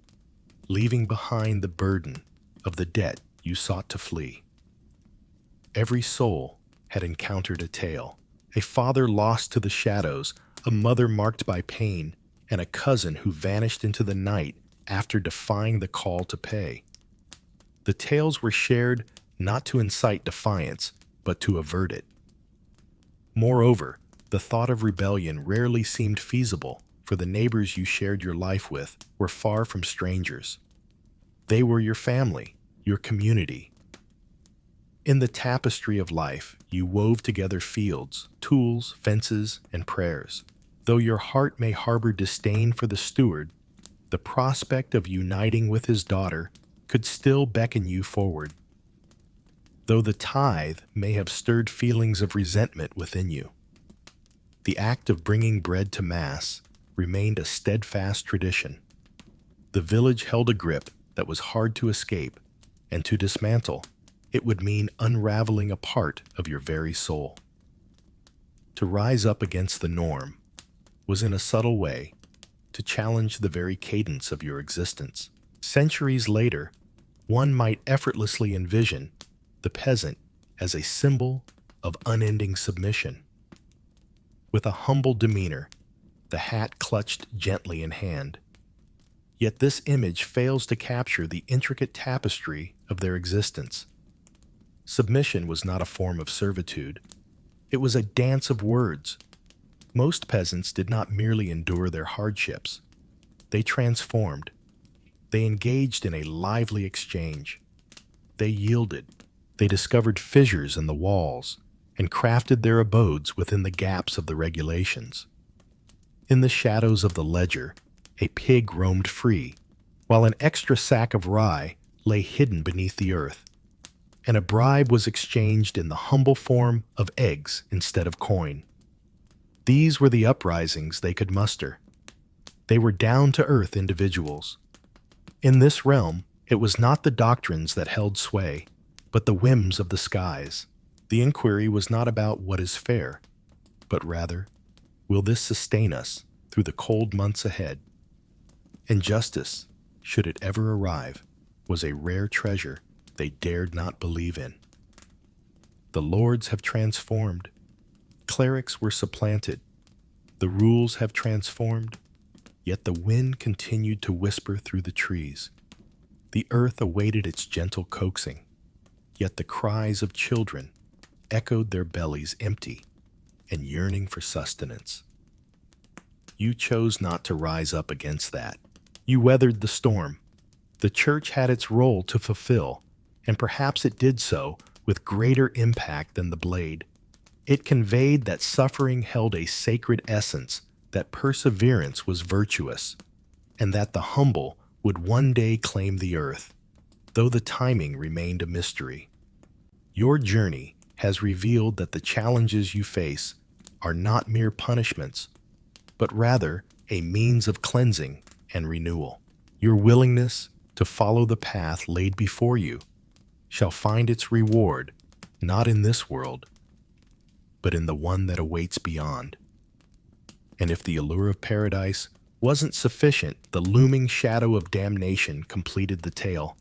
leaving behind the burden of the debt you sought to flee. Every soul had encountered a tale, a father lost to the shadows, a mother marked by pain, and a cousin who vanished into the night after defying the call to pay. The tales were shared not to incite defiance, but to avert it. Moreover, the thought of rebellion rarely seemed feasible, for the neighbors you shared your life with were far from strangers. They were your family, your community. In the tapestry of life, you wove together fields, tools, fences, and prayers. Though your heart may harbor disdain for the steward, the prospect of uniting with his daughter could still beckon you forward. Though the tithe may have stirred feelings of resentment within you, the act of bringing bread to Mass remained a steadfast tradition. The village held a grip that was hard to escape, and to dismantle, it would mean unraveling a part of your very soul. To rise up against the norm was, in a subtle way, to challenge the very cadence of your existence. Centuries later, one might effortlessly envision the peasant as a symbol of unending submission. With a humble demeanor, the hat clutched gently in hand. Yet this image fails to capture the intricate tapestry of their existence. Submission was not a form of servitude. It was a dance of words. Most peasants did not merely endure their hardships. They transformed. They engaged in a lively exchange. They yielded. They discovered fissures in the walls and crafted their abodes within the gaps of the regulations. In the shadows of the ledger, a pig roamed free, while an extra sack of rye lay hidden beneath the earth, and a bribe was exchanged in the humble form of eggs instead of coin. These were the uprisings they could muster. They were down-to-earth individuals. In this realm, it was not the doctrines that held sway, but the whims of the skies. The inquiry was not about what is fair, but rather, will this sustain us through the cold months ahead? And justice, should it ever arrive, was a rare treasure they dared not believe in. The lords have transformed. Clerics were supplanted. The rules have transformed, yet the wind continued to whisper through the trees. The earth awaited its gentle coaxing, yet the cries of children echoed their bellies empty and yearning for sustenance. You chose not to rise up against that. You weathered the storm. The church had its role to fulfill, and perhaps it did so with greater impact than the blade. It conveyed that suffering held a sacred essence, that perseverance was virtuous, and that the humble would one day claim the earth, though the timing remained a mystery. Your journey has revealed that the challenges you face are not mere punishments, but rather a means of cleansing and renewal. Your willingness to follow the path laid before you shall find its reward not in this world, but in the one that awaits beyond. And if the allure of paradise wasn't sufficient, the looming shadow of damnation completed the tale.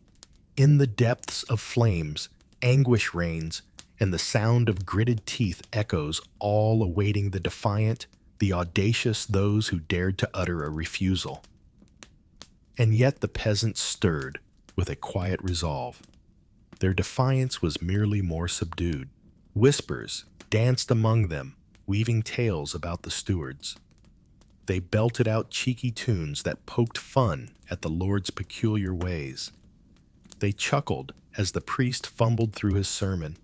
In the depths of flames, anguish reigns, and the sound of gritted teeth echoes, all awaiting the defiant, the audacious, those who dared to utter a refusal. And yet the peasants stirred with a quiet resolve. Their defiance was merely more subdued. Whispers danced among them, weaving tales about the stewards. They belted out cheeky tunes that poked fun at the Lord's peculiar ways. They chuckled as the priest fumbled through his sermon.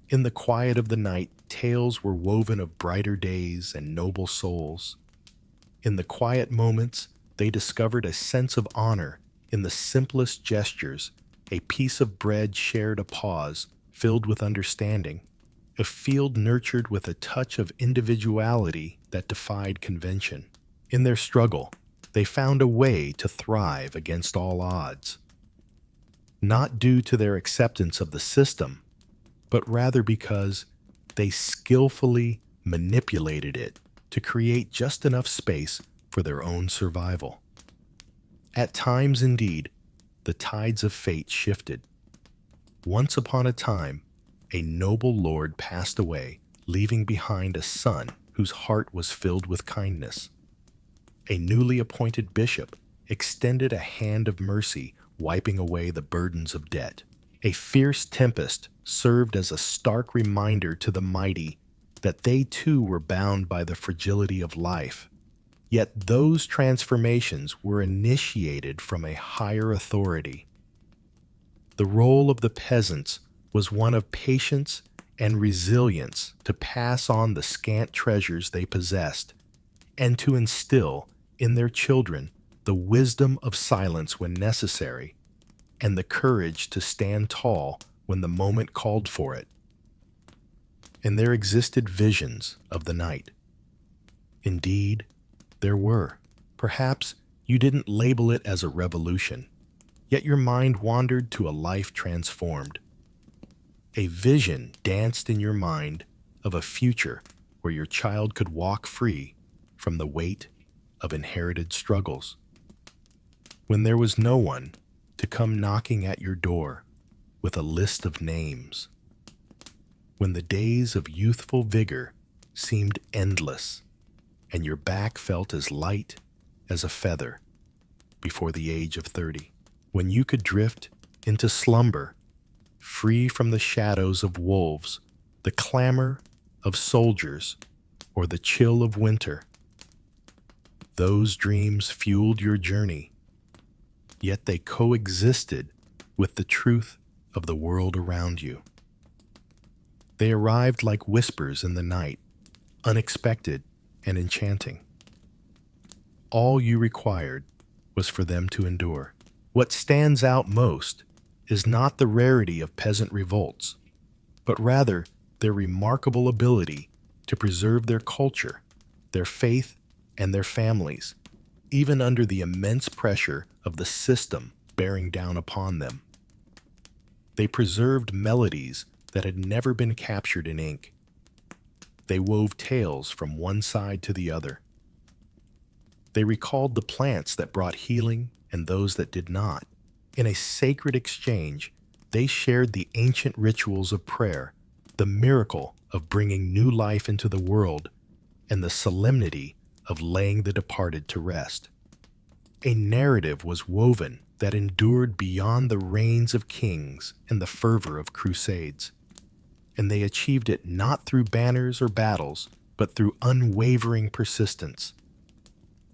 In the quiet of the night, tales were woven of brighter days and noble souls. In the quiet moments, they discovered a sense of honor in the simplest gestures, a piece of bread shared, a pause filled with understanding, a field nurtured with a touch of individuality that defied convention. In their struggle, they found a way to thrive against all odds. Not due to their acceptance of the system, but rather because they skillfully manipulated it to create just enough space for their own survival. At times, indeed, the tides of fate shifted. Once upon a time, a noble lord passed away, leaving behind a son whose heart was filled with kindness. A newly appointed bishop extended a hand of mercy, wiping away the burdens of debt. A fierce tempest served as a stark reminder to the mighty that they too were bound by the fragility of life. Yet those transformations were initiated from a higher authority. The role of the peasants was one of patience and resilience to pass on the scant treasures they possessed and to instill in their children the wisdom of silence when necessary and the courage to stand tall when the moment called for it. And there existed visions of the night. Indeed, there were. Perhaps you didn't label it as a revolution, yet your mind wandered to a life transformed. A vision danced in your mind of a future where your child could walk free from the weight of inherited struggles. When there was no one to come knocking at your door with a list of names. When the days of youthful vigor seemed endless and your back felt as light as a feather before the age of 30. When you could drift into slumber, free from the shadows of wolves, the clamor of soldiers, or the chill of winter. Those dreams fueled your journey, yet they coexisted with the truth of the world around you. They arrived like whispers in the night, unexpected and enchanting. All you required was for them to endure. What stands out most is not the rarity of peasant revolts, but rather their remarkable ability to preserve their culture, their faith, and their families, even under the immense pressure of the system bearing down upon them. They preserved melodies that had never been captured in ink. They wove tales from one side to the other. They recalled the plants that brought healing and those that did not. In a sacred exchange, they shared the ancient rituals of prayer, the miracle of bringing new life into the world, and the solemnity of laying the departed to rest. A narrative was woven that endured beyond the reigns of kings and the fervor of crusades. And they achieved it not through banners or battles, but through unwavering persistence.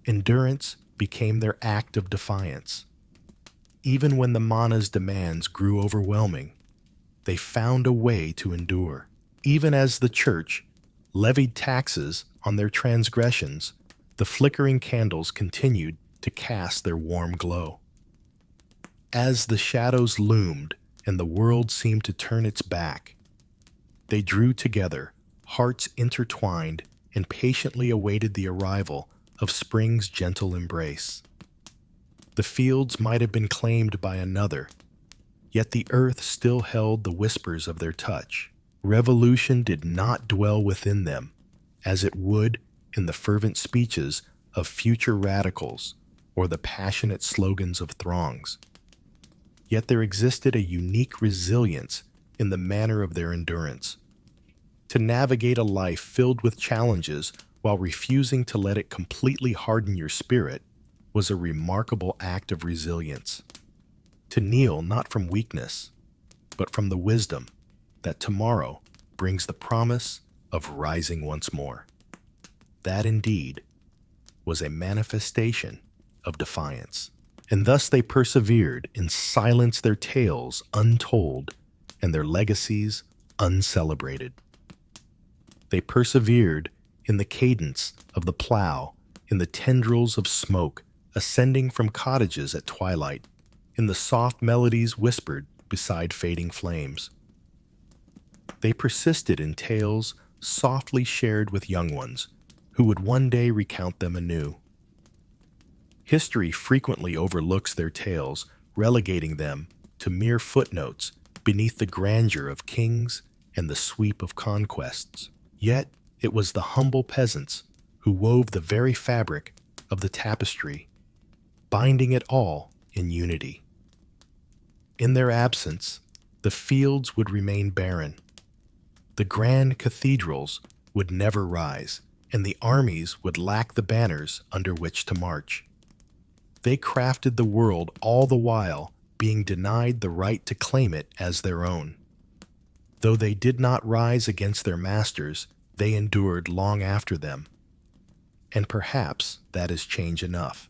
Endurance became their act of defiance. Even when the mana's demands grew overwhelming, they found a way to endure. Even as the church levied taxes on their transgressions, the flickering candles continued to cast their warm glow. As the shadows loomed and the world seemed to turn its back, they drew together, hearts intertwined, and patiently awaited the arrival of spring's gentle embrace. The fields might have been claimed by another, yet the earth still held the whispers of their touch. Revolution did not dwell within them, as it would in the fervent speeches of future radicals or the passionate slogans of throngs. Yet there existed a unique resilience in the manner of their endurance. To navigate a life filled with challenges while refusing to let it completely harden your spirit was a remarkable act of resilience. To kneel not from weakness, but from the wisdom that tomorrow brings the promise of rising once more. That indeed was a manifestation of defiance. And thus they persevered in silence, their tales untold and their legacies uncelebrated. They persevered in the cadence of the plow, in the tendrils of smoke ascending from cottages at twilight, in the soft melodies whispered beside fading flames. They persisted in tales softly shared with young ones who would one day recount them anew. History frequently overlooks their tales, relegating them to mere footnotes beneath the grandeur of kings and the sweep of conquests. Yet it was the humble peasants who wove the very fabric of the tapestry, binding it all in unity. In their absence, the fields would remain barren. The grand cathedrals would never rise, and the armies would lack the banners under which to march. They crafted the world all the while being denied the right to claim it as their own. Though they did not rise against their masters, they endured long after them. And perhaps that is change enough.